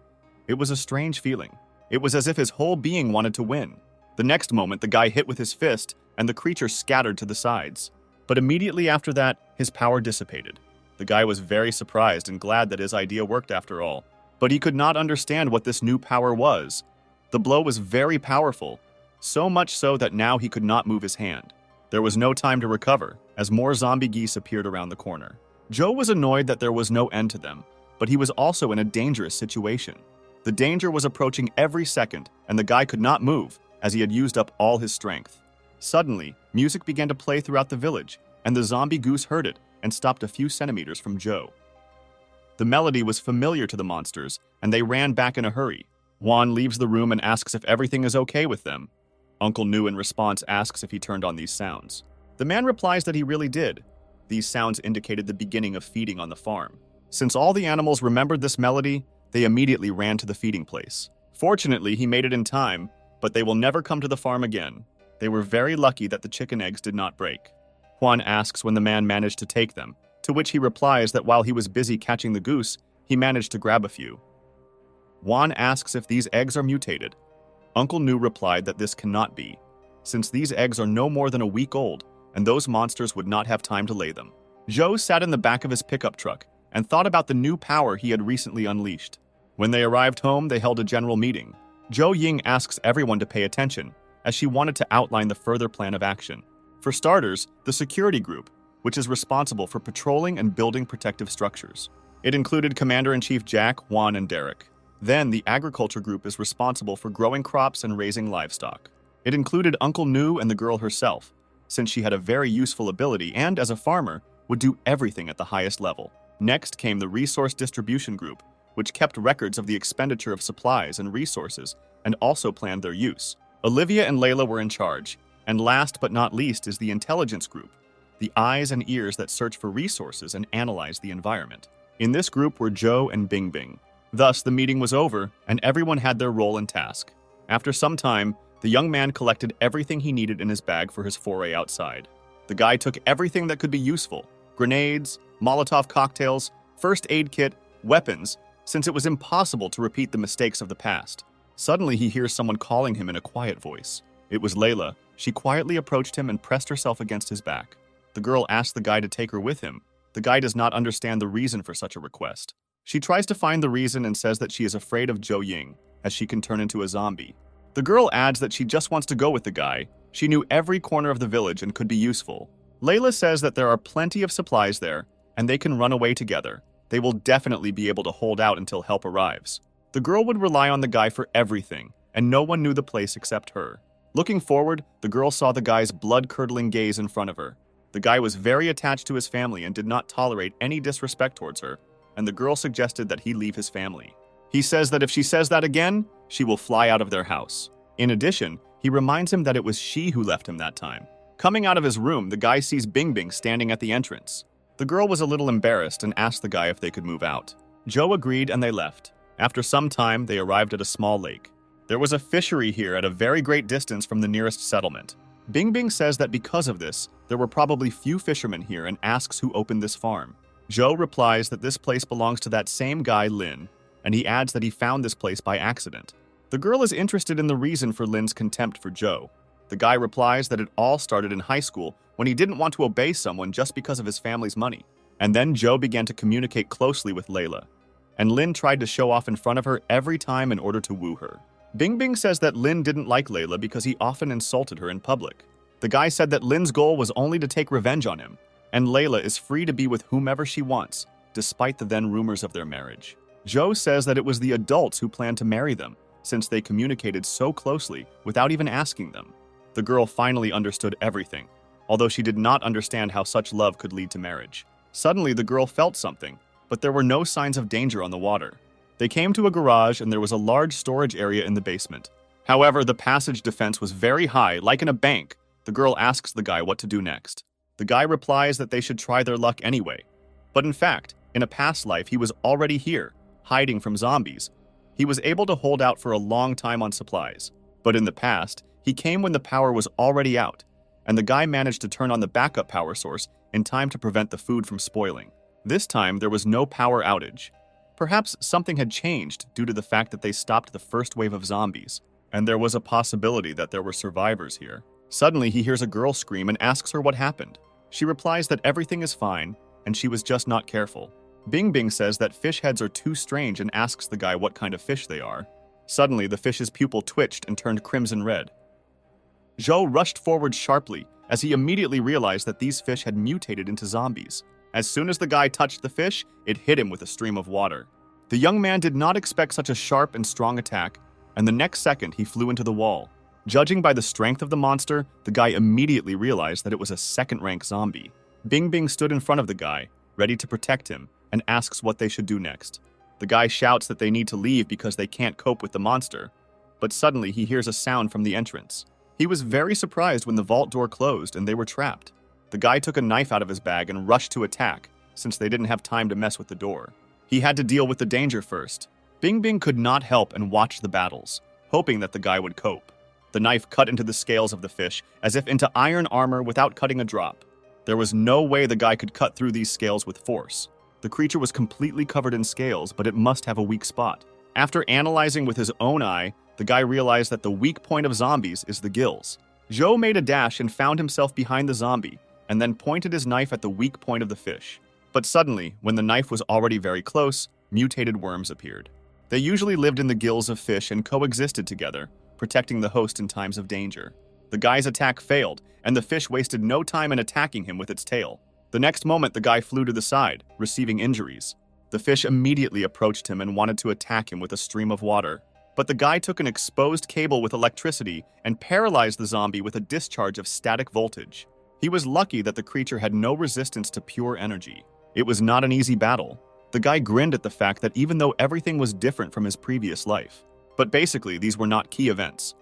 It was a strange feeling. It was as if his whole being wanted to win. The next moment, the guy hit with his fist, and the creature scattered to the sides. But immediately after that, his power dissipated. The guy was very surprised and glad that his idea worked after all. But he could not understand what this new power was. The blow was very powerful, so much so that now he could not move his hand. There was no time to recover, as more zombie geese appeared around the corner. Joe was annoyed that there was no end to them, but he was also in a dangerous situation. The danger was approaching every second, and the guy could not move, as he had used up all his strength. Suddenly, music began to play throughout the village, and the zombie goose heard it and stopped a few centimeters from Joe. The melody was familiar to the monsters, and they ran back in a hurry. Juan leaves the room and asks if everything is okay with them. Uncle Nu in response asks if he turned on these sounds. The man replies that he really did. These sounds indicated the beginning of feeding on the farm. Since all the animals remembered this melody, they immediately ran to the feeding place. Fortunately, he made it in time, but they will never come to the farm again. They were very lucky that the chicken eggs did not break. Juan asks when the man managed to take them, to which he replies that while he was busy catching the goose, he managed to grab a few. Juan asks if these eggs are mutated. Uncle Nu replied that this cannot be, since these eggs are no more than a week old, and those monsters would not have time to lay them. Joe sat in the back of his pickup truck and thought about the new power he had recently unleashed. When they arrived home, they held a general meeting. Zhou Ying asks everyone to pay attention, as she wanted to outline the further plan of action. For starters, the security group, which is responsible for patrolling and building protective structures. It included Commander-in-Chief Jack, Juan, and Derek. Then, the agriculture group is responsible for growing crops and raising livestock. It included Uncle Nu and the girl herself, since she had a very useful ability and, as a farmer, would do everything at the highest level. Next came the resource distribution group, which kept records of the expenditure of supplies and resources and also planned their use. Olivia and Layla were in charge, and last but not least is the intelligence group, the eyes and ears that search for resources and analyze the environment. In this group were Joe and Bing Bing. Thus, the meeting was over, and everyone had their role and task. After some time, the young man collected everything he needed in his bag for his foray outside. The guy took everything that could be useful: grenades, Molotov cocktails, first aid kit, weapons, since it was impossible to repeat the mistakes of the past. Suddenly, he hears someone calling him in a quiet voice. It was Layla. She quietly approached him and pressed herself against his back. The girl asked the guy to take her with him. The guy does not understand the reason for such a request. She tries to find the reason and says that she is afraid of Jo Ying, as she can turn into a zombie. The girl adds that she just wants to go with the guy. She knew every corner of the village and could be useful. Layla says that there are plenty of supplies there, and they can run away together. They will definitely be able to hold out until help arrives. The girl would rely on the guy for everything, and no one knew the place except her. Looking forward, the girl saw the guy's blood-curdling gaze in front of her. The guy was very attached to his family and did not tolerate any disrespect towards her, and the girl suggested that he leave his family. He says that if she says that again, she will fly out of their house. In addition, he reminds him that it was she who left him that time. Coming out of his room, the guy sees Bingbing standing at the entrance. The girl was a little embarrassed and asked the guy if they could move out. Joe agreed and they left. After some time, they arrived at a small lake. There was a fishery here at a very great distance from the nearest settlement. Bingbing says that because of this, there were probably few fishermen here and asks who opened this farm. Joe replies that this place belongs to that same guy, Lin, and he adds that he found this place by accident. The girl is interested in the reason for Lin's contempt for Joe. The guy replies that it all started in high school when he didn't want to obey someone just because of his family's money. And then Joe began to communicate closely with Layla, and Lin tried to show off in front of her every time in order to woo her. Bingbing says that Lin didn't like Layla because he often insulted her in public. The guy said that Lin's goal was only to take revenge on him, and Layla is free to be with whomever she wants, despite the then rumors of their marriage. Joe says that it was the adults who planned to marry them, since they communicated so closely without even asking them. The girl finally understood everything, although she did not understand how such love could lead to marriage. Suddenly, the girl felt something, but there were no signs of danger on the water. They came to a garage and there was a large storage area in the basement. However, the passage defense was very high, like in a bank. The girl asks the guy what to do next. The guy replies that they should try their luck anyway. But in fact, in a past life, he was already here, hiding from zombies. He was able to hold out for a long time on supplies. But in the past, he came when the power was already out, and the guy managed to turn on the backup power source in time to prevent the food from spoiling. This time, there was no power outage. Perhaps something had changed due to the fact that they stopped the first wave of zombies, and there was a possibility that there were survivors here. Suddenly, he hears a girl scream and asks her what happened. She replies that everything is fine, and she was just not careful. Bingbing says that fish heads are too strange and asks the guy what kind of fish they are. Suddenly, the fish's pupil twitched and turned crimson red. Joe rushed forward sharply as he immediately realized that these fish had mutated into zombies. As soon as the guy touched the fish, it hit him with a stream of water. The young man did not expect such a sharp and strong attack, and the next second he flew into the wall. Judging by the strength of the monster, the guy immediately realized that it was a second-rank zombie. Bingbing stood in front of the guy, ready to protect him, and asks what they should do next. The guy shouts that they need to leave because they can't cope with the monster, but suddenly he hears a sound from the entrance. He was very surprised when the vault door closed and they were trapped. The guy took a knife out of his bag and rushed to attack, since they didn't have time to mess with the door. He had to deal with the danger first. Bingbing could not help and watch the battles, hoping that the guy would cope. The knife cut into the scales of the fish, as if into iron armor without cutting a drop. There was no way the guy could cut through these scales with force. The creature was completely covered in scales, but it must have a weak spot. After analyzing with his own eye, the guy realized that the weak point of zombies is the gills. Joe made a dash and found himself behind the zombie, and then pointed his knife at the weak point of the fish. But suddenly, when the knife was already very close, mutated worms appeared. They usually lived in the gills of fish and coexisted together, protecting the host in times of danger. The guy's attack failed, and the fish wasted no time in attacking him with its tail. The next moment, the guy flew to the side, receiving injuries. The fish immediately approached him and wanted to attack him with a stream of water. But the guy took an exposed cable with electricity and paralyzed the zombie with a discharge of static voltage. He was lucky that the creature had no resistance to pure energy. It was not an easy battle. The guy grinned at the fact that even though everything was different from his previous life, but basically these were not key events.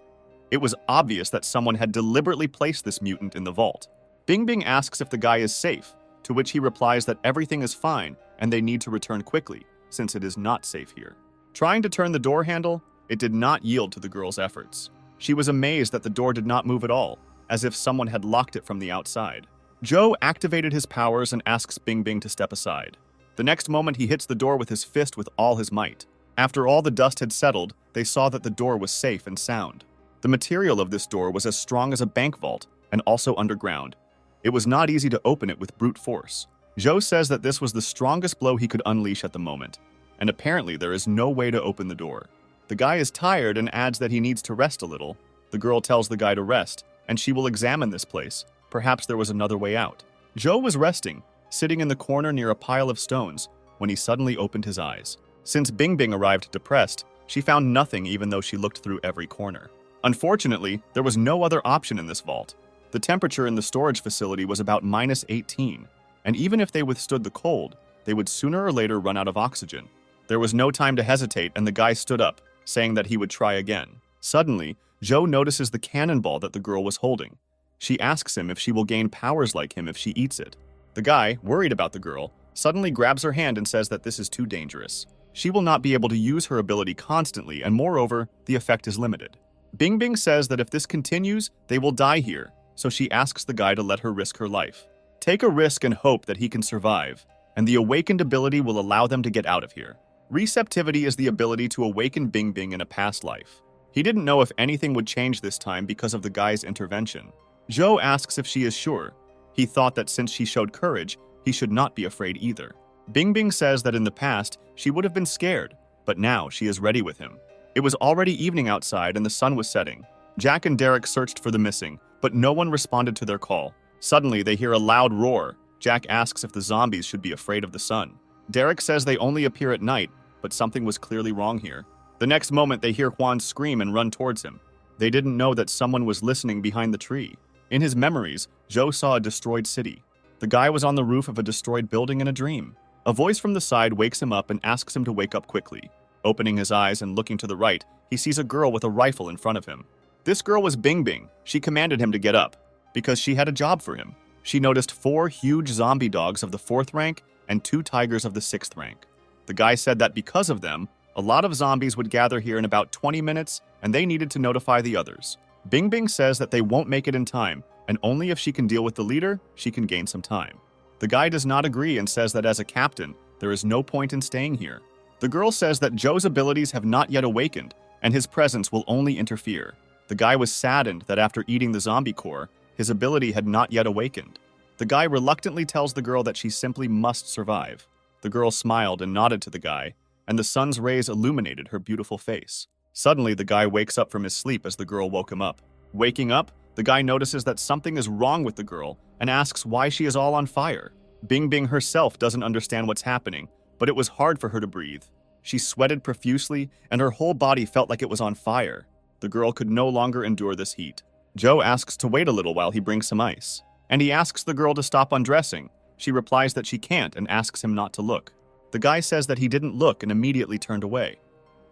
It was obvious that someone had deliberately placed this mutant in the vault. Bingbing asks if the guy is safe, to which he replies that everything is fine and they need to return quickly, since it is not safe here. Trying to turn the door handle, it did not yield to the girl's efforts. She was amazed that the door did not move at all, as if someone had locked it from the outside. Joe activated his powers and asks Bingbing to step aside. The next moment, he hits the door with his fist with all his might. After all the dust had settled, they saw that the door was safe and sound. The material of this door was as strong as a bank vault, and also underground. It was not easy to open it with brute force. Joe says that this was the strongest blow he could unleash at the moment, and apparently there is no way to open the door. The guy is tired and adds that he needs to rest a little. The girl tells the guy to rest, and she will examine this place. Perhaps there was another way out. Joe was resting, sitting in the corner near a pile of stones, when he suddenly opened his eyes. Since Bing Bing arrived depressed, she found nothing even though she looked through every corner. Unfortunately, there was no other option in this vault. The temperature in the storage facility was about -18, and even if they withstood the cold, they would sooner or later run out of oxygen. There was no time to hesitate, and the guy stood up, saying that he would try again. Suddenly, Joe notices the cannonball that the girl was holding. She asks him if she will gain powers like him if she eats it. The guy, worried about the girl, suddenly grabs her hand and says that this is too dangerous. She will not be able to use her ability constantly, and moreover, the effect is limited. Bing Bing says that if this continues, they will die here, so she asks the guy to let her risk her life. Take a risk and hope that he can survive, and the awakened ability will allow them to get out of here. Receptivity is the ability to awaken Bing Bing in a past life. He didn't know if anything would change this time because of the guy's intervention. Joe asks if she is sure. He thought that since she showed courage, he should not be afraid either. Bing Bing says that in the past, she would have been scared, but now she is ready with him. It was already evening outside and the sun was setting. Jack and Derek searched for the missing, but no one responded to their call. Suddenly, they hear a loud roar. Jack asks if the zombies should be afraid of the sun. Derek says they only appear at night, but something was clearly wrong here. The next moment, they hear Juan scream and run towards him. They didn't know that someone was listening behind the tree. In his memories, Joe saw a destroyed city. The guy was on the roof of a destroyed building in a dream. A voice from the side wakes him up and asks him to wake up quickly. Opening his eyes and looking to the right, he sees a girl with a rifle in front of him. This girl was Bing Bing. She commanded him to get up, because she had a job for him. She noticed 4 huge zombie dogs of the 4th rank and 2 tigers of the 6th rank. The guy said that because of them, a lot of zombies would gather here in about 20 minutes, and they needed to notify the others. Bing Bing says that they won't make it in time, and only if she can deal with the leader, she can gain some time. The guy does not agree and says that as a captain, there is no point in staying here. The girl says that Joe's abilities have not yet awakened, and his presence will only interfere. The guy was saddened that after eating the zombie core, his ability had not yet awakened. The guy reluctantly tells the girl that she simply must survive. The girl smiled and nodded to the guy, and the sun's rays illuminated her beautiful face. Suddenly, the guy wakes up from his sleep as the girl woke him up. Waking up, the guy notices that something is wrong with the girl and asks why she is all on fire. Bing Bing herself doesn't understand what's happening, but it was hard for her to breathe. She sweated profusely, and her whole body felt like it was on fire. The girl could no longer endure this heat. Joe asks to wait a little while he brings some ice, and he asks the girl to stop undressing. She replies that she can't and asks him not to look. The guy says that he didn't look and immediately turned away.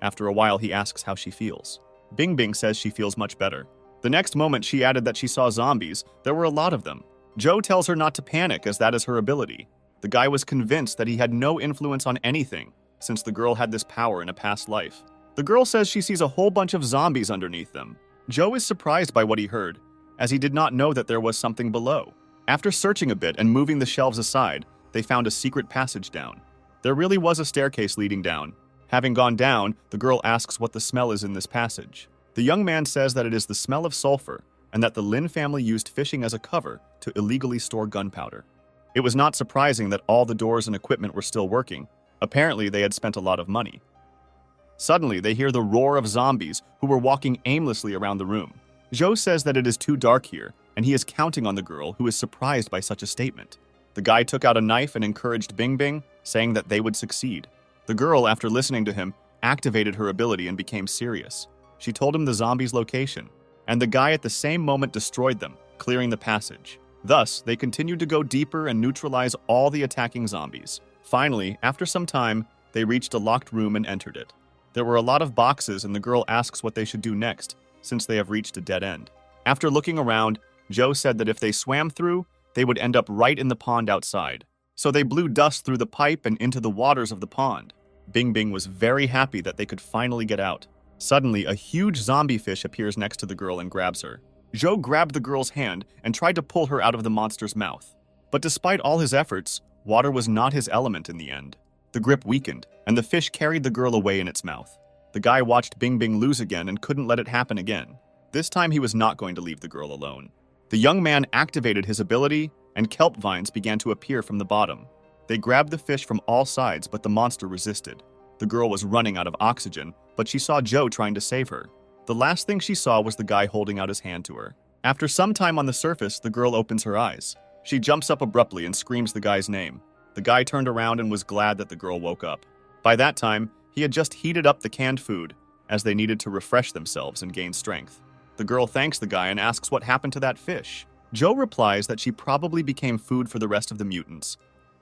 After a while, he asks how she feels. Bing Bing says she feels much better. The next moment, she added that she saw zombies. There were a lot of them. Joe tells her not to panic, as that is her ability. The guy was convinced that he had no influence on anything, since the girl had this power in a past life. The girl says she sees a whole bunch of zombies underneath them. Joe is surprised by what he heard, as he did not know that there was something below. After searching a bit and moving the shelves aside, they found a secret passage down. There really was a staircase leading down. Having gone down, the girl asks what the smell is in this passage. The young man says that it is the smell of sulfur, and that the Lin family used fishing as a cover to illegally store gunpowder. It was not surprising that all the doors and equipment were still working. Apparently, they had spent a lot of money. Suddenly, they hear the roar of zombies who were walking aimlessly around the room. Joe says that it is too dark here, and he is counting on the girl, who is surprised by such a statement. The guy took out a knife and encouraged Bing Bing, saying that they would succeed. The girl, after listening to him, activated her ability and became serious. She told him the zombies' location, and the guy at the same moment destroyed them, clearing the passage. Thus, they continued to go deeper and neutralize all the attacking zombies. Finally, after some time, they reached a locked room and entered it. There were a lot of boxes, and the girl asks what they should do next, since they have reached a dead end. After looking around, Joe said that if they swam through, they would end up right in the pond outside. So they blew dust through the pipe and into the waters of the pond. Bing Bing was very happy that they could finally get out. Suddenly, a huge zombie fish appears next to the girl and grabs her. Joe grabbed the girl's hand and tried to pull her out of the monster's mouth. But despite all his efforts, Water was not his element in the end. The grip weakened, and the fish carried the girl away in its mouth. The guy watched Bing Bing lose again and couldn't let it happen again. This time he was not going to leave the girl alone. The young man activated his ability, and kelp vines began to appear from the bottom. They grabbed the fish from all sides, but the monster resisted. The girl was running out of oxygen, but she saw Joe trying to save her. The last thing she saw was the guy holding out his hand to her. After some time on the surface, the girl opens her eyes. She jumps up abruptly and screams the guy's name. The guy turned around and was glad that the girl woke up. By that time, he had just heated up the canned food, as they needed to refresh themselves and gain strength. The girl thanks the guy and asks what happened to that fish. Joe replies that she probably became food for the rest of the mutants.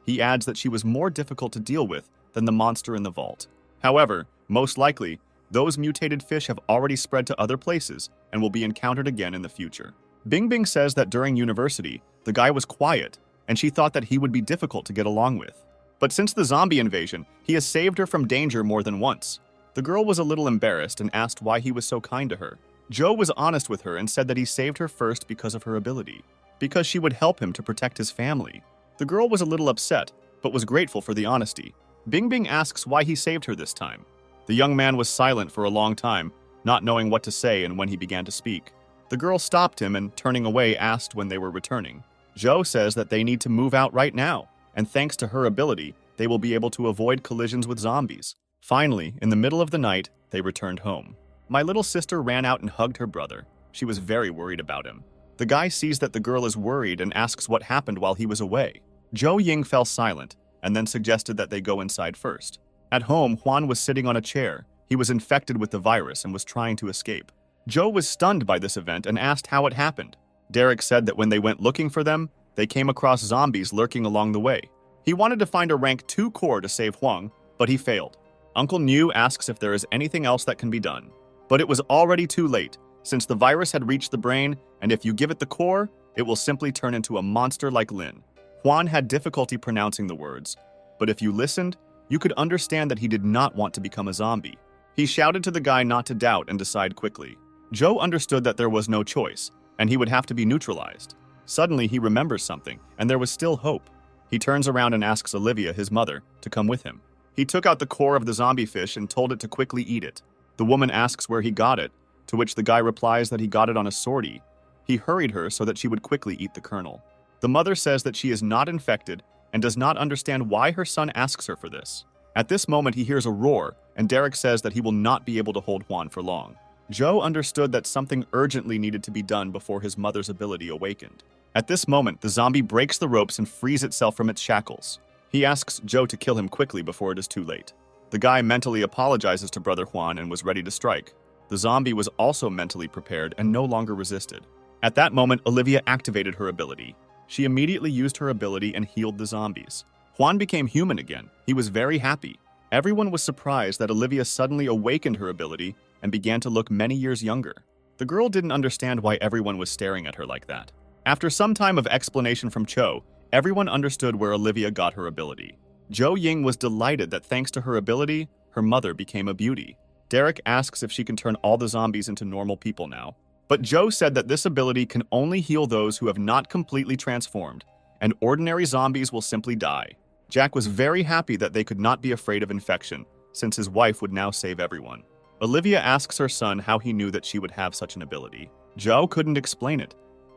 He adds that she was more difficult to deal with than the monster in the vault. However, most likely, those mutated fish have already spread to other places and will be encountered again in the future. Bing Bing says that during university, the guy was quiet, and she thought that he would be difficult to get along with. But since the zombie invasion, he has saved her from danger more than once. The girl was a little embarrassed and asked why he was so kind to her. Joe was honest with her and said that he saved her first because of her ability, because she would help him to protect his family. The girl was a little upset, but was grateful for the honesty. Bing Bing asks why he saved her this time. The young man was silent for a long time, not knowing what to say and when he began to speak. The girl stopped him and, turning away, asked when they were returning. Joe says that they need to move out right now, and thanks to her ability, they will be able to avoid collisions with zombies. Finally, in the middle of the night, they returned home. My little sister ran out and hugged her brother. She was very worried about him. The guy sees that the girl is worried and asks what happened while he was away. Joe Ying fell silent and then suggested that they go inside first. At home, Juan was sitting on a chair. He was infected with the virus and was trying to escape. Joe was stunned by this event and asked how it happened. Derek said that when they went looking for them, they came across zombies lurking along the way. He wanted to find a rank 2 core to save Huang, but he failed. Uncle Niu asks if there is anything else that can be done. But it was already too late, since the virus had reached the brain, and if you give it the core, it will simply turn into a monster like Lin. Juan had difficulty pronouncing the words, but if you listened, you could understand that he did not want to become a zombie. He shouted to the guy not to doubt and decide quickly. Joe understood that there was no choice, and he would have to be neutralized. Suddenly, he remembers something, and there was still hope. He turns around and asks Olivia, his mother, to come with him. He took out the core of the zombie fish and told it to quickly eat it. The woman asks where he got it, to which the guy replies that he got it on a sortie. He hurried her so that she would quickly eat the kernel. The mother says that she is not infected and does not understand why her son asks her for this. At this moment, he hears a roar, and Derek says that he will not be able to hold Juan for long. Joe understood that something urgently needed to be done before his mother's ability awakened. At this moment, the zombie breaks the ropes and frees itself from its shackles. He asks Joe to kill him quickly before it is too late. The guy mentally apologizes to Brother Juan and was ready to strike. The zombie was also mentally prepared and no longer resisted. At that moment, Olivia activated her ability. She immediately used her ability and healed the zombies. Juan became human again. He was very happy. Everyone was surprised that Olivia suddenly awakened her ability and began to look many years younger. The girl didn't understand why everyone was staring at her like that. After some time of explanation from Cho, everyone understood where Olivia got her ability. Joe Ying was delighted that thanks to her ability, her mother became a beauty. Derek asks if she can turn all the zombies into normal people now. But Joe said that this ability can only heal those who have not completely transformed, and ordinary zombies will simply die. Jack was very happy that they could not be afraid of infection, since his wife would now save everyone. Olivia asks her son how he knew that she would have such an ability. Joe couldn't explain it,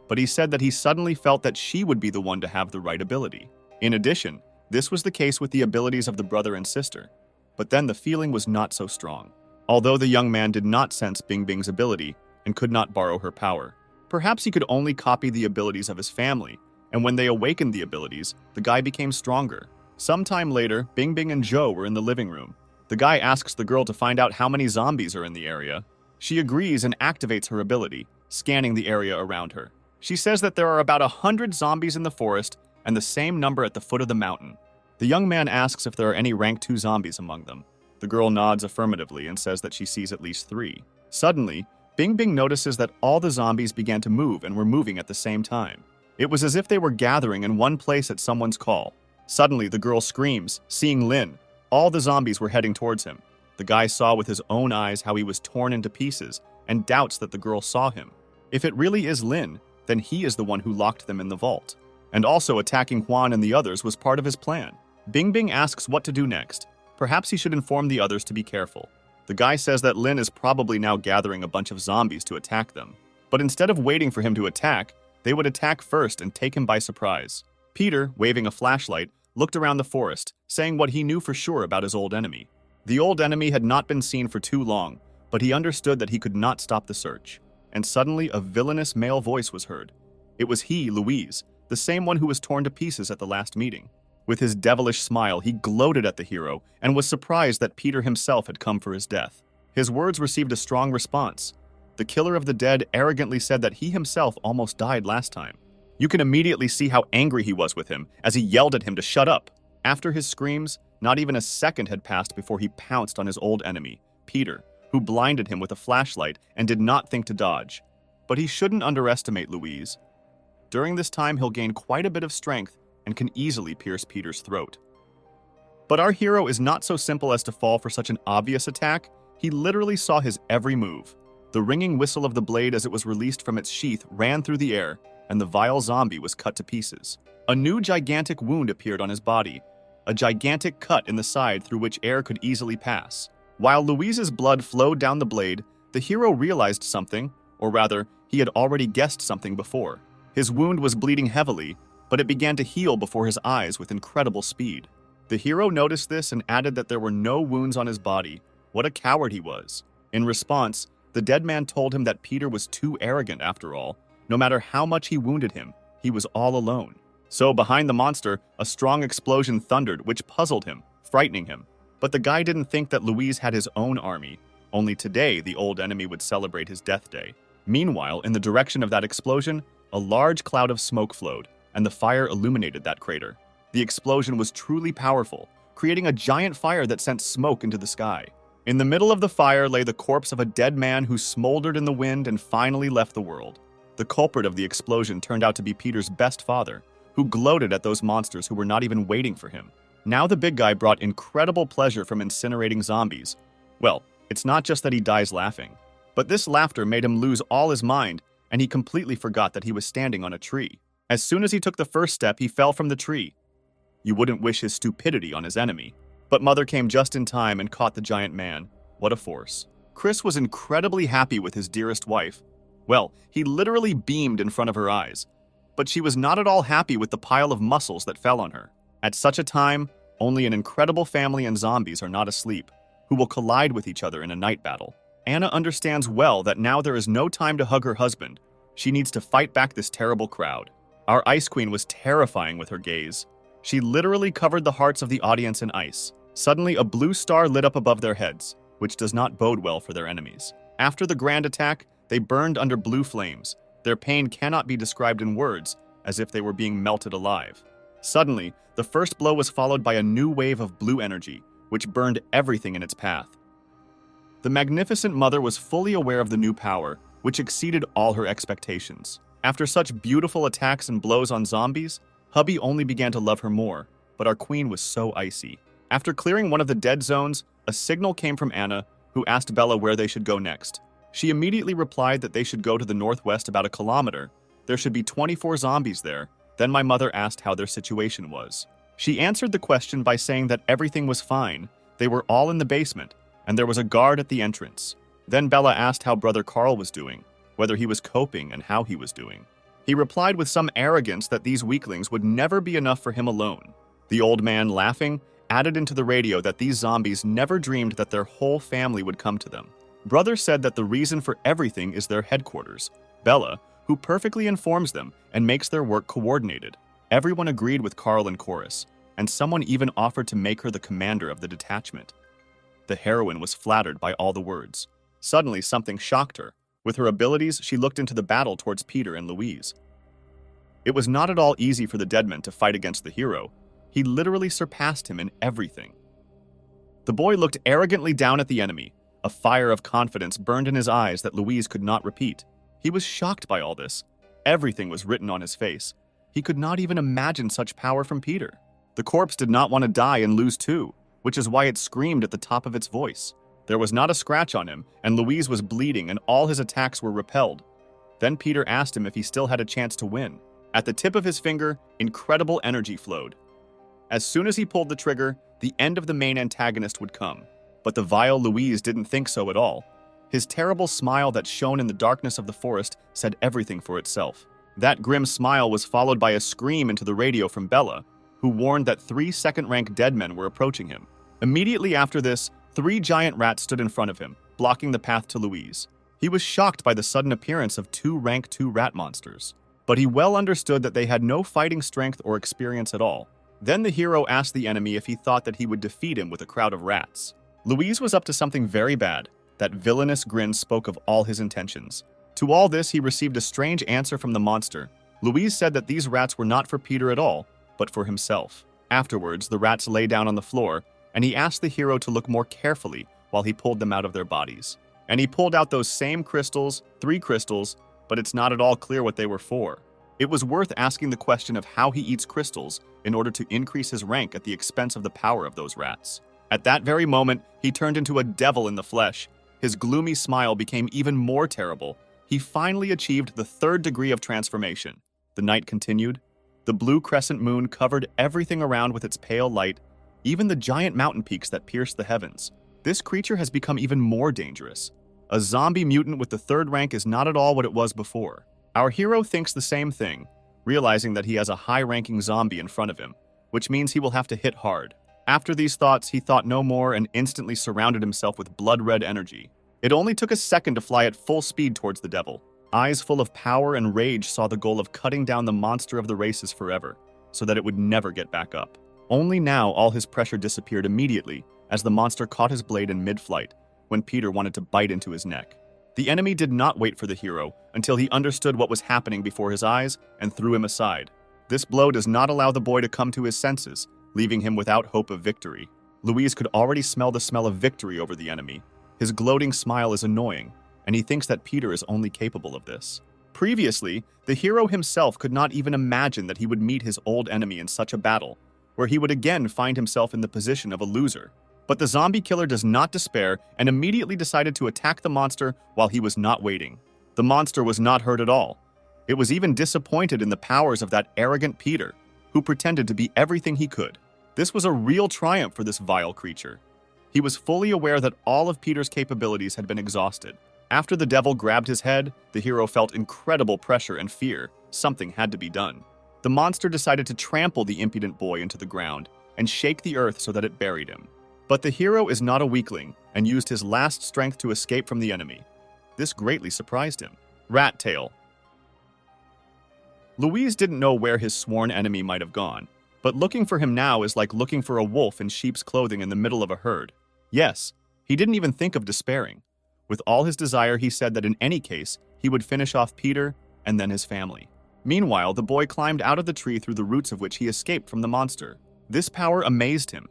but he said that he suddenly felt that she would be the one to have the right ability. In addition, this was the case with the abilities of the brother and sister, but then the feeling was not so strong. Although the young man did not sense Bing Bing's ability and could not borrow her power, perhaps he could only copy the abilities of his family, and when they awakened the abilities, the guy became stronger. Sometime later, Bing Bing and Joe were in the living room. The guy asks the girl to find out how many zombies are in the area. She agrees and activates her ability, scanning the area around her. She says that there are about 100 zombies in the forest and the same number at the foot of the mountain. The young man asks if there are any rank 2 zombies among them. The girl nods affirmatively and says that she sees at least 3. Suddenly, Bing Bing notices that all the zombies began to move and were moving at the same time. It was as if they were gathering in one place at someone's call. Suddenly, the girl screams, seeing Lin. All the zombies were heading towards him. The guy saw with his own eyes how he was torn into pieces and doubts that the girl saw him. If it really is Lin, then he is the one who locked them in the vault. And also attacking Juan and the others was part of his plan. Bingbing asks what to do next. Perhaps he should inform the others to be careful. The guy says that Lin is probably now gathering a bunch of zombies to attack them. But instead of waiting for him to attack, they would attack first and take him by surprise. Peter, waving a flashlight, looked around the forest, saying what he knew for sure about his old enemy. The old enemy had not been seen for too long, but he understood that he could not stop the search. And suddenly a villainous male voice was heard. It was he, Louise, the same one who was torn to pieces at the last meeting. With his devilish smile, he gloated at the hero and was surprised that Peter himself had come for his death. His words received a strong response. The killer of the dead arrogantly said that he himself almost died last time. You can immediately see how angry he was with him as he yelled at him to shut up. After his screams, not even a second had passed before he pounced on his old enemy, Peter, who blinded him with a flashlight and did not think to dodge. But he shouldn't underestimate Louise. During this time, he'll gain quite a bit of strength and can easily pierce Peter's throat. But our hero is not so simple as to fall for such an obvious attack. He literally saw his every move. The ringing whistle of the blade as it was released from its sheath ran through the air, and the vile zombie was cut to pieces. A new gigantic wound appeared on his body, a gigantic cut in the side through which air could easily pass. While Louise's blood flowed down the blade, the hero realized something, or rather, he had already guessed something before. His wound was bleeding heavily, but it began to heal before his eyes with incredible speed. The hero noticed this and added that there were no wounds on his body. What a coward he was. In response, the dead man told him that Peter was too arrogant after all. No matter how much he wounded him, he was all alone. So behind the monster, a strong explosion thundered, which puzzled him, frightening him. But the guy didn't think that Louise had his own army. Only today, the old enemy would celebrate his death day. Meanwhile, in the direction of that explosion, a large cloud of smoke flowed, and the fire illuminated that crater. The explosion was truly powerful, creating a giant fire that sent smoke into the sky. In the middle of the fire lay the corpse of a dead man who smoldered in the wind and finally left the world. The culprit of the explosion turned out to be Peter's best father, who gloated at those monsters who were not even waiting for him. Now the big guy brought incredible pleasure from incinerating zombies. Well, it's not just that he dies laughing, but this laughter made him lose all his mind, and he completely forgot that he was standing on a tree. As soon as he took the first step, he fell from the tree. You wouldn't wish his stupidity on his enemy. But Mother came just in time and caught the giant man. What a force. Chris was incredibly happy with his dearest wife. Well, he literally beamed in front of her eyes. But she was not at all happy with the pile of muscles that fell on her. At such a time, only an incredible family and zombies are not asleep, who will collide with each other in a night battle. Anna understands well that now there is no time to hug her husband. She needs to fight back this terrible crowd. Our Ice Queen was terrifying with her gaze. She literally covered the hearts of the audience in ice. Suddenly, a blue star lit up above their heads, which does not bode well for their enemies. After the grand attack, they burned under blue flames. Their pain cannot be described in words, as if they were being melted alive. Suddenly, the first blow was followed by a new wave of blue energy, which burned everything in its path. The magnificent mother was fully aware of the new power, which exceeded all her expectations. After such beautiful attacks and blows on zombies, hubby only began to love her more, but our queen was so icy. After clearing one of the dead zones, a signal came from Anna, who asked Bella where they should go next. She immediately replied that they should go to the northwest about 1 kilometer. There should be 24 zombies there. Then my mother asked how their situation was. She answered the question by saying that everything was fine. They were all in the basement, and there was a guard at the entrance. Then Bella asked how brother Carl was doing, whether he was coping and how he was doing. He replied with some arrogance that these weaklings would never be enough for him alone. The old man, laughing, added into the radio that these zombies never dreamed that their whole family would come to them. Brother said that the reason for everything is their headquarters, Bella, who perfectly informs them and makes their work coordinated. Everyone agreed with Carl in chorus, and someone even offered to make her the commander of the detachment. The heroine was flattered by all the words. Suddenly, something shocked her. With her abilities, she looked into the battle towards Peter and Louise. It was not at all easy for the Deadman to fight against the hero. He literally surpassed him in everything. The boy looked arrogantly down at the enemy. A fire of confidence burned in his eyes that Louise could not repeat. He was shocked by all this. Everything was written on his face. He could not even imagine such power from Peter. The corpse did not want to die and lose too, which is why it screamed at the top of its voice. There was not a scratch on him, and Louise was bleeding and all his attacks were repelled. Then Peter asked him if he still had a chance to win. At the tip of his finger, incredible energy flowed. As soon as he pulled the trigger, the end of the main antagonist would come. But the vile Louise didn't think so at all. His terrible smile that shone in the darkness of the forest said everything for itself. That grim smile was followed by a scream into the radio from Bella, who warned that 3 second-rank dead men were approaching him. Immediately after this, 3 giant rats stood in front of him, blocking the path to Louise. He was shocked by the sudden appearance of 2 rank 2 rat monsters, but he well understood that they had no fighting strength or experience at all. Then the hero asked the enemy if he thought that he would defeat him with a crowd of rats. Louise was up to something very bad. That villainous grin spoke of all his intentions. To all this, he received a strange answer from the monster. Louise said that these rats were not for Peter at all, but for himself. Afterwards, the rats lay down on the floor, and he asked the hero to look more carefully while he pulled them out of their bodies. And he pulled out those same crystals, 3 crystals, but it's not at all clear what they were for. It was worth asking the question of how he eats crystals in order to increase his rank at the expense of the power of those rats. At that very moment, he turned into a devil in the flesh. His gloomy smile became even more terrible. He finally achieved the 3rd degree of transformation. The night continued. The blue crescent moon covered everything around with its pale light, even the giant mountain peaks that pierced the heavens. This creature has become even more dangerous. A zombie mutant with the 3rd rank is not at all what it was before. Our hero thinks the same thing, realizing that he has a high-ranking zombie in front of him, which means he will have to hit hard. After these thoughts, he thought no more and instantly surrounded himself with blood-red energy. It only took a second to fly at full speed towards the devil. Eyes full of power and rage saw the goal of cutting down the monster of the races forever, so that it would never get back up. Only now all his pressure disappeared immediately as the monster caught his blade in mid-flight when Peter wanted to bite into his neck. The enemy did not wait for the hero until he understood what was happening before his eyes and threw him aside. This blow does not allow the boy to come to his senses, leaving him without hope of victory. Louise could already smell the smell of victory over the enemy. His gloating smile is annoying, and he thinks that Peter is only capable of this. Previously, the hero himself could not even imagine that he would meet his old enemy in such a battle, where he would again find himself in the position of a loser. But the zombie killer does not despair and immediately decided to attack the monster while he was not waiting. The monster was not hurt at all. It was even disappointed in the powers of that arrogant Peter, who pretended to be everything he could. This was a real triumph for this vile creature. He was fully aware that all of Peter's capabilities had been exhausted. After the devil grabbed his head, the hero felt incredible pressure and fear. Something had to be done. The monster decided to trample the impudent boy into the ground and shake the earth so that it buried him. But the hero is not a weakling and used his last strength to escape from the enemy. This greatly surprised him. Rat Tail. Louise didn't know where his sworn enemy might have gone, but looking for him now is like looking for a wolf in sheep's clothing in the middle of a herd. Yes, he didn't even think of despairing. With all his desire, he said that in any case, he would finish off Peter and then his family. Meanwhile, the boy climbed out of the tree through the roots of which he escaped from the monster. This power amazed him.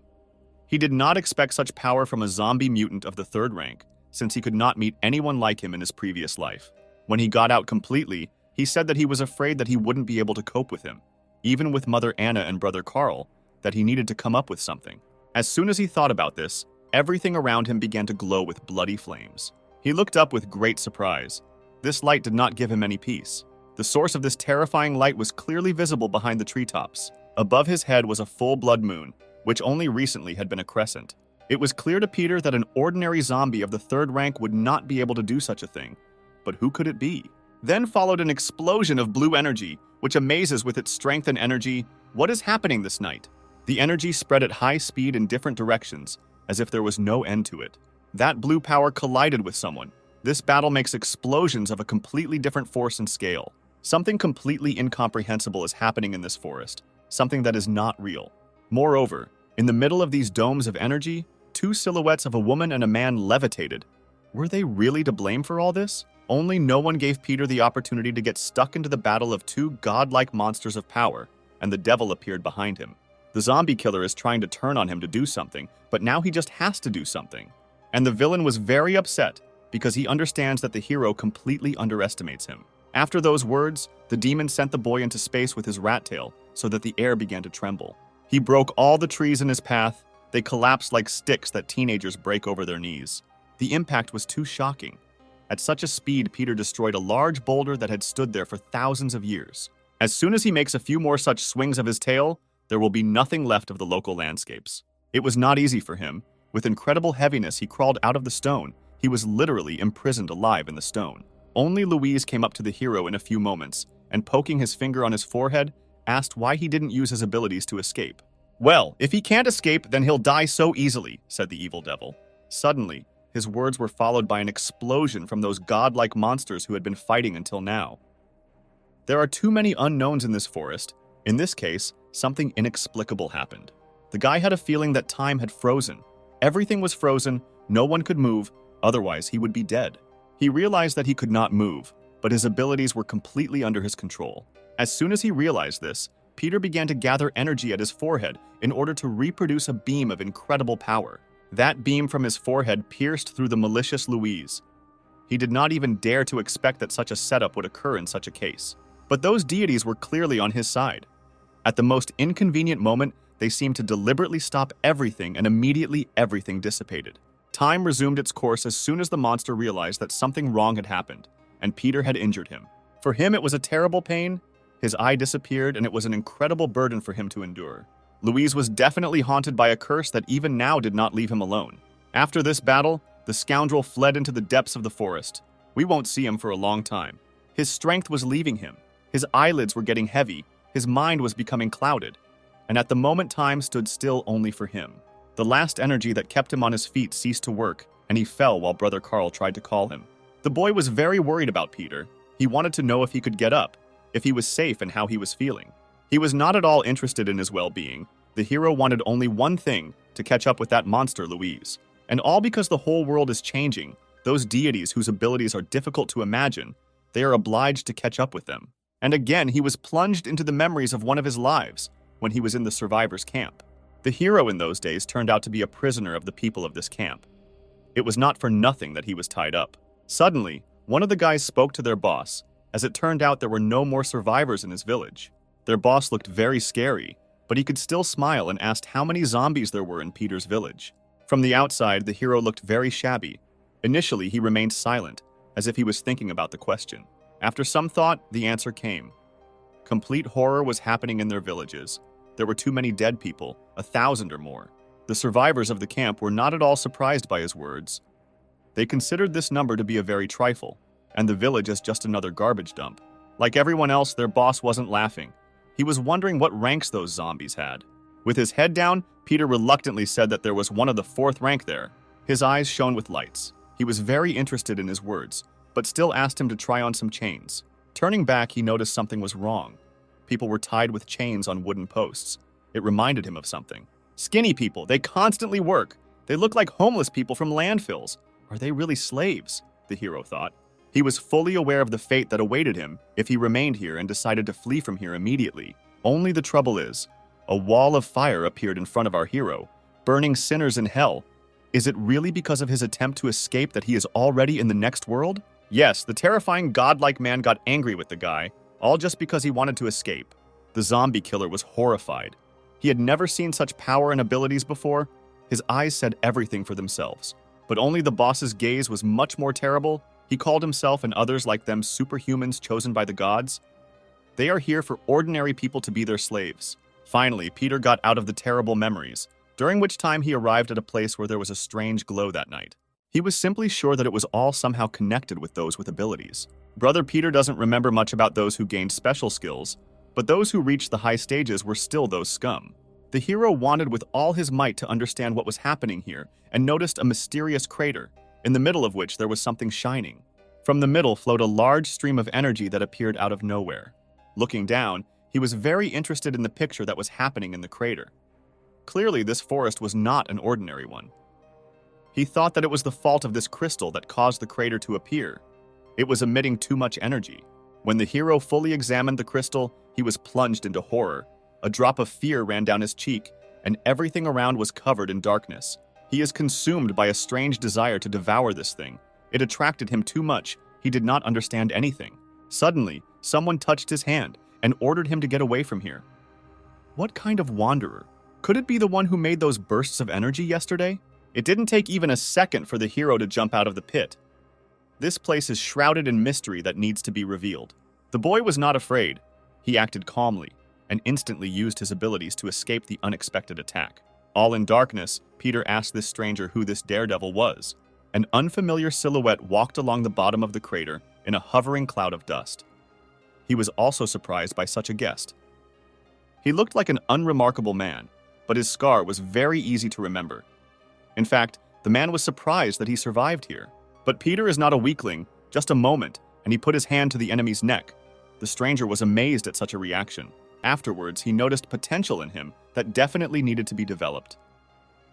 He did not expect such power from a zombie mutant of the 3rd rank, since he could not meet anyone like him in his previous life. When he got out completely, he said that he was afraid that he wouldn't be able to cope with him, even with Mother Anna and Brother Carl, that he needed to come up with something. As soon as he thought about this, everything around him began to glow with bloody flames. He looked up with great surprise. This light did not give him any peace. The source of this terrifying light was clearly visible behind the treetops. Above his head was a full blood moon, which only recently had been a crescent. It was clear to Peter that an ordinary zombie of the 3rd rank would not be able to do such a thing. But who could it be? Then followed an explosion of blue energy, which amazes with its strength and energy. What is happening this night? The energy spread at high speed in different directions, as if there was no end to it. That blue power collided with someone. This battle makes explosions of a completely different force and scale. Something completely incomprehensible is happening in this forest, something that is not real. Moreover, in the middle of these domes of energy, 2 silhouettes of a woman and a man levitated. Were they really to blame for all this? Only no one gave Peter the opportunity to get stuck into the battle of 2 godlike monsters of power, and the devil appeared behind him. The zombie killer is trying to turn on him to do something, but now he just has to do something. And the villain was very upset because he understands that the hero completely underestimates him. After those words, the demon sent the boy into space with his rat tail so that the air began to tremble. He broke all the trees in his path. They collapsed like sticks that teenagers break over their knees. The impact was too shocking. At such a speed, Peter destroyed a large boulder that had stood there for thousands of years. As soon as he makes a few more such swings of his tail, there will be nothing left of the local landscapes. It was not easy for him. With incredible heaviness, he crawled out of the stone. He was literally imprisoned alive in the stone. Only Louise came up to the hero in a few moments, and poking his finger on his forehead, asked why he didn't use his abilities to escape. "Well, if he can't escape, then he'll die so easily," said the evil devil. Suddenly, his words were followed by an explosion from those godlike monsters who had been fighting until now. There are too many unknowns in this forest. In this case, something inexplicable happened. The guy had a feeling that time had frozen. Everything was frozen, no one could move, otherwise he would be dead. He realized that he could not move, but his abilities were completely under his control. As soon as he realized this, Peter began to gather energy at his forehead in order to reproduce a beam of incredible power. That beam from his forehead pierced through the malicious Louise. He did not even dare to expect that such a setup would occur in such a case. But those deities were clearly on his side. At the most inconvenient moment, they seemed to deliberately stop everything, and immediately everything dissipated. Time resumed its course as soon as the monster realized that something wrong had happened, and Peter had injured him. For him, it was a terrible pain. His eye disappeared, and it was an incredible burden for him to endure. Louise was definitely haunted by a curse that even now did not leave him alone. After this battle, the scoundrel fled into the depths of the forest. We won't see him for a long time. His strength was leaving him. His eyelids were getting heavy. His mind was becoming clouded. And at the moment, time stood still only for him. The last energy that kept him on his feet ceased to work, and he fell while Brother Carl tried to call him. The boy was very worried about Peter. He wanted to know if he could get up, if he was safe, and how he was feeling. He was not at all interested in his well-being. The hero wanted only one thing, to catch up with that monster Louise. And all because the whole world is changing. Those deities whose abilities are difficult to imagine, they are obliged to catch up with them. And again, he was plunged into the memories of one of his lives, when he was in the survivors' camp. The hero in those days turned out to be a prisoner of the people of this camp. It was not for nothing that he was tied up. Suddenly, one of the guys spoke to their boss. As it turned out, there were no more survivors in his village. Their boss looked very scary, but he could still smile and asked how many zombies there were in Peter's village. From the outside, the hero looked very shabby. Initially, he remained silent, as if he was thinking about the question. After some thought, the answer came. Complete horror was happening in their villages. There were too many dead people, 1,000 or more. The survivors of the camp were not at all surprised by his words. They considered this number to be a very trifle, and the village as just another garbage dump. Like everyone else, their boss wasn't laughing. He was wondering what ranks those zombies had. With his head down, Peter reluctantly said that there was one of the 4th rank there. His eyes shone with lights. He was very interested in his words, but still asked him to try on some chains. Turning back, he noticed something was wrong. People were tied with chains on wooden posts. It reminded him of something. Skinny people, they constantly work. They look like homeless people from landfills. Are they really slaves? The hero thought. He was fully aware of the fate that awaited him if he remained here and decided to flee from here immediately. Only the trouble is, a wall of fire appeared in front of our hero, burning sinners in hell. Is it really because of his attempt to escape that he is already in the next world? Yes, the terrifying godlike man got angry with the guy, all just because he wanted to escape. The zombie killer was horrified. He had never seen such power and abilities before. His eyes said everything for themselves. But only the boss's gaze was much more terrible. He called himself and others like them superhumans chosen by the gods. They are here for ordinary people to be their slaves. Finally, Peter got out of the terrible memories, during which time he arrived at a place where there was a strange glow that night. He was simply sure that it was all somehow connected with those with abilities. Brother Peter doesn't remember much about those who gained special skills, but those who reached the high stages were still those scum. The hero wanted with all his might to understand what was happening here and noticed a mysterious crater, in the middle of which there was something shining. From the middle flowed a large stream of energy that appeared out of nowhere. Looking down, he was very interested in the picture that was happening in the crater. Clearly, this forest was not an ordinary one. He thought that it was the fault of this crystal that caused the crater to appear. It was emitting too much energy. When the hero fully examined the crystal, he was plunged into horror. A drop of fear ran down his cheek, and everything around was covered in darkness. He is consumed by a strange desire to devour this thing. It attracted him too much. He did not understand anything. Suddenly, someone touched his hand and ordered him to get away from here. What kind of wanderer? Could it be the one who made those bursts of energy yesterday? It didn't take even a second for the hero to jump out of the pit. This place is shrouded in mystery that needs to be revealed. The boy was not afraid. He acted calmly and instantly used his abilities to escape the unexpected attack. All in darkness, Peter asked this stranger who this daredevil was. An unfamiliar silhouette walked along the bottom of the crater in a hovering cloud of dust. He was also surprised by such a guest. He looked like an unremarkable man, but his scar was very easy to remember. In fact, the man was surprised that he survived here. But Peter is not a weakling, just a moment, and he put his hand to the enemy's neck. The stranger was amazed at such a reaction. Afterwards, he noticed potential in him that definitely needed to be developed.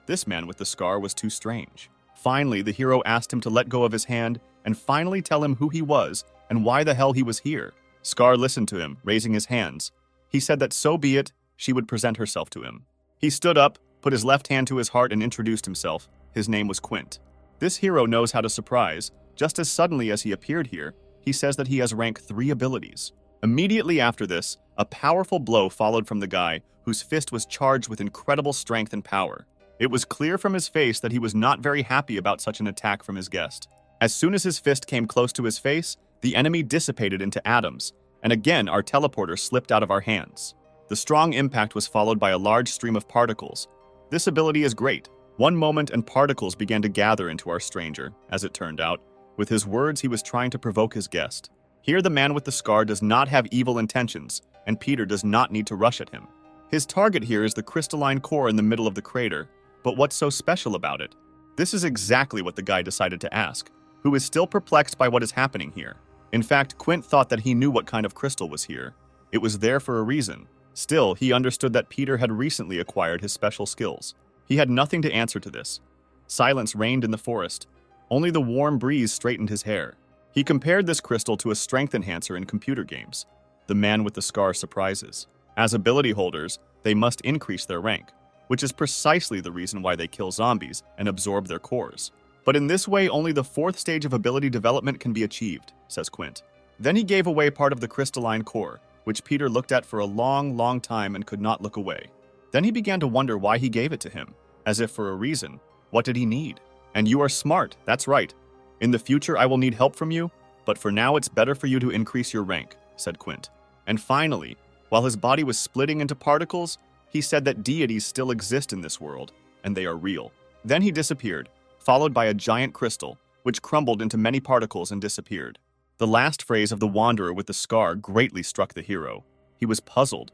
This man with the scar was too strange. Finally, the hero asked him to let go of his hand and finally tell him who he was and why the hell he was here. Scar listened to him, raising his hands. He said that so be it, she would present herself to him. He stood up, put his left hand to his heart and introduced himself. His name was Quint. This hero knows how to surprise. Just as suddenly as he appeared here, he says that he has rank 3 abilities. Immediately after this, a powerful blow followed from the guy whose fist was charged with incredible strength and power. It was clear from his face that he was not very happy about such an attack from his guest. As soon as his fist came close to his face, the enemy dissipated into atoms, and again our teleporter slipped out of our hands. The strong impact was followed by a large stream of particles. This ability is great. One moment and particles began to gather into our stranger, as it turned out. With his words, he was trying to provoke his guest. Here the man with the scar does not have evil intentions, and Peter does not need to rush at him. His target here is the crystalline core in the middle of the crater, but what's so special about it? This is exactly what the guy decided to ask, who is still perplexed by what is happening here. In fact, Quint thought that he knew what kind of crystal was here. It was there for a reason. Still, he understood that Peter had recently acquired his special skills. He had nothing to answer to this. Silence reigned in the forest. Only the warm breeze straightened his hair. He compared this crystal to a strength enhancer in computer games. The man with the scar surprises. As ability holders, they must increase their rank, which is precisely the reason why they kill zombies and absorb their cores. But in this way, only the 4th stage of ability development can be achieved, says Quint. Then he gave away part of the crystalline core, which Peter looked at for a long time and could not look away. Then he began to wonder why he gave it to him, as if for a reason. What did he need? And you are smart, that's right. In the future I will need help from you, but for now it's better for you to increase your rank, said Quint. And finally, while his body was splitting into particles, he said that deities still exist in this world, and they are real. Then he disappeared, followed by a giant crystal, which crumbled into many particles and disappeared. The last phrase of the wanderer with the scar greatly struck the hero. He was puzzled.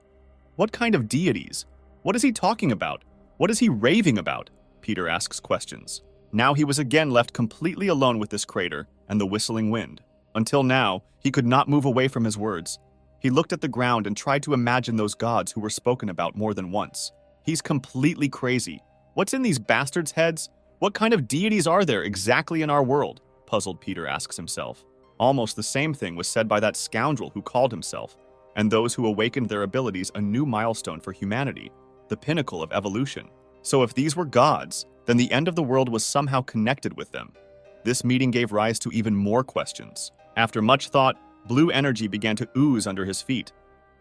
What kind of deities? What is he talking about? What is he raving about? Peter asks questions. Now he was again left completely alone with this crater and the whistling wind. Until now, he could not move away from his words. He looked at the ground and tried to imagine those gods who were spoken about more than once. He's completely crazy. What's in these bastards' heads? What kind of deities are there exactly in our world? Puzzled Peter asks himself. Almost the same thing was said by that scoundrel who called himself, and those who awakened their abilities a new milestone for humanity, the pinnacle of evolution. So if these were gods, then the end of the world was somehow connected with them. This meeting gave rise to even more questions. After much thought, blue energy began to ooze under his feet.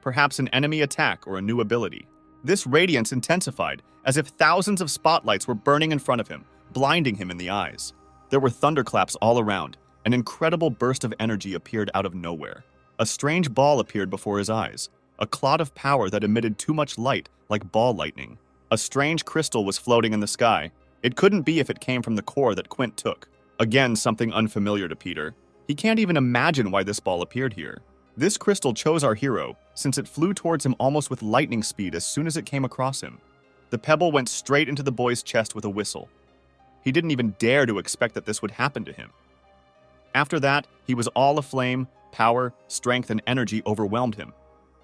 Perhaps an enemy attack or a new ability. This radiance intensified, as if thousands of spotlights were burning in front of him, blinding him in the eyes. There were thunderclaps all around. An incredible burst of energy appeared out of nowhere. A strange ball appeared before his eyes, a clot of power that emitted too much light, like ball lightning. A strange crystal was floating in the sky. It couldn't be if it came from the core that Quint took. Again, something unfamiliar to Peter. He can't even imagine why this ball appeared here. This crystal chose our hero, since it flew towards him almost with lightning speed as soon as it came across him. The pebble went straight into the boy's chest with a whistle. He didn't even dare to expect that this would happen to him. After that, he was all aflame. Power, strength, and energy overwhelmed him.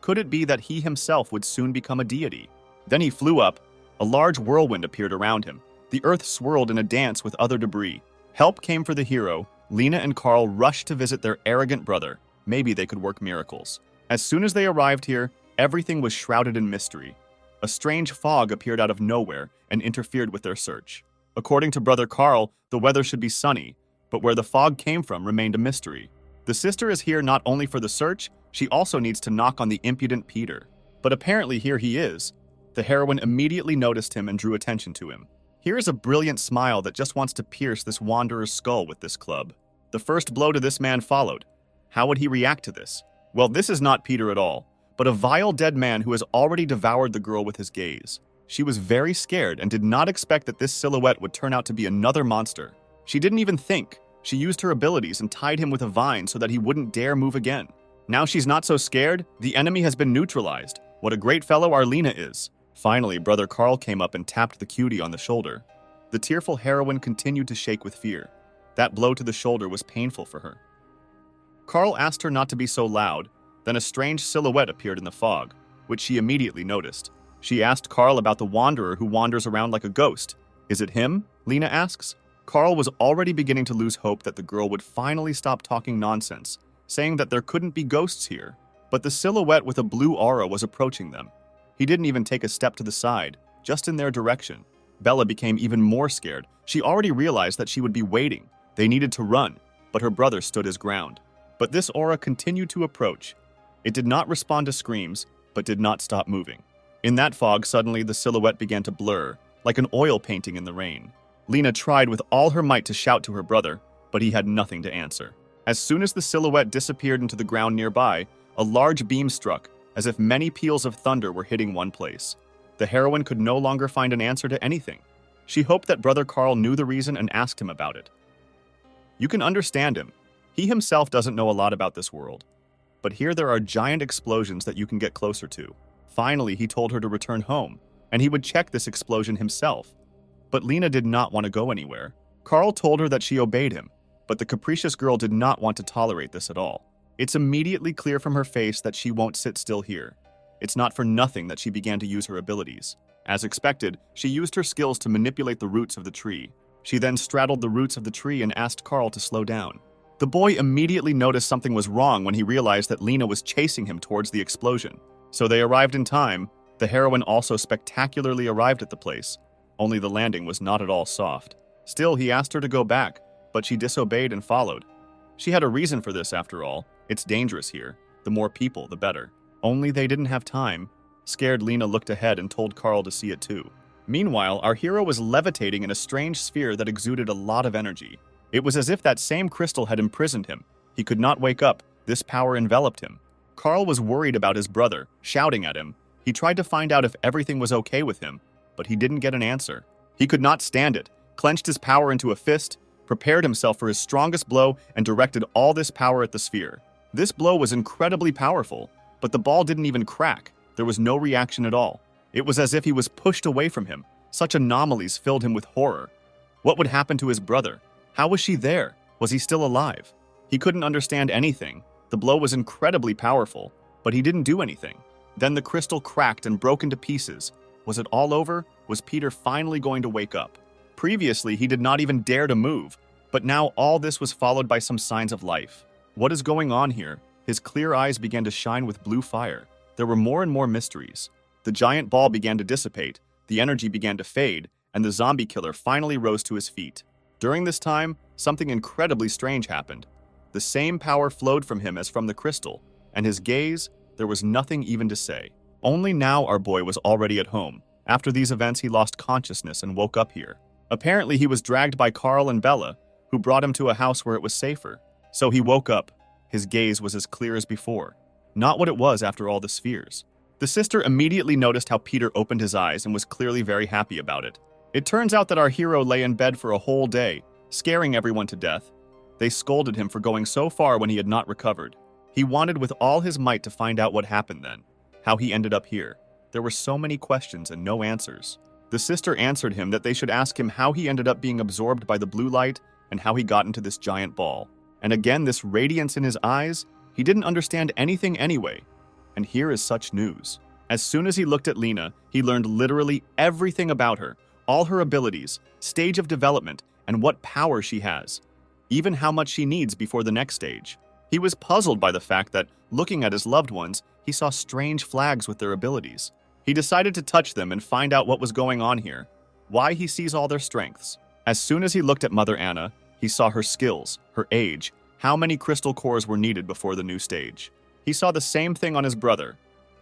Could it be that he himself would soon become a deity? Then he flew up. A large whirlwind appeared around him. The earth swirled in a dance with other debris. Help came for the hero. Lena and Carl rushed to visit their arrogant brother. Maybe they could work miracles. As soon as they arrived here, everything was shrouded in mystery. A strange fog appeared out of nowhere and interfered with their search. According to Brother Carl, the weather should be sunny, but where the fog came from remained a mystery. The sister is here not only for the search, she also needs to knock on the impudent Peter. But apparently here he is. The heroine immediately noticed him and drew attention to him. Here is a brilliant smile that just wants to pierce this wanderer's skull with this club. The first blow to this man followed. How would he react to this? Well, this is not Peter at all. but a vile dead man who has already devoured the girl with his gaze. She was very scared and did not expect that this silhouette would turn out to be another monster. She didn't even think. She used her abilities and tied him with a vine so that he wouldn't dare move again. Now she's not so scared. The enemy has been neutralized. What a great fellow Arlena is. Finally, Brother Carl came up and tapped the cutie on the shoulder. The tearful heroine continued to shake with fear. That blow to the shoulder was painful for her. Carl asked her not to be so loud. Then a strange silhouette appeared in the fog, which she immediately noticed. She asked Carl about the wanderer who wanders around like a ghost. Is it him? Lena asks. Carl was already beginning to lose hope that the girl would finally stop talking nonsense, saying that there couldn't be ghosts here. But the silhouette with a blue aura was approaching them. He didn't even take a step to the side, just in their direction. Bella became even more scared. She already realized that she would be waiting. They needed to run, but her brother stood his ground. But this aura continued to approach. It did not respond to screams, but did not stop moving. In that fog, suddenly the silhouette began to blur, like an oil painting in the rain. Lena tried with all her might to shout to her brother, but he had nothing to answer. As soon as the silhouette disappeared into the ground nearby, a large beam struck, as if many peals of thunder were hitting one place. The heroine could no longer find an answer to anything. She hoped that Brother Carl knew the reason and asked him about it. You can understand him. He himself doesn't know a lot about this world. But here there are giant explosions that you can get closer to. Finally, he told her to return home, and he would check this explosion himself. But Lena did not want to go anywhere. Carl told her that she obeyed him, but the capricious girl did not want to tolerate this at all. It's immediately clear from her face that she won't sit still here. It's not for nothing that she began to use her abilities. As expected, she used her skills to manipulate the roots of the tree. She then straddled the roots of the tree and asked Carl to slow down. The boy immediately noticed something was wrong when he realized that Lena was chasing him towards the explosion. So they arrived in time. The heroine also spectacularly arrived at the place. Only the landing was not at all soft. Still, he asked her to go back, but she disobeyed and followed. She had a reason for this after all. It's dangerous here. The more people, the better. Only they didn't have time. Scared, Lena looked ahead and told Carl to see it too. Meanwhile, our hero was levitating in a strange sphere that exuded a lot of energy. It was as if that same crystal had imprisoned him. He could not wake up. This power enveloped him. Carl was worried about his brother, shouting at him. He tried to find out if everything was okay with him, but he didn't get an answer. He could not stand it, clenched his power into a fist, prepared himself for his strongest blow, and directed all this power at the sphere. This blow was incredibly powerful, but the ball didn't even crack. There was no reaction at all. It was as if he was pushed away from him. Such anomalies filled him with horror. What would happen to his brother? How was she there? Was he still alive? He couldn't understand anything. The blow was incredibly powerful, but he didn't do anything. Then the crystal cracked and broke into pieces. Was it all over? Was Peter finally going to wake up? Previously, he did not even dare to move, but now all this was followed by some signs of life. What is going on here? His clear eyes began to shine with blue fire. There were more and more mysteries. The giant ball began to dissipate, the energy began to fade, and the zombie killer finally rose to his feet. During this time, something incredibly strange happened. The same power flowed from him as from the crystal, and his gaze, there was nothing even to say. Only now our boy was already at home. After these events, he lost consciousness and woke up here. Apparently, he was dragged by Carl and Bella, who brought him to a house where it was safer. So he woke up. His gaze was as clear as before. Not what it was after all the spheres. The sister immediately noticed how Peter opened his eyes and was clearly very happy about it. It turns out that our hero lay in bed for a whole day, scaring everyone to death. They scolded him for going so far when he had not recovered. He wanted with all his might to find out what happened then, how he ended up here. There were so many questions and no answers. The sister answered him that they should ask him how he ended up being absorbed by the blue light and how he got into this giant ball. And again, this radiance in his eyes, he didn't understand anything anyway. And here is such news. As soon as he looked at Lena, he learned literally everything about her, all her abilities, stage of development, and what power she has, even how much she needs before the next stage. He was puzzled by the fact that, looking at his loved ones, he saw strange flags with their abilities. He decided to touch them and find out what was going on here, why he sees all their strengths. As soon as he looked at Mother Anna, he saw her skills, her age, how many crystal cores were needed before the new stage. He saw the same thing on his brother.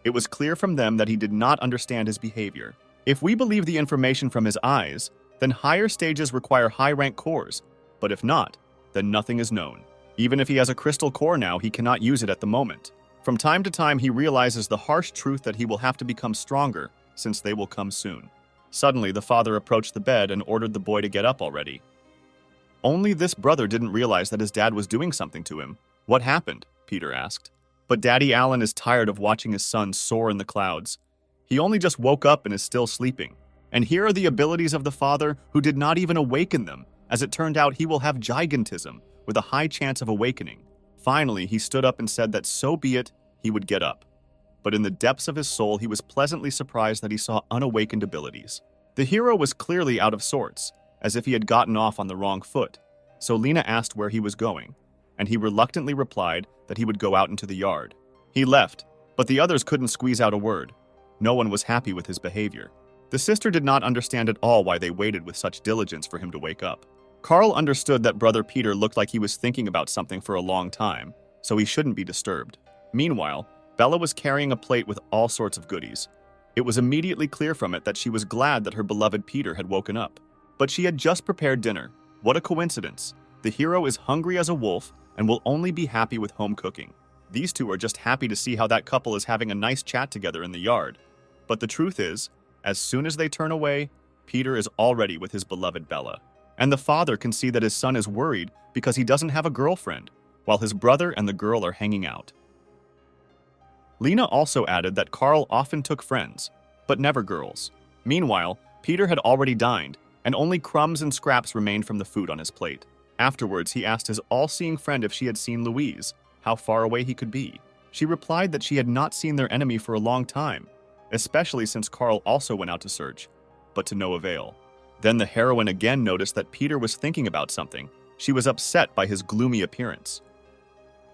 It was clear from them that he did not understand his behavior. If we believe the information from his eyes, then higher stages require high-rank cores, but if not, then nothing is known. Even if he has a crystal core now, he cannot use it at the moment. From time to time, he realizes the harsh truth that he will have to become stronger, since they will come soon. Suddenly, the father approached the bed and ordered the boy to get up already. Only this brother didn't realize that his dad was doing something to him. What happened? Peter asked. But Daddy Alan is tired of watching his son soar in the clouds. He only just woke up and is still sleeping. And here are the abilities of the father who did not even awaken them. As it turned out, he will have gigantism, with a high chance of awakening. Finally, he stood up and said that so be it, he would get up. But in the depths of his soul, he was pleasantly surprised that he saw unawakened abilities. The hero was clearly out of sorts, as if he had gotten off on the wrong foot. So Lena asked where he was going, and he reluctantly replied that he would go out into the yard. He left, but the others couldn't squeeze out a word. No one was happy with his behavior. The sister did not understand at all why they waited with such diligence for him to wake up. Carl understood that brother Peter looked like he was thinking about something for a long time, so he shouldn't be disturbed. Meanwhile, Bella was carrying a plate with all sorts of goodies. It was immediately clear from it that she was glad that her beloved Peter had woken up. But she had just prepared dinner. What a coincidence. The hero is hungry as a wolf and will only be happy with home cooking. These two are just happy to see how that couple is having a nice chat together in the yard. But the truth is, as soon as they turn away, Peter is already with his beloved Bella. And the father can see that his son is worried because he doesn't have a girlfriend, while his brother and the girl are hanging out. Lena also added that Carl often took friends, but never girls. Meanwhile, Peter had already dined, and only crumbs and scraps remained from the food on his plate. Afterwards, he asked his all-seeing friend if she had seen Louise, how far away he could be. She replied that she had not seen their enemy for a long time, especially since Carl also went out to search, but to no avail. Then the heroine again noticed that Peter was thinking about something. She was upset by his gloomy appearance.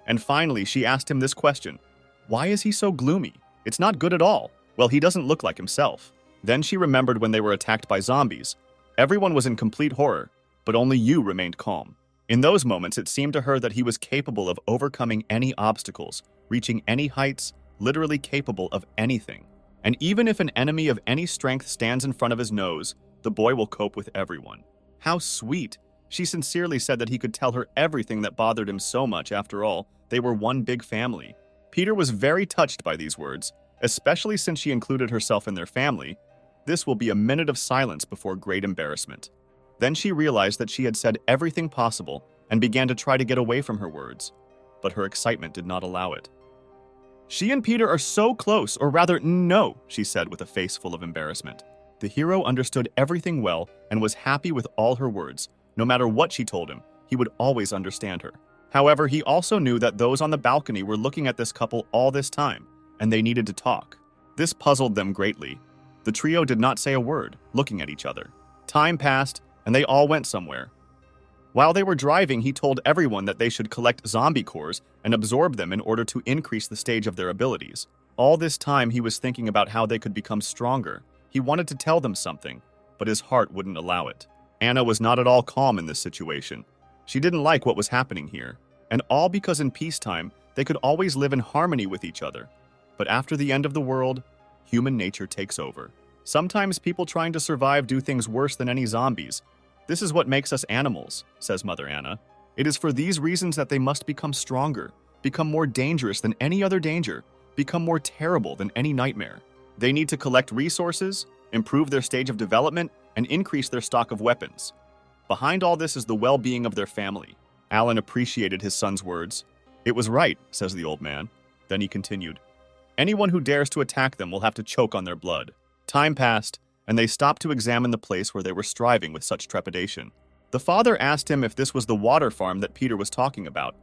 And finally, she asked him this question: why is he so gloomy? It's not good at all. Well, he doesn't look like himself. Then she remembered when they were attacked by zombies. Everyone was in complete horror, but only you remained calm. In those moments, it seemed to her that he was capable of overcoming any obstacles, reaching any heights, literally capable of anything. And even if an enemy of any strength stands in front of his nose, the boy will cope with everyone. How sweet! She sincerely said that he could tell her everything that bothered him so much. After all, they were one big family. Peter was very touched by these words, especially since she included herself in their family. This will be a minute of silence before great embarrassment. Then she realized that she had said everything possible and began to try to get away from her words, but her excitement did not allow it. She and Peter are so close, or rather, no, she said with a face full of embarrassment. The hero understood everything well and was happy with all her words. No matter what she told him, he would always understand her. However, he also knew that those on the balcony were looking at this couple all this time, and they needed to talk. This puzzled them greatly. The trio did not say a word, looking at each other. Time passed, and they all went somewhere. While they were driving, he told everyone that they should collect zombie cores and absorb them in order to increase the stage of their abilities. All this time, he was thinking about how they could become stronger. He wanted to tell them something, but his heart wouldn't allow it. Anna was not at all calm in this situation. She didn't like what was happening here, and all because in peacetime, they could always live in harmony with each other. But after the end of the world, human nature takes over. Sometimes people trying to survive do things worse than any zombies. This is what makes us animals, says Mother Anna. It is for these reasons that they must become stronger, become more dangerous than any other danger, become more terrible than any nightmare. They need to collect resources, improve their stage of development, and increase their stock of weapons. Behind all this is the well-being of their family. Alan appreciated his son's words. It was right, says the old man. Then he continued. Anyone who dares to attack them will have to choke on their blood. Time passed, and they stopped to examine the place where they were striving with such trepidation. The father asked him if this was the water farm that Peter was talking about.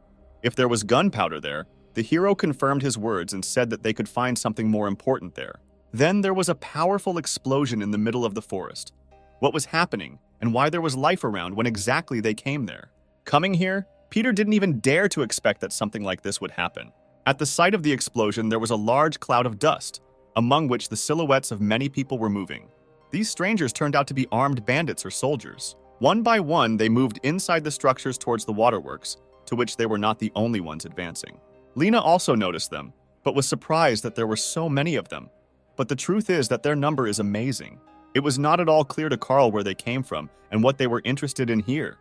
If there was gunpowder there, the hero confirmed his words and said that they could find something more important there. Then there was a powerful explosion in the middle of the forest. What was happening, and why there was life around when exactly they came there? Coming here, Peter didn't even dare to expect that something like this would happen. At the site of the explosion, there was a large cloud of dust, among which the silhouettes of many people were moving. These strangers turned out to be armed bandits or soldiers. One by one, they moved inside the structures towards the waterworks, to which they were not the only ones advancing. Lena also noticed them, but was surprised that there were so many of them. But the truth is that their number is amazing. It was not at all clear to Carl where they came from and what they were interested in here,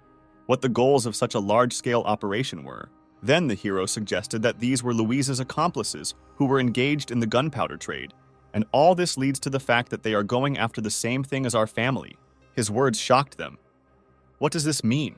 what the goals of such a large-scale operation were. Then the hero suggested that these were Louise's accomplices who were engaged in the gunpowder trade, and all this leads to the fact that they are going after the same thing as our family. His words shocked them. What does this mean?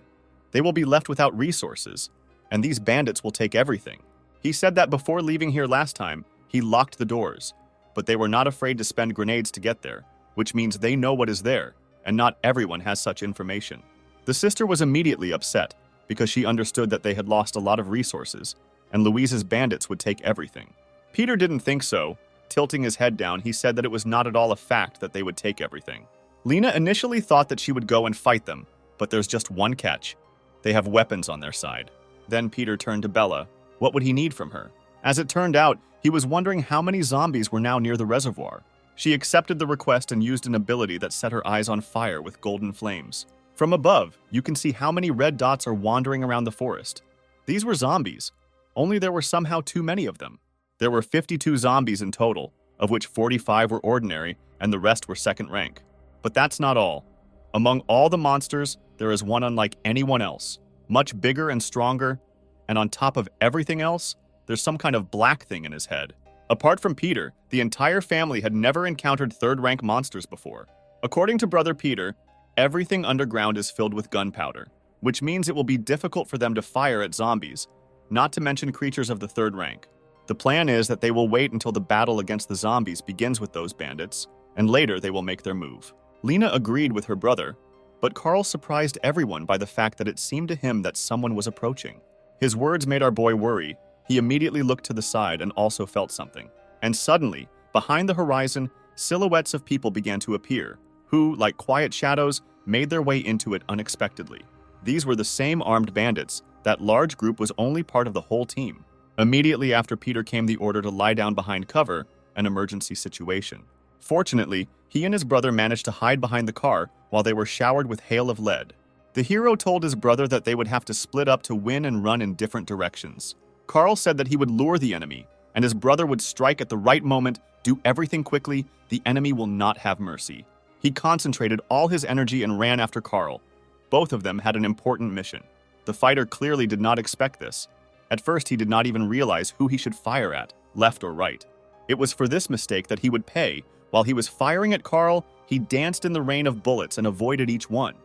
They will be left without resources, and these bandits will take everything. He said that before leaving here last time, he locked the doors, but they were not afraid to spend grenades to get there, which means they know what is there, and not everyone has such information. The sister was immediately upset because she understood that they had lost a lot of resources, and Louise's bandits would take everything. Peter didn't think so. Tilting his head down, he said that it was not at all a fact that they would take everything. Lena initially thought that she would go and fight them, but there's just one catch. They have weapons on their side. Then Peter turned to Bella. What would he need from her? As it turned out, he was wondering how many zombies were now near the reservoir. She accepted the request and used an ability that set her eyes on fire with golden flames. From above, you can see how many red dots are wandering around the forest. These were zombies, only there were somehow too many of them. There were 52 zombies in total, of which 45 were ordinary and the rest were second rank. But that's not all. Among all the monsters, there is one unlike anyone else, much bigger and stronger, and on top of everything else, there's some kind of black thing in his head. Apart from Peter, the entire family had never encountered third-rank monsters before. According to Brother Peter, everything underground is filled with gunpowder, which means it will be difficult for them to fire at zombies, not to mention creatures of the third rank. The plan is that they will wait until the battle against the zombies begins with those bandits, and later they will make their move. Lena agreed with her brother, but Carl surprised everyone by the fact that it seemed to him that someone was approaching. His words made our boy worry. He immediately looked to the side and also felt something. And suddenly, behind the horizon, silhouettes of people began to appear, who, like quiet shadows, made their way into it unexpectedly. These were the same armed bandits. That large group was only part of the whole team. Immediately after Peter came the order to lie down behind cover, an emergency situation. Fortunately, he and his brother managed to hide behind the car while they were showered with hail of lead. The hero told his brother that they would have to split up to win and run in different directions. Carl said that he would lure the enemy, and his brother would strike at the right moment, do everything quickly. The enemy will not have mercy. He concentrated all his energy and ran after Carl. Both of them had an important mission. The fighter clearly did not expect this. At first, he did not even realize who he should fire at, left or right. It was for this mistake that he would pay. While he was firing at Carl, he danced in the rain of bullets and avoided each one.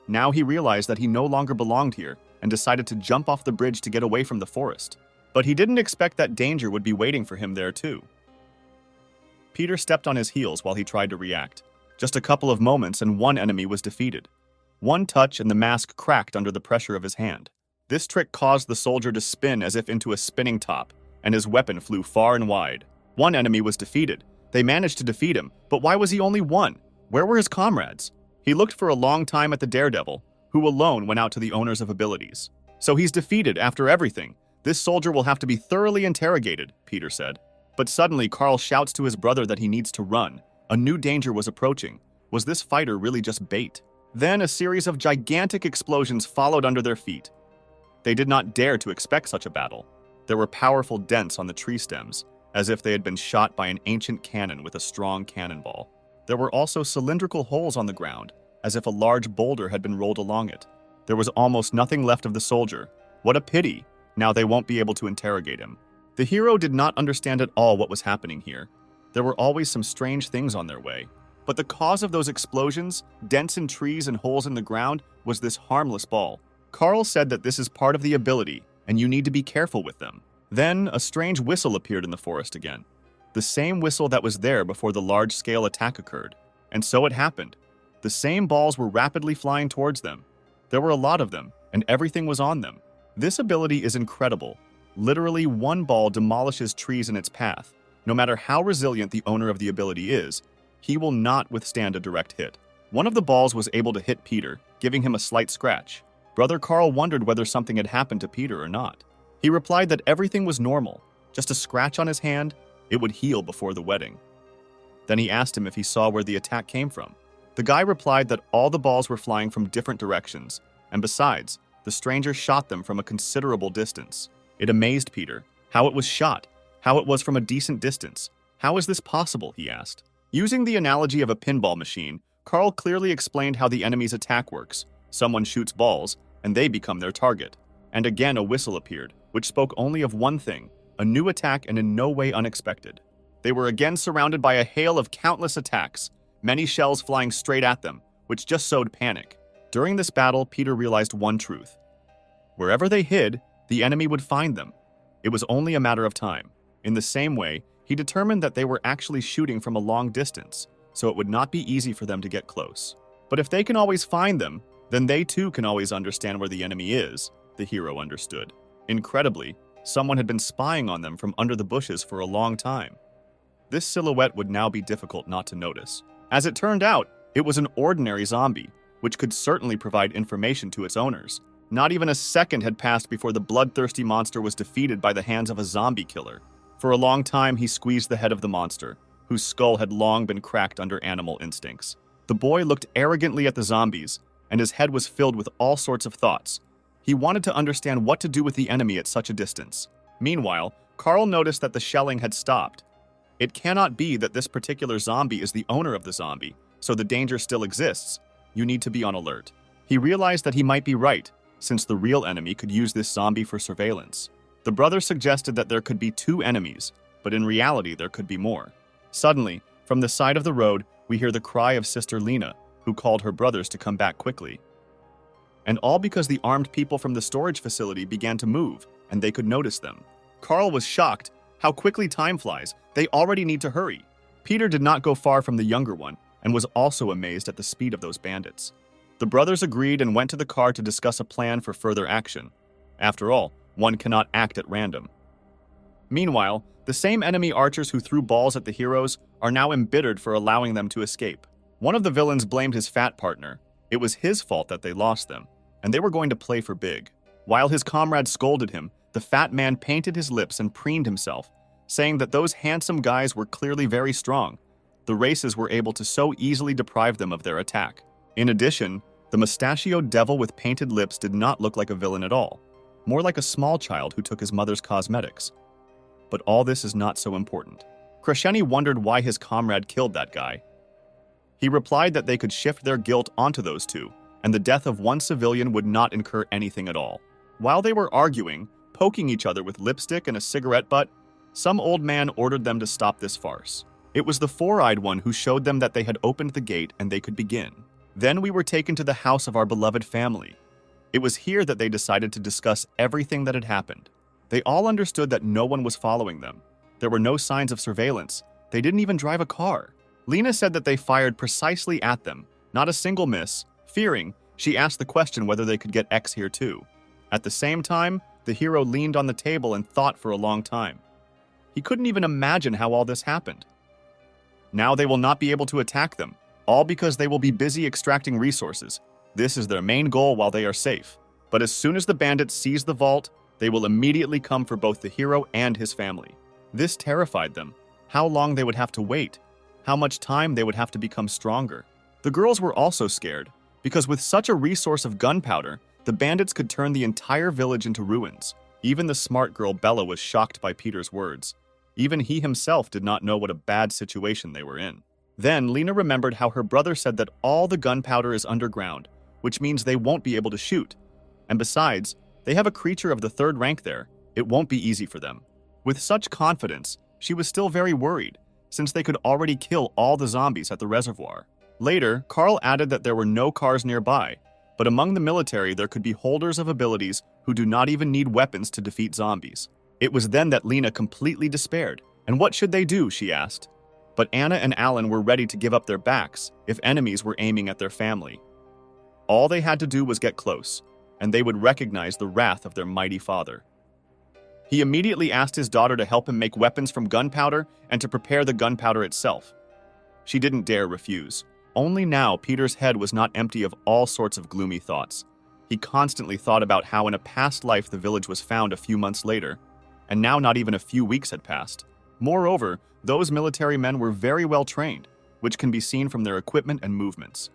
Now he realized that he no longer belonged here and decided to jump off the bridge to get away from the forest. But he didn't expect that danger would be waiting for him there too. Peter stepped on his heels while he tried to react. Just a couple of moments and one enemy was defeated. One touch and the mask cracked under the pressure of his hand. This trick caused the soldier to spin as if into a spinning top, and his weapon flew far and wide. One enemy was defeated. They managed to defeat him, but why was he only one? Where were his comrades? He looked for a long time at the daredevil, who alone went out to the owners of abilities. So he's defeated after everything. This soldier will have to be thoroughly interrogated, Peter said. But suddenly Carl shouts to his brother that he needs to run. A new danger was approaching. Was this fighter really just bait? Then a series of gigantic explosions followed under their feet. They did not dare to expect such a battle. There were powerful dents on the tree stems, as if they had been shot by an ancient cannon with a strong cannonball. There were also cylindrical holes on the ground, as if a large boulder had been rolled along it. There was almost nothing left of the soldier. What a pity! Now they won't be able to interrogate him. The hero did not understand at all what was happening here. There were always some strange things on their way. But the cause of those explosions, dents in trees and holes in the ground, was this harmless ball. Carl said that this is part of the ability, and you need to be careful with them. Then, a strange whistle appeared in the forest again. The same whistle that was there before the large-scale attack occurred. And so it happened. The same balls were rapidly flying towards them. There were a lot of them, and everything was on them. This ability is incredible. Literally, one ball demolishes trees in its path. No matter how resilient the owner of the ability is, he will not withstand a direct hit. One of the balls was able to hit Peter, giving him a slight scratch. Brother Carl wondered whether something had happened to Peter or not. He replied that everything was normal. Just a scratch on his hand, it would heal before the wedding. Then he asked him if he saw where the attack came from. The guy replied that all the balls were flying from different directions, and besides, the stranger shot them from a considerable distance. It amazed Peter. How it was shot, how it was from a decent distance. How is this possible, he asked. Using the analogy of a pinball machine, Carl clearly explained how the enemy's attack works. Someone shoots balls, and they become their target. And again a whistle appeared, which spoke only of one thing, a new attack and in no way unexpected. They were again surrounded by a hail of countless attacks, many shells flying straight at them, which just sowed panic. During this battle, Peter realized one truth. Wherever they hid, the enemy would find them. It was only a matter of time. In the same way, he determined that they were actually shooting from a long distance, so it would not be easy for them to get close. But if they can always find them, then they too can always understand where the enemy is, the hero understood. Incredibly, someone had been spying on them from under the bushes for a long time. This silhouette would now be difficult not to notice. As it turned out, it was an ordinary zombie, which could certainly provide information to its owners. Not even a second had passed before the bloodthirsty monster was defeated by the hands of a zombie killer. For a long time, he squeezed the head of the monster, whose skull had long been cracked under animal instincts. The boy looked arrogantly at the zombies, and his head was filled with all sorts of thoughts. He wanted to understand what to do with the enemy at such a distance. Meanwhile, Carl noticed that the shelling had stopped. It cannot be that this particular zombie is the owner of the zombie, so the danger still exists. You need to be on alert. He realized that he might be right, since the real enemy could use this zombie for surveillance. The brother suggested that there could be two enemies, but in reality there could be more. Suddenly, from the side of the road, we hear the cry of Sister Lena, who called her brothers to come back quickly. And all because the armed people from the storage facility began to move, and they could notice them. Carl was shocked. How quickly time flies. They already need to hurry. Peter did not go far from the younger one, and was also amazed at the speed of those bandits. The brothers agreed and went to the car to discuss a plan for further action. After all, one cannot act at random. Meanwhile, the same enemy archers who threw balls at the heroes are now embittered for allowing them to escape. One of the villains blamed his fat partner. It was his fault that they lost them, and they were going to play for big. While his comrades scolded him, the fat man painted his lips and preened himself, saying that those handsome guys were clearly very strong. The races were able to so easily deprive them of their attack. In addition, the mustachioed devil with painted lips did not look like a villain at all, more like a small child who took his mother's cosmetics. But all this is not so important. Crescenti wondered why his comrade killed that guy. He replied that they could shift their guilt onto those two, and the death of one civilian would not incur anything at all. While they were arguing, poking each other with lipstick and a cigarette butt, some old man ordered them to stop this farce. It was the four-eyed one who showed them that they had opened the gate and they could begin. Then we were taken to the house of our beloved family. It was here that they decided to discuss everything that had happened. They all understood that no one was following them. There were no signs of surveillance. They didn't even drive a car. Lena said that they fired precisely at them, not a single miss. Fearing, she asked the question whether they could get X here too. At the same time, the hero leaned on the table and thought for a long time. He couldn't even imagine how all this happened. Now they will not be able to attack them, all because they will be busy extracting resources. This is their main goal while they are safe. But as soon as the bandits seize the vault, they will immediately come for both the hero and his family. This terrified them. How long they would have to wait. How much time they would have to become stronger. The girls were also scared, because with such a resource of gunpowder, the bandits could turn the entire village into ruins. Even the smart girl Bella was shocked by Peter's words. Even he himself did not know what a bad situation they were in. Then Lena remembered how her brother said that all the gunpowder is underground, which means they won't be able to shoot. And besides, they have a creature of the third rank there. It won't be easy for them. With such confidence, she was still very worried, since they could already kill all the zombies at the reservoir. Later, Carl added that there were no cars nearby, but among the military there could be holders of abilities who do not even need weapons to defeat zombies. It was then that Lena completely despaired. And what should they do, she asked. But Anna and Alan were ready to give up their backs if enemies were aiming at their family. All they had to do was get close, and they would recognize the wrath of their mighty father. He immediately asked his daughter to help him make weapons from gunpowder and to prepare the gunpowder itself. She didn't dare refuse. Only now Peter's head was not empty of all sorts of gloomy thoughts. He constantly thought about how in a past life the village was found a few months later, and now not even a few weeks had passed. Moreover, those military men were very well trained, which can be seen from their equipment and movements.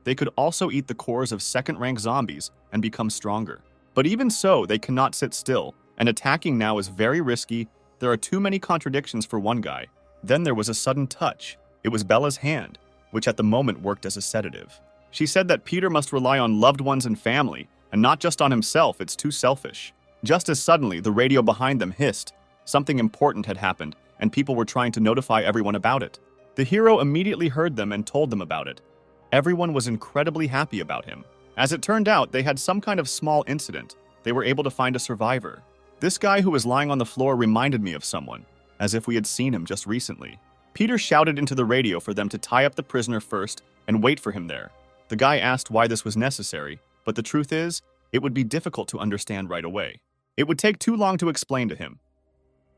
They could also eat the cores of second-rank zombies and become stronger. But even so, they cannot sit still, and attacking now is very risky. There are too many contradictions for one guy. Then there was a sudden touch. It was Bella's hand, which at the moment worked as a sedative. She said that Peter must rely on loved ones and family, And not just on himself, it's too selfish. Just as suddenly, the radio behind them hissed. Something important had happened, and people were trying to notify everyone about it. The hero immediately heard them and told them about it. Everyone was incredibly happy about him. As it turned out, they had some kind of small incident. They were able to find a survivor. This guy who was lying on the floor reminded me of someone, as if we had seen him just recently. Peter shouted into the radio for them to tie up the prisoner first and wait for him there. The guy asked why this was necessary, but the truth is, it would be difficult to understand right away. It would take too long to explain to him.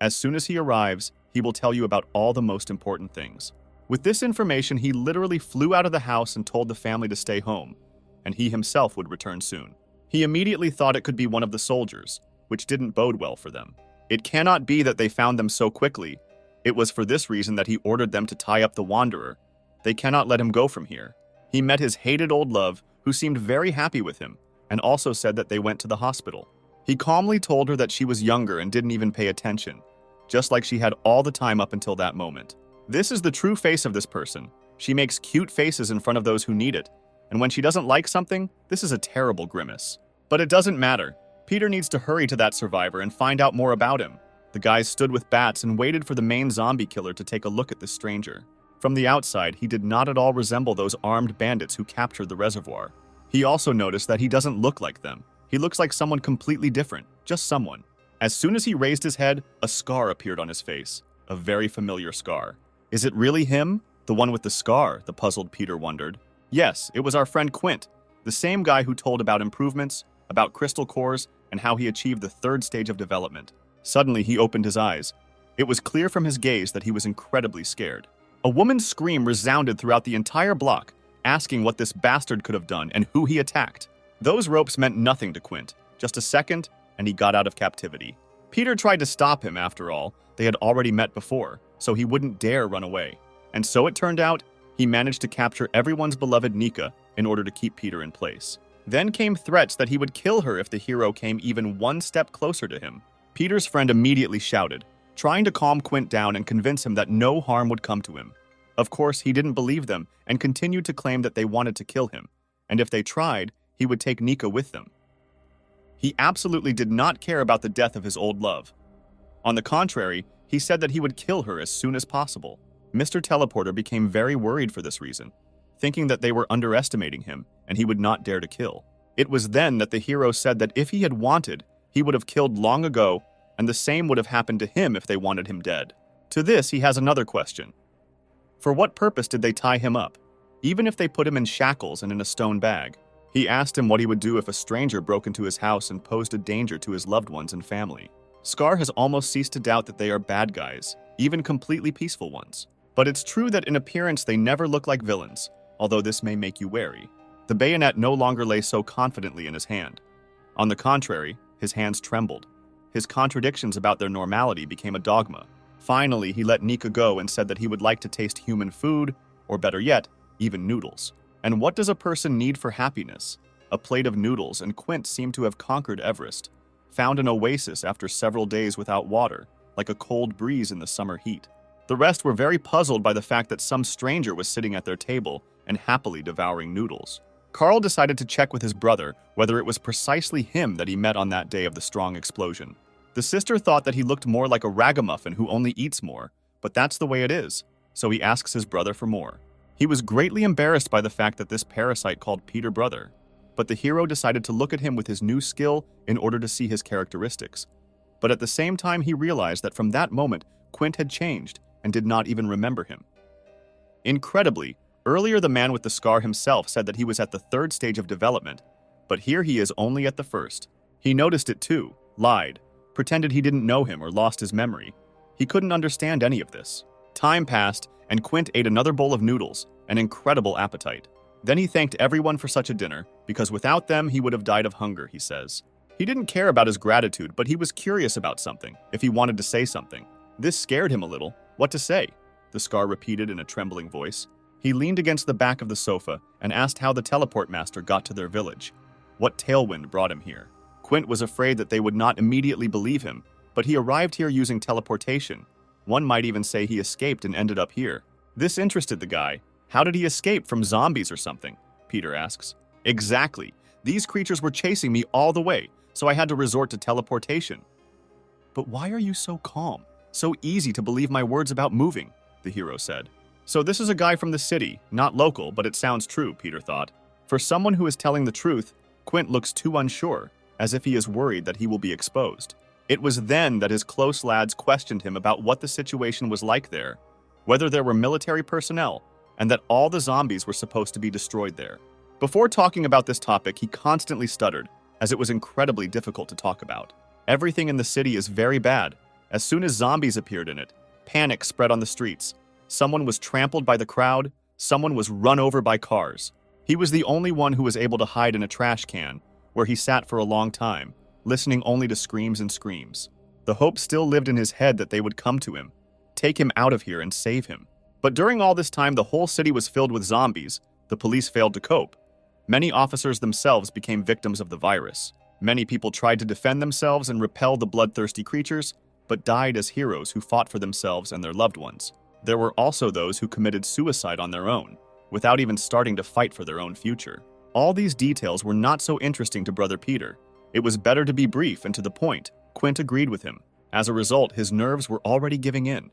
As soon as he arrives, he will tell you about all the most important things. With this information, he literally flew out of the house and told the family to stay home, and he himself would return soon. He immediately thought it could be one of the soldiers, which didn't bode well for them. It cannot be that they found them so quickly. It was for this reason that he ordered them to tie up the Wanderer. They cannot let him go from here. He met his hated old love, who seemed very happy with him, and also said that they went to the hospital. He calmly told her that she was younger and didn't even pay attention, just like she had all the time up until that moment. This is the true face of this person. She makes cute faces in front of those who need it, and when she doesn't like something, this is a terrible grimace. But it doesn't matter. Peter needs to hurry to that survivor and find out more about him. The guys stood with bats and waited for the main zombie killer to take a look at this stranger. From the outside, he did not at all resemble those armed bandits who captured the reservoir. He also noticed that he doesn't look like them. He looks like someone completely different, just someone. As soon as he raised his head, a scar appeared on his face, a very familiar scar. Is it really him? The one with the scar, the puzzled Peter wondered. Yes, it was our friend Quint, the same guy who told about improvements, about crystal cores, and how he achieved the 3rd stage of development. Suddenly, he opened his eyes. It was clear from his gaze that he was incredibly scared. A woman's scream resounded throughout the entire block, asking what this bastard could have done and who he attacked. Those ropes meant nothing to Quint. Just a second, and he got out of captivity. Peter tried to stop him, after all. They had already met before, so he wouldn't dare run away. And so it turned out, he managed to capture everyone's beloved Nika in order to keep Peter in place. Then came threats that he would kill her if the hero came even one step closer to him. Peter's friend immediately shouted, trying to calm Quint down and convince him that no harm would come to him. Of course, he didn't believe them and continued to claim that they wanted to kill him, and if they tried, he would take Nika with them. He absolutely did not care about the death of his old love. On the contrary, he said that he would kill her as soon as possible. Mr. Teleporter became very worried for this reason, thinking that they were underestimating him and he would not dare to kill. It was then that the hero said that if he had wanted, he would have killed long ago, and the same would have happened to him if they wanted him dead. To this, he has another question. For what purpose did they tie him up, even if they put him in shackles and in a stone bag? He asked him what he would do if a stranger broke into his house and posed a danger to his loved ones and family. Scar has almost ceased to doubt that they are bad guys, even completely peaceful ones. But it's true that in appearance they never look like villains, although this may make you wary. The bayonet no longer lay so confidently in his hand. On the contrary, his hands trembled. His contradictions about their normality became a dogma. Finally, he let Nika go and said that he would like to taste human food, or better yet, even noodles. And what does a person need for happiness? A plate of noodles, and Quint seemed to have conquered Everest, found an oasis after several days without water, like a cold breeze in the summer heat. The rest were very puzzled by the fact that some stranger was sitting at their table and happily devouring noodles. Carl decided to check with his brother whether it was precisely him that he met on that day of the strong explosion. The sister thought that he looked more like a ragamuffin who only eats more, but that's the way it is, so he asks his brother for more. He was greatly embarrassed by the fact that this parasite called Peter brother, but the hero decided to look at him with his new skill in order to see his characteristics. But at the same time, he realized that from that moment, Quint had changed and did not even remember him. Incredibly, earlier the man with the scar himself said that he was at the 3rd stage of development, but here he is only at the 1st. He noticed it too, lied, pretended he didn't know him or lost his memory. He couldn't understand any of this. Time passed, and Quint ate another bowl of noodles, an incredible appetite. Then he thanked everyone for such a dinner, because without them he would have died of hunger, he says. He didn't care about his gratitude, but he was curious about something, if he wanted to say something. This scared him a little. What to say? The scar repeated in a trembling voice. He leaned against the back of the sofa and asked how the teleport master got to their village. What tailwind brought him here? Quint was afraid that they would not immediately believe him, but he arrived here using teleportation. One might even say he escaped and ended up here. This interested the guy. How did he escape from zombies or something? Peter asks. Exactly. These creatures were chasing me all the way, so I had to resort to teleportation." "But why are you so calm? So easy to believe my words about moving," the hero said. So this is a guy from the city, not local, but it sounds true, Peter thought. For someone who is telling the truth, Quint looks too unsure, as if he is worried that he will be exposed. It was then that his close lads questioned him about what the situation was like there, whether there were military personnel, and that all the zombies were supposed to be destroyed there. Before talking about this topic, he constantly stuttered, as it was incredibly difficult to talk about. Everything in the city is very bad. As soon as zombies appeared in it, panic spread on the streets. Someone was trampled by the crowd, someone was run over by cars. He was the only one who was able to hide in a trash can, where he sat for a long time, listening only to screams and screams. The hope still lived in his head that they would come to him, take him out of here and save him. But during all this time, the whole city was filled with zombies. The police failed to cope. Many officers themselves became victims of the virus. Many people tried to defend themselves and repel the bloodthirsty creatures, but died as heroes who fought for themselves and their loved ones. There were also those who committed suicide on their own, without even starting to fight for their own future. All these details were not so interesting to Brother Peter. It was better to be brief and to the point. Quint agreed with him. As a result, his nerves were already giving in.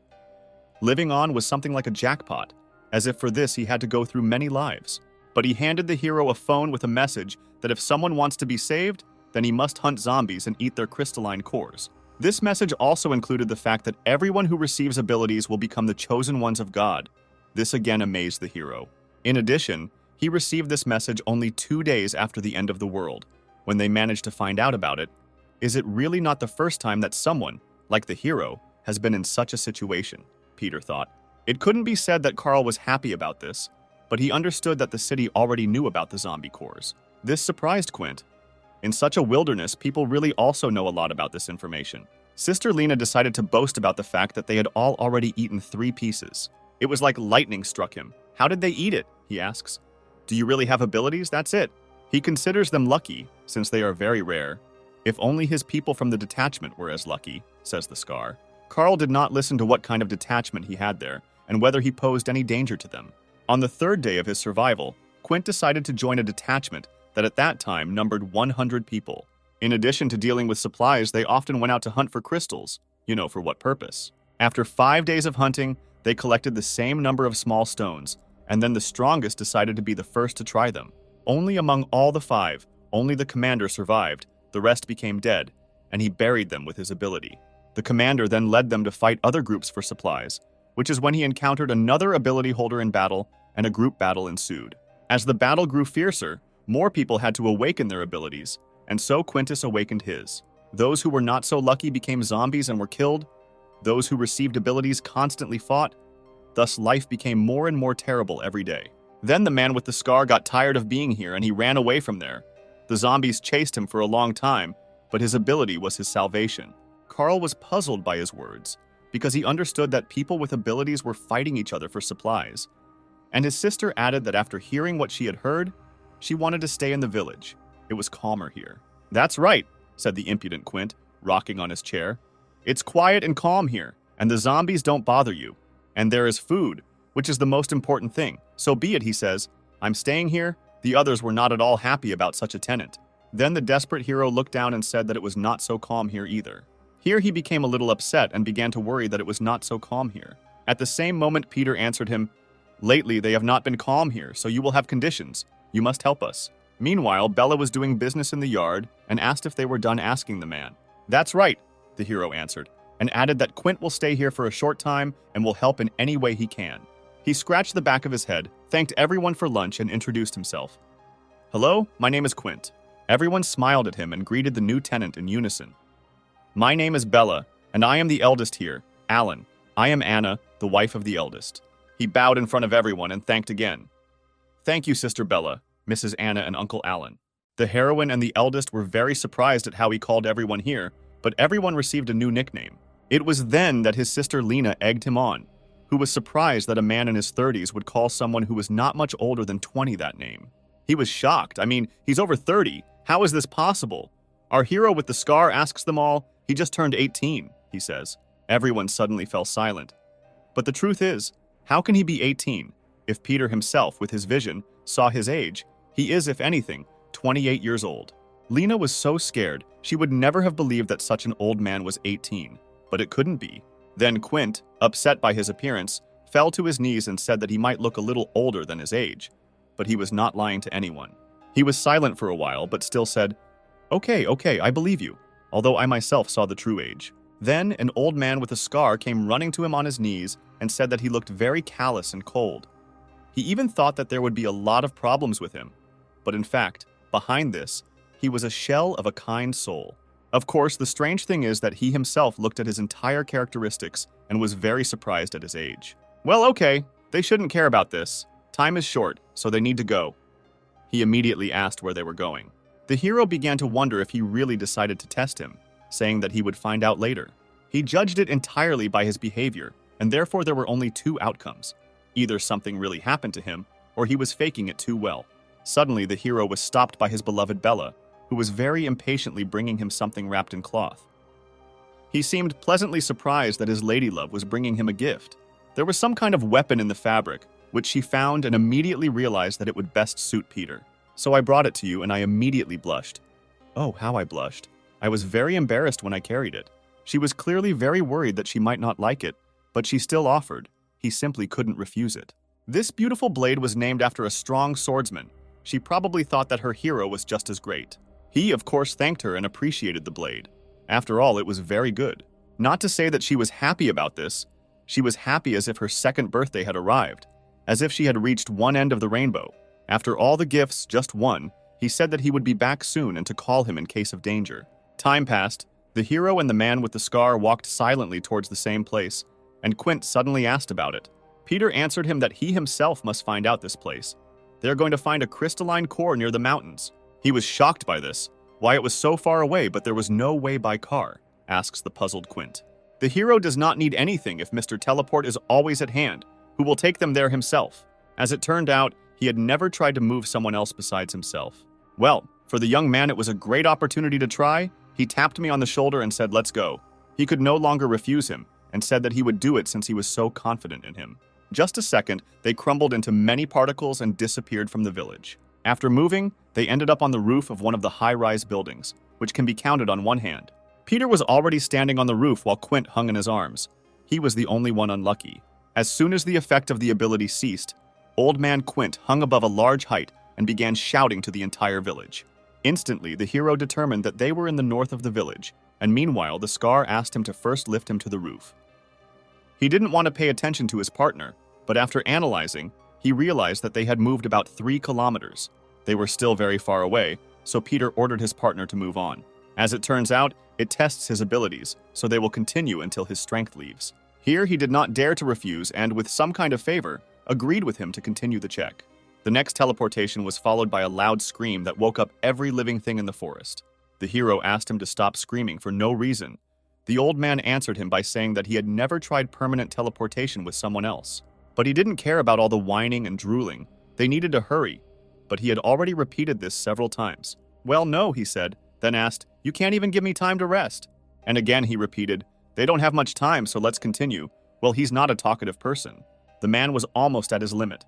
Living on was something like a jackpot, as if for this he had to go through many lives. But he handed the hero a phone with a message that if someone wants to be saved, then he must hunt zombies and eat their crystalline cores. This message also included the fact that everyone who receives abilities will become the chosen ones of God. This again amazed the hero. In addition, he received this message only 2 days after the end of the world. When they managed to find out about it, is it really not the first time that someone, like the hero, has been in such a situation? Peter thought. It couldn't be said that Carl was happy about this, but he understood that the city already knew about the zombie cores. This surprised Quint. In such a wilderness, people really also know a lot about this information. Sister Lena decided to boast about the fact that they had all already eaten 3 pieces. It was like lightning struck him. How did they eat it? He asks. Do you really have abilities? That's it. He considers them lucky, since they are very rare. If only his people from the detachment were as lucky, says the Scar. Carl did not listen to what kind of detachment he had there, and whether he posed any danger to them. On the 3rd day of his survival, Quint decided to join a detachment that at that time numbered 100 people. In addition to dealing with supplies, they often went out to hunt for crystals. You know for what purpose. After 5 days of hunting, they collected the same number of small stones, and then the strongest decided to be the first to try them. Only among all the 5, only the commander survived, the rest became dead, and he buried them with his ability. The commander then led them to fight other groups for supplies, which is when he encountered another ability holder in battle, and a group battle ensued. As the battle grew fiercer, more people had to awaken their abilities, and so Quintus awakened his. Those who were not so lucky became zombies and were killed. Those who received abilities constantly fought. Thus life became more and more terrible every day. Then the man with the scar got tired of being here and he ran away from there. The zombies chased him for a long time, but his ability was his salvation. Carl was puzzled by his words, because he understood that people with abilities were fighting each other for supplies. And his sister added that after hearing what she had heard, she wanted to stay in the village. It was calmer here. That's right, said the impudent Quint, rocking on his chair. It's quiet and calm here, and the zombies don't bother you. And there is food, which is the most important thing. So be it, he says. I'm staying here. The others were not at all happy about such a tenant. Then the desperate hero looked down and said that it was not so calm here either. Here he became a little upset and began to worry that it was not so calm here. At the same moment, Peter answered him, Lately they have not been calm here, so you will have conditions. You must help us. Meanwhile, Bella was doing business in the yard and asked if they were done asking the man. That's right, the hero answered, and added that Quint will stay here for a short time and will help in any way he can. He scratched the back of his head, thanked everyone for lunch, and introduced himself. Hello, my name is Quint. Everyone smiled at him and greeted the new tenant in unison. My name is Bella, and I am the eldest here, Alan. I am Anna, the wife of the eldest. He bowed in front of everyone and thanked again. Thank you, Sister Bella, Mrs. Anna and Uncle Alan. The heroine and the eldest were very surprised at how he called everyone here, but everyone received a new nickname. It was then that his sister Lena egged him on, who was surprised that a man in his 30s would call someone who was not much older than 20 that name. He was shocked. I mean, he's over 30. How is this possible? Our hero with the scar asks them all, he just turned 18, he says. Everyone suddenly fell silent. But the truth is, how can he be 18? If Peter himself, with his vision, saw his age, he is, if anything, 28 years old. Lena was so scared, she would never have believed that such an old man was 18, but it couldn't be. Then Quint, upset by his appearance, fell to his knees and said that he might look a little older than his age, but he was not lying to anyone. He was silent for a while, but still said, Okay, I believe you, although I myself saw the true age. Then an old man with a scar came running to him on his knees and said that he looked very callous and cold. He even thought that there would be a lot of problems with him, but in fact, behind this, he was a shell of a kind soul. Of course, the strange thing is that he himself looked at his entire characteristics and was very surprised at his age. Well, okay, they shouldn't care about this. Time is short, so they need to go. He immediately asked where they were going. The hero began to wonder if he really decided to test him, saying that he would find out later. He judged it entirely by his behavior, and therefore there were only two outcomes. Either something really happened to him, or he was faking it too well. Suddenly, the hero was stopped by his beloved Bella, who was very impatiently bringing him something wrapped in cloth. He seemed pleasantly surprised that his ladylove was bringing him a gift. There was some kind of weapon in the fabric, which she found and immediately realized that it would best suit Peter. So I brought it to you and I immediately blushed. Oh, how I blushed. I was very embarrassed when I carried it. She was clearly very worried that she might not like it, but she still offered. He simply couldn't refuse it. This beautiful blade was named after a strong swordsman. She probably thought that her hero was just as great. He, of course, thanked her and appreciated the blade. After all, it was very good. Not to say that she was happy about this. She was happy as if her second birthday had arrived, as if she had reached one end of the rainbow. After all the gifts, just one, he said that he would be back soon and to call him in case of danger. Time passed. The hero and the man with the scar walked silently towards the same place, and Quint suddenly asked about it. Peter answered him that he himself must find out this place. They are going to find a crystalline core near the mountains. He was shocked by this, why it was so far away but there was no way by car, asks the puzzled Quint. The hero does not need anything if Mr. Teleport is always at hand, who will take them there himself. As it turned out, he had never tried to move someone else besides himself. Well, for the young man it was a great opportunity to try. He tapped me on the shoulder and said, "Let's go." He could no longer refuse him, and said that he would do it since he was so confident in him. Just a second, they crumbled into many particles and disappeared from the village. After moving, they ended up on the roof of one of the high-rise buildings, which can be counted on one hand. Peter was already standing on the roof while Quint hung in his arms. He was the only one unlucky. As soon as the effect of the ability ceased, Old Man Quint hung above a large height and began shouting to the entire village. Instantly, the hero determined that they were in the north of the village, and meanwhile the scar asked him to first lift him to the roof. He didn't want to pay attention to his partner, but after analyzing, he realized that they had moved about 3 kilometers. They were still very far away, so Peter ordered his partner to move on. As it turns out, it tests his abilities, so they will continue until his strength leaves. Here he did not dare to refuse and, with some kind of favor, agreed with him to continue the check. The next teleportation was followed by a loud scream that woke up every living thing in the forest. The hero asked him to stop screaming for no reason. The old man answered him by saying that he had never tried permanent teleportation with someone else. But he didn't care about all the whining and drooling. They needed to hurry. But he had already repeated this several times. "Well, no," he said, then asked, "You can't even give me time to rest." And again he repeated, "They don't have much time, so let's continue." Well, he's not a talkative person. The man was almost at his limit.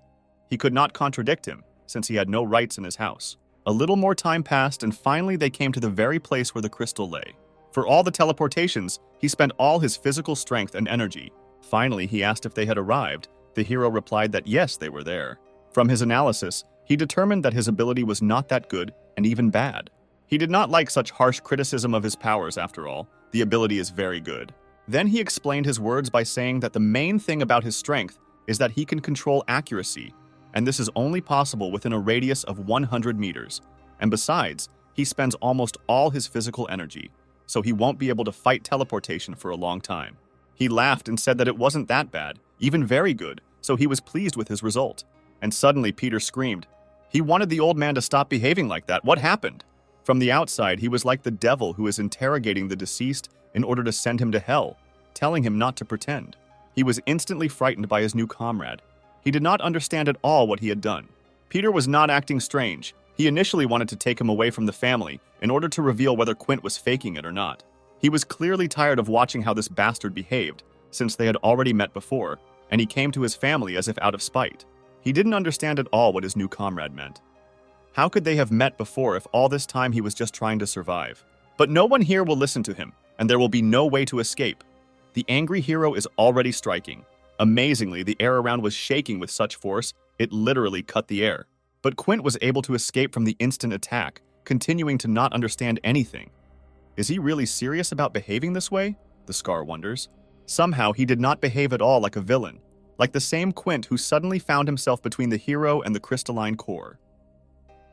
He could not contradict him, since he had no rights in his house. A little more time passed, and finally they came to the very place where the crystal lay. For all the teleportations, he spent all his physical strength and energy. Finally, he asked if they had arrived. The hero replied that yes, they were there. From his analysis, he determined that his ability was not that good and even bad. He did not like such harsh criticism of his powers after all. The ability is very good. Then he explained his words by saying that the main thing about his strength is that he can control accuracy, and this is only possible within a radius of 100 meters. And besides, he spends almost all his physical energy, so he won't be able to fight teleportation for a long time. He laughed and said that it wasn't that bad, even very good, so he was pleased with his result. And suddenly Peter screamed. He wanted the old man to stop behaving like that. What happened? From the outside, he was like the devil who is interrogating the deceased in order to send him to hell, telling him not to pretend. He was instantly frightened by his new comrade. He did not understand at all what he had done. Peter was not acting strange. He initially wanted to take him away from the family in order to reveal whether Quint was faking it or not. He was clearly tired of watching how this bastard behaved, since they had already met before, and he came to his family as if out of spite. He didn't understand at all what his new comrade meant. How could they have met before if all this time he was just trying to survive? But no one here will listen to him, and there will be no way to escape. The angry hero is already striking. Amazingly, the air around was shaking with such force, it literally cut the air. But Quint was able to escape from the instant attack, continuing to not understand anything. Is he really serious about behaving this way? The Scar wonders. Somehow, he did not behave at all like a villain, like the same Quint who suddenly found himself between the hero and the crystalline core.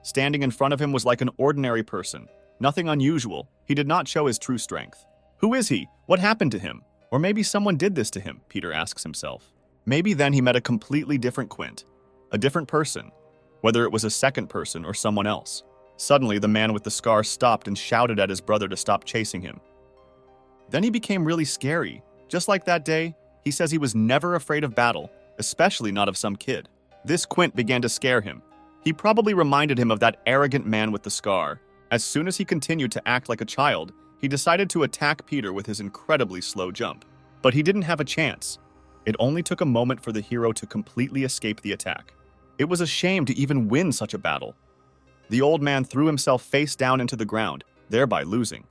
Standing in front of him was like an ordinary person. Nothing unusual. He did not show his true strength. Who is he? What happened to him? Or maybe someone did this to him, Peter asks himself. Maybe then he met a completely different Quint. A different person. Whether it was a second person or someone else. Suddenly, the man with the scar stopped and shouted at his brother to stop chasing him. Then he became really scary. Just like that day, he says he was never afraid of battle, especially not of some kid. This Quint began to scare him. He probably reminded him of that arrogant man with the scar. As soon as he continued to act like a child, he decided to attack Peter with his incredibly slow jump. But he didn't have a chance. It only took a moment for the hero to completely escape the attack. It was a shame to even win such a battle. The old man threw himself face down into the ground, thereby losing.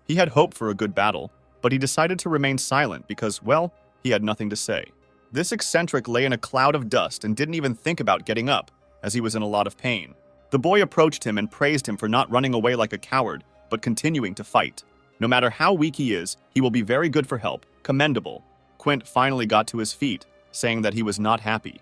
He had hoped for a good battle, but he decided to remain silent because, well, he had nothing to say. This eccentric lay in a cloud of dust and didn't even think about getting up, as he was in a lot of pain. The boy approached him and praised him for not running away like a coward, but continuing to fight. No matter how weak he is, he will be very good for help, commendable. Quint finally got to his feet, saying that he was not happy.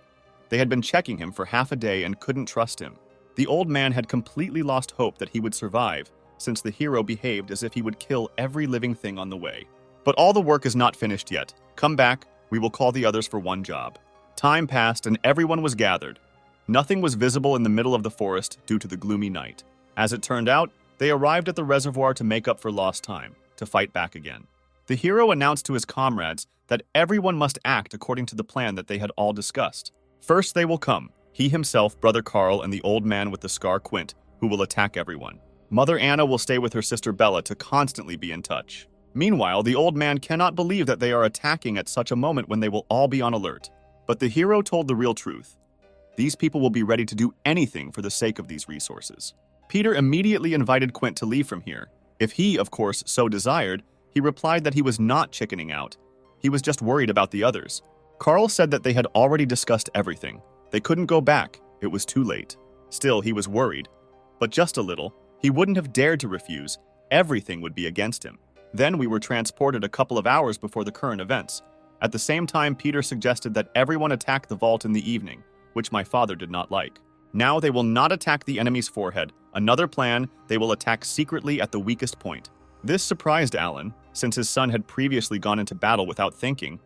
They had been checking him for half a day and couldn't trust him. The old man had completely lost hope that he would survive, since the hero behaved as if he would kill every living thing on the way. But all the work is not finished yet. Come back, we will call the others for one job. Time passed and everyone was gathered. Nothing was visible in the middle of the forest due to the gloomy night. As it turned out, they arrived at the reservoir to make up for lost time, to fight back again. The hero announced to his comrades that everyone must act according to the plan that they had all discussed. First they will come, he himself, Brother Carl, and the old man with the scar Quint, who will attack everyone. Mother Anna will stay with her sister Bella to constantly be in touch. Meanwhile, the old man cannot believe that they are attacking at such a moment when they will all be on alert. But the hero told the real truth. These people will be ready to do anything for the sake of these resources. Peter immediately invited Quint to leave from here. If he, of course, so desired, he replied that he was not chickening out. He was just worried about the others. Carl said that they had already discussed everything. They couldn't go back. It was too late. Still, he was worried. But just a little. He wouldn't have dared to refuse. Everything would be against him. Then we were transported a couple of hours before the current events. At the same time, Peter suggested that everyone attack the vault in the evening, which my father did not like. Now they will not attack the enemy's forehead. Another plan, they will attack secretly at the weakest point. This surprised Alan, since his son had previously gone into battle without thinking.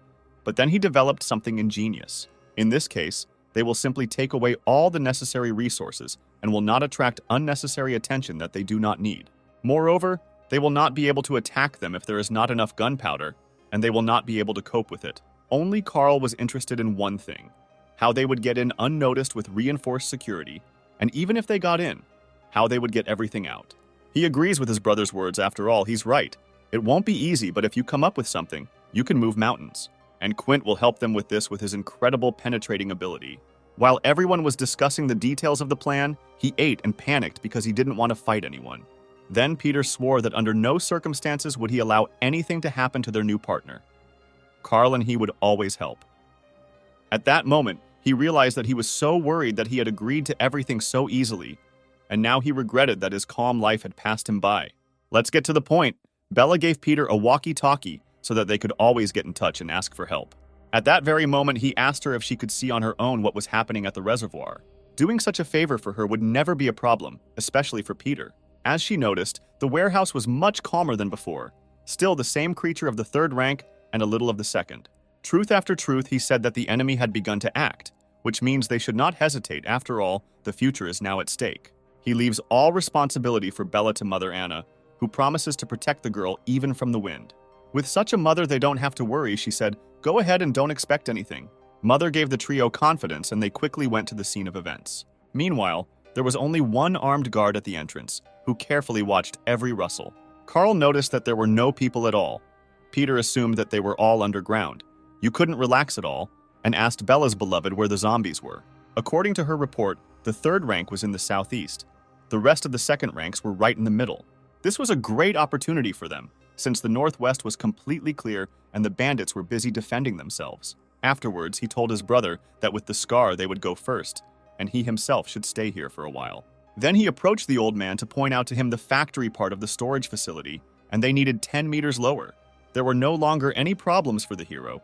But then he developed something ingenious. In this case, they will simply take away all the necessary resources and will not attract unnecessary attention that they do not need. Moreover, they will not be able to attack them if there is not enough gunpowder, and they will not be able to cope with it. Only Carl was interested in one thing: how they would get in unnoticed with reinforced security, and even if they got in, how they would get everything out. He agrees with his brother's words. After all, he's right. It won't be easy, but if you come up with something, you can move mountains. And Quint will help them with this with his incredible penetrating ability. While everyone was discussing the details of the plan, he ate and panicked because he didn't want to fight anyone. Then Peter swore that under no circumstances would he allow anything to happen to their new partner. Carl and he would always help. At that moment, he realized that he was so worried that he had agreed to everything so easily, and now he regretted that his calm life had passed him by. Let's get to the point. Bella gave Peter a walkie-talkie so that they could always get in touch and ask for help. At that very moment, he asked her if she could see on her own what was happening at the reservoir. Doing such a favor for her would never be a problem, especially for Peter. As she noticed, the warehouse was much calmer than before. Still the same creature of the third rank and a little of the second. Truth after truth, he said that the enemy had begun to act, which means they should not hesitate. After all, the future is now at stake. He leaves all responsibility for Bella to Mother Anna, who promises to protect the girl even from the wind. With such a mother, they don't have to worry, she said. Go ahead and don't expect anything. Mother gave the trio confidence and they quickly went to the scene of events. Meanwhile, there was only one armed guard at the entrance, who carefully watched every rustle. Carl noticed that there were no people at all. Peter assumed that they were all underground. You couldn't relax at all, and asked Bella's beloved where the zombies were. According to her report, The third rank was in the southeast. The rest of the second ranks were right in the middle. This was a great opportunity for them, since the northwest was completely clear and the bandits were busy defending themselves. Afterwards, he told his brother that with the scar they would go first, and he himself should stay here for a while. Then he approached the old man to point out to him the factory part of the storage facility, and they needed 10 meters lower. There were no longer any problems for the hero.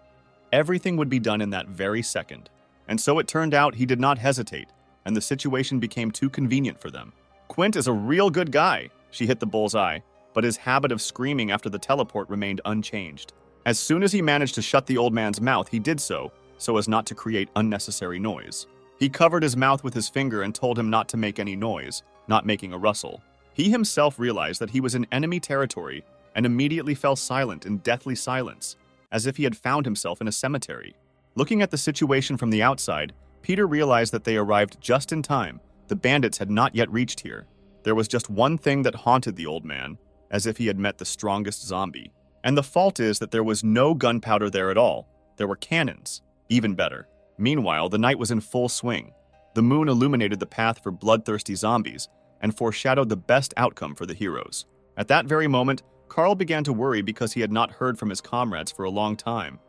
Everything would be done in that very second. And so it turned out he did not hesitate, and the situation became too convenient for them. Quint is a real good guy, she hit the bullseye, but his habit of screaming after the teleport remained unchanged. As soon as he managed to shut the old man's mouth, he did so as not to create unnecessary noise. He covered his mouth with his finger and told him not to make any noise, not making a rustle. He himself realized that he was in enemy territory and immediately fell silent in deathly silence, as if he had found himself in a cemetery. Looking at the situation from the outside, Peter realized that they arrived just in time. The bandits had not yet reached here. There was just one thing that haunted the old man, as if he had met the strongest zombie. And the fault is that there was no gunpowder there at all. There were cannons. Even better. Meanwhile, the night was in full swing. The moon illuminated the path for bloodthirsty zombies and foreshadowed the best outcome for the heroes. At that very moment, Carl began to worry because he had not heard from his comrades for a long time.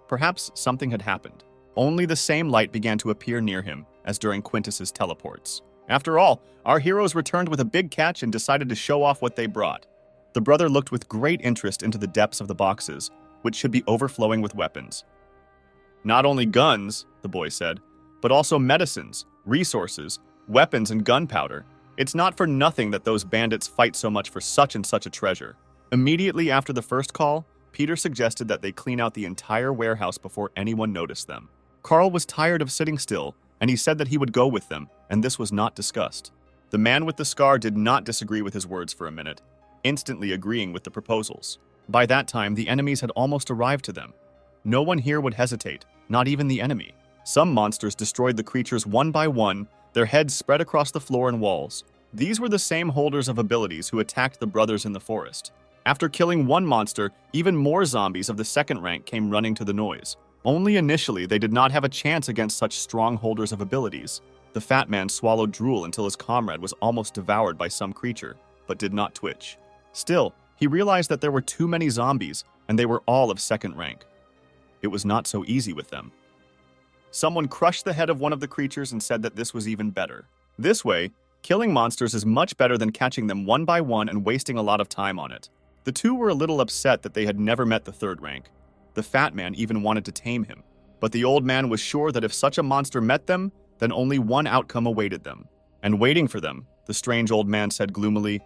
Perhaps something had happened. Only the same light began to appear near him as during Quintus's teleports. After all, our heroes returned with a big catch and decided to show off what they brought. The brother looked with great interest into the depths of the boxes, which should be overflowing with weapons. Not only guns, the boy said, but also medicines, resources, weapons, and gunpowder. It's not for nothing that those bandits fight so much for such and such a treasure. Immediately after the first call, Peter suggested that they clean out the entire warehouse before anyone noticed them. Carl was tired of sitting still, and he said that he would go with them, and this was not discussed. The man with the scar did not disagree with his words for a minute, instantly agreeing with the proposals. By that time, the enemies had almost arrived to them. No one here would hesitate, not even the enemy. Some monsters destroyed the creatures one by one, their heads spread across the floor and walls. These were the same holders of abilities who attacked the brothers in the forest. After killing one monster, even more zombies of the second rank came running to the noise. Only initially, they did not have a chance against such strong holders of abilities. The fat man swallowed drool until his comrade was almost devoured by some creature, but did not twitch. Still, he realized that there were too many zombies, and they were all of second rank. It was not so easy with them. Someone crushed the head of one of the creatures and said that this was even better. This way, killing monsters is much better than catching them one by one and wasting a lot of time on it. The two were a little upset that they had never met the third rank. The fat man even wanted to tame him, but the old man was sure that if such a monster met them, then only one outcome awaited them. And waiting for them, the strange old man said gloomily,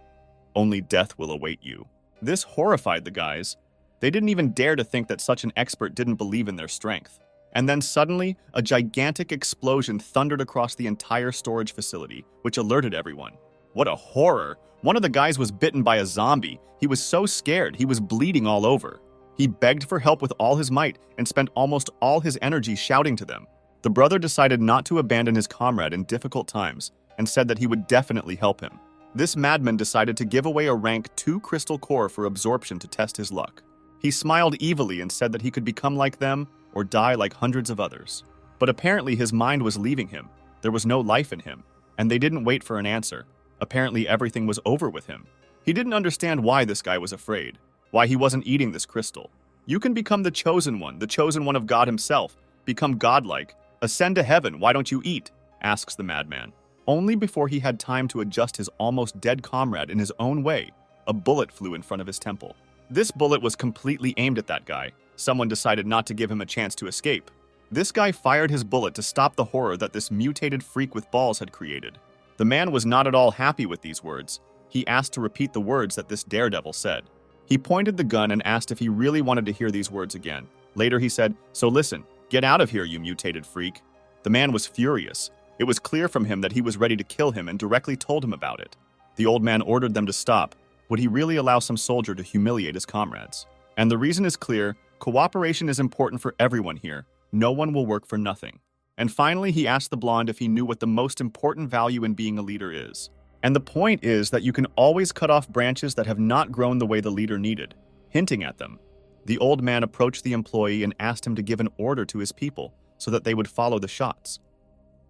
"Only death will await you." This horrified the guys. They didn't even dare to think that such an expert didn't believe in their strength. And then suddenly, a gigantic explosion thundered across the entire storage facility, which alerted everyone. What a horror! One of the guys was bitten by a zombie. He was so scared, he was bleeding all over. He begged for help with all his might and spent almost all his energy shouting to them. The brother decided not to abandon his comrade in difficult times and said that he would definitely help him. This madman decided to give away a rank 2 crystal core for absorption to test his luck. He smiled evilly and said that he could become like them or die like hundreds of others. But apparently his mind was leaving him. There was no life in him, and they didn't wait for an answer. Apparently everything was over with him. He didn't understand why this guy was afraid, why he wasn't eating this crystal. You can become the chosen one of God himself, become godlike, ascend to heaven, why don't you eat? Asks the madman. Only before he had time to adjust his almost dead comrade in his own way, a bullet flew in front of his temple. This bullet was completely aimed at that guy. Someone decided not to give him a chance to escape. This guy fired his bullet to stop the horror that this mutated freak with balls had created. The man was not at all happy with these words. He asked to repeat the words that this daredevil said. He pointed the gun and asked if he really wanted to hear these words again. Later he said, "So listen, get out of here, you mutated freak." The man was furious. It was clear from him that he was ready to kill him and directly told him about it. The old man ordered them to stop. Would he really allow some soldier to humiliate his comrades? And the reason is clear. Cooperation is important for everyone here. No one will work for nothing. And finally, he asked the blonde if he knew what the most important value in being a leader is. And the point is that you can always cut off branches that have not grown the way the leader needed, hinting at them. The old man approached the employee and asked him to give an order to his people so that they would follow the shots.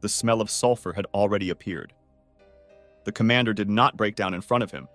The smell of sulfur had already appeared. The commander did not break down in front of him.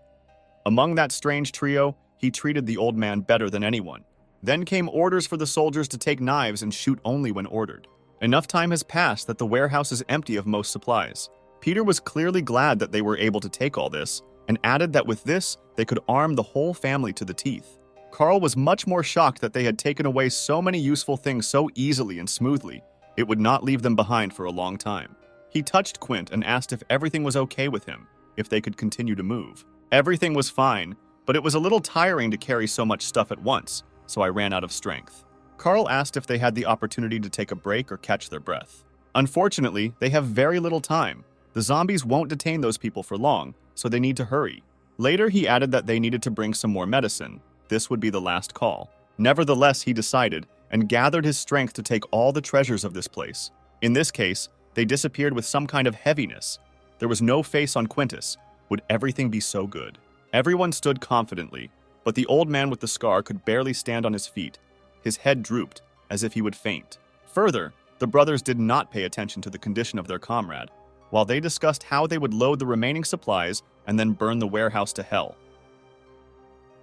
Among that strange trio, he treated the old man better than anyone. Then came orders for the soldiers to take knives and shoot only when ordered. Enough time has passed that the warehouse is empty of most supplies. Peter was clearly glad that they were able to take all this, and added that with this, they could arm the whole family to the teeth. Carl was much more shocked that they had taken away so many useful things so easily and smoothly. It would not leave them behind for a long time. He touched Quint and asked if everything was okay with him, if they could continue to move. Everything was fine, but it was a little tiring to carry so much stuff at once, so I ran out of strength. Carl asked if they had the opportunity to take a break or catch their breath. Unfortunately, they have very little time. The zombies won't detain those people for long, so they need to hurry. Later, he added that they needed to bring some more medicine. This would be the last call. Nevertheless, he decided and gathered his strength to take all the treasures of this place. In this case, they disappeared with some kind of heaviness. There was no face on Quintus. Would everything be so good? Everyone stood confidently, but the old man with the scar could barely stand on his feet. His head drooped, as if he would faint. Further, the brothers did not pay attention to the condition of their comrade, while they discussed how they would load the remaining supplies and then burn the warehouse to hell.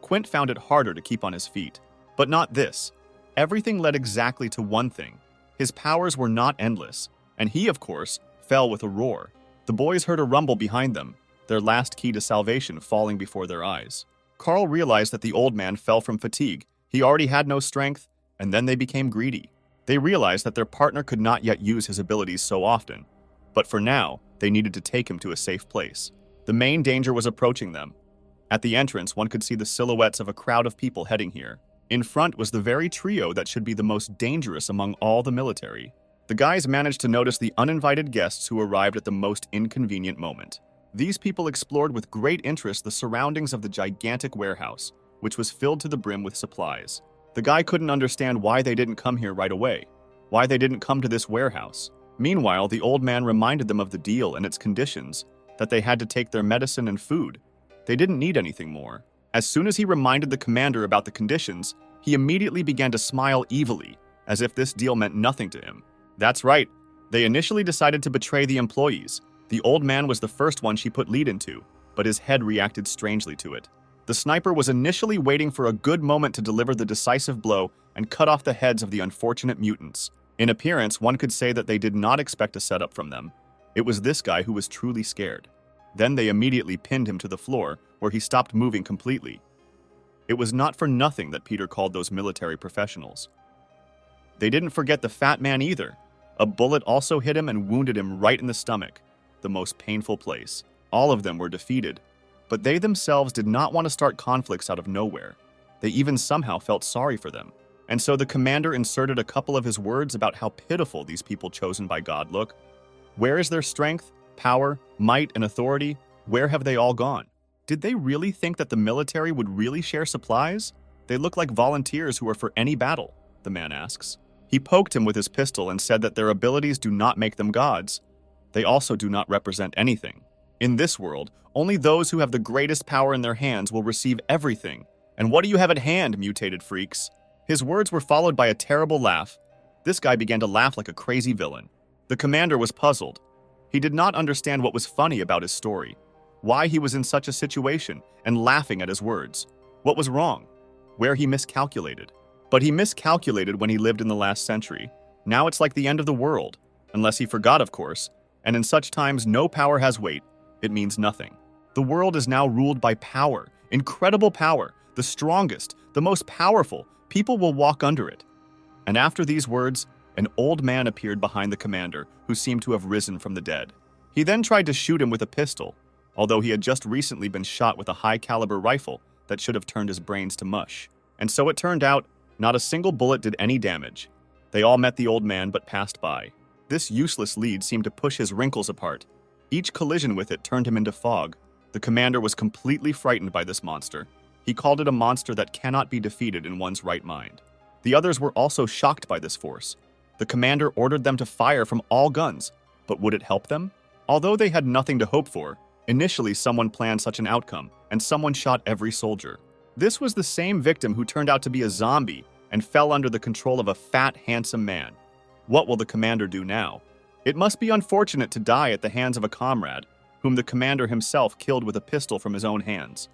Quint found it harder to keep on his feet, but not this. Everything led exactly to one thing. His powers were not endless, and he, of course, fell with a roar. The boys heard a rumble behind them, their last key to salvation falling before their eyes. Carl realized that the old man fell from fatigue. He already had no strength, and then they became greedy. They realized that their partner could not yet use his abilities so often, but for now, they needed to take him to a safe place. The main danger was approaching them. At the entrance, one could see the silhouettes of a crowd of people heading here. In front was the very trio that should be the most dangerous among all the military. The guys managed to notice the uninvited guests who arrived at the most inconvenient moment. These people explored with great interest the surroundings of the gigantic warehouse, which was filled to the brim with supplies. The guy couldn't understand why they didn't come here right away, why they didn't come to this warehouse. Meanwhile, the old man reminded them of the deal and its conditions, that they had to take their medicine and food. They didn't need anything more. As soon as he reminded the commander about the conditions, he immediately began to smile evilly, as if this deal meant nothing to him. That's right. They initially decided to betray the employees. The old man was the first one she put lead into, but his head reacted strangely to it. The sniper was initially waiting for a good moment to deliver the decisive blow and cut off the heads of the unfortunate mutants. In appearance, one could say that they did not expect a setup from them. It was this guy who was truly scared. Then they immediately pinned him to the floor, where he stopped moving completely. It was not for nothing that Peter called those military professionals. They didn't forget the fat man either. A bullet also hit him and wounded him right in the stomach, the most painful place. All of them were defeated, but they themselves did not want to start conflicts out of nowhere. They even somehow felt sorry for them. And so the commander inserted a couple of his words about how pitiful these people chosen by God look. Where is their strength, power, might, and authority? Where have they all gone? Did they really think that the military would really share supplies? They look like volunteers who are for any battle, the man asks. He poked him with his pistol and said that their abilities do not make them gods. They also do not represent anything. In this world, only those who have the greatest power in their hands will receive everything. And what do you have at hand, mutated freaks? His words were followed by a terrible laugh. This guy began to laugh like a crazy villain. The commander was puzzled. He did not understand what was funny about his story, why he was in such a situation and laughing at his words. What was wrong? Where he miscalculated. But he miscalculated when he lived in the last century. Now it's like the end of the world, unless he forgot, of course. And in such times, no power has weight. It means nothing. The world is now ruled by power, incredible power, the strongest, the most powerful. People will walk under it. And after these words, an old man appeared behind the commander, who seemed to have risen from the dead. He then tried to shoot him with a pistol, although he had just recently been shot with a high-caliber rifle that should have turned his brains to mush. And so it turned out, not a single bullet did any damage. They all met the old man but passed by. This useless lead seemed to push his wrinkles apart. Each collision with it turned him into fog. The commander was completely frightened by this monster. He called it a monster that cannot be defeated in one's right mind. The others were also shocked by this force. The commander ordered them to fire from all guns, but would it help them? Although they had nothing to hope for, initially someone planned such an outcome, and someone shot every soldier. This was the same victim who turned out to be a zombie and fell under the control of a fat, handsome man. What will the commander do now? It must be unfortunate to die at the hands of a comrade, whom the commander himself killed with a pistol from his own hands.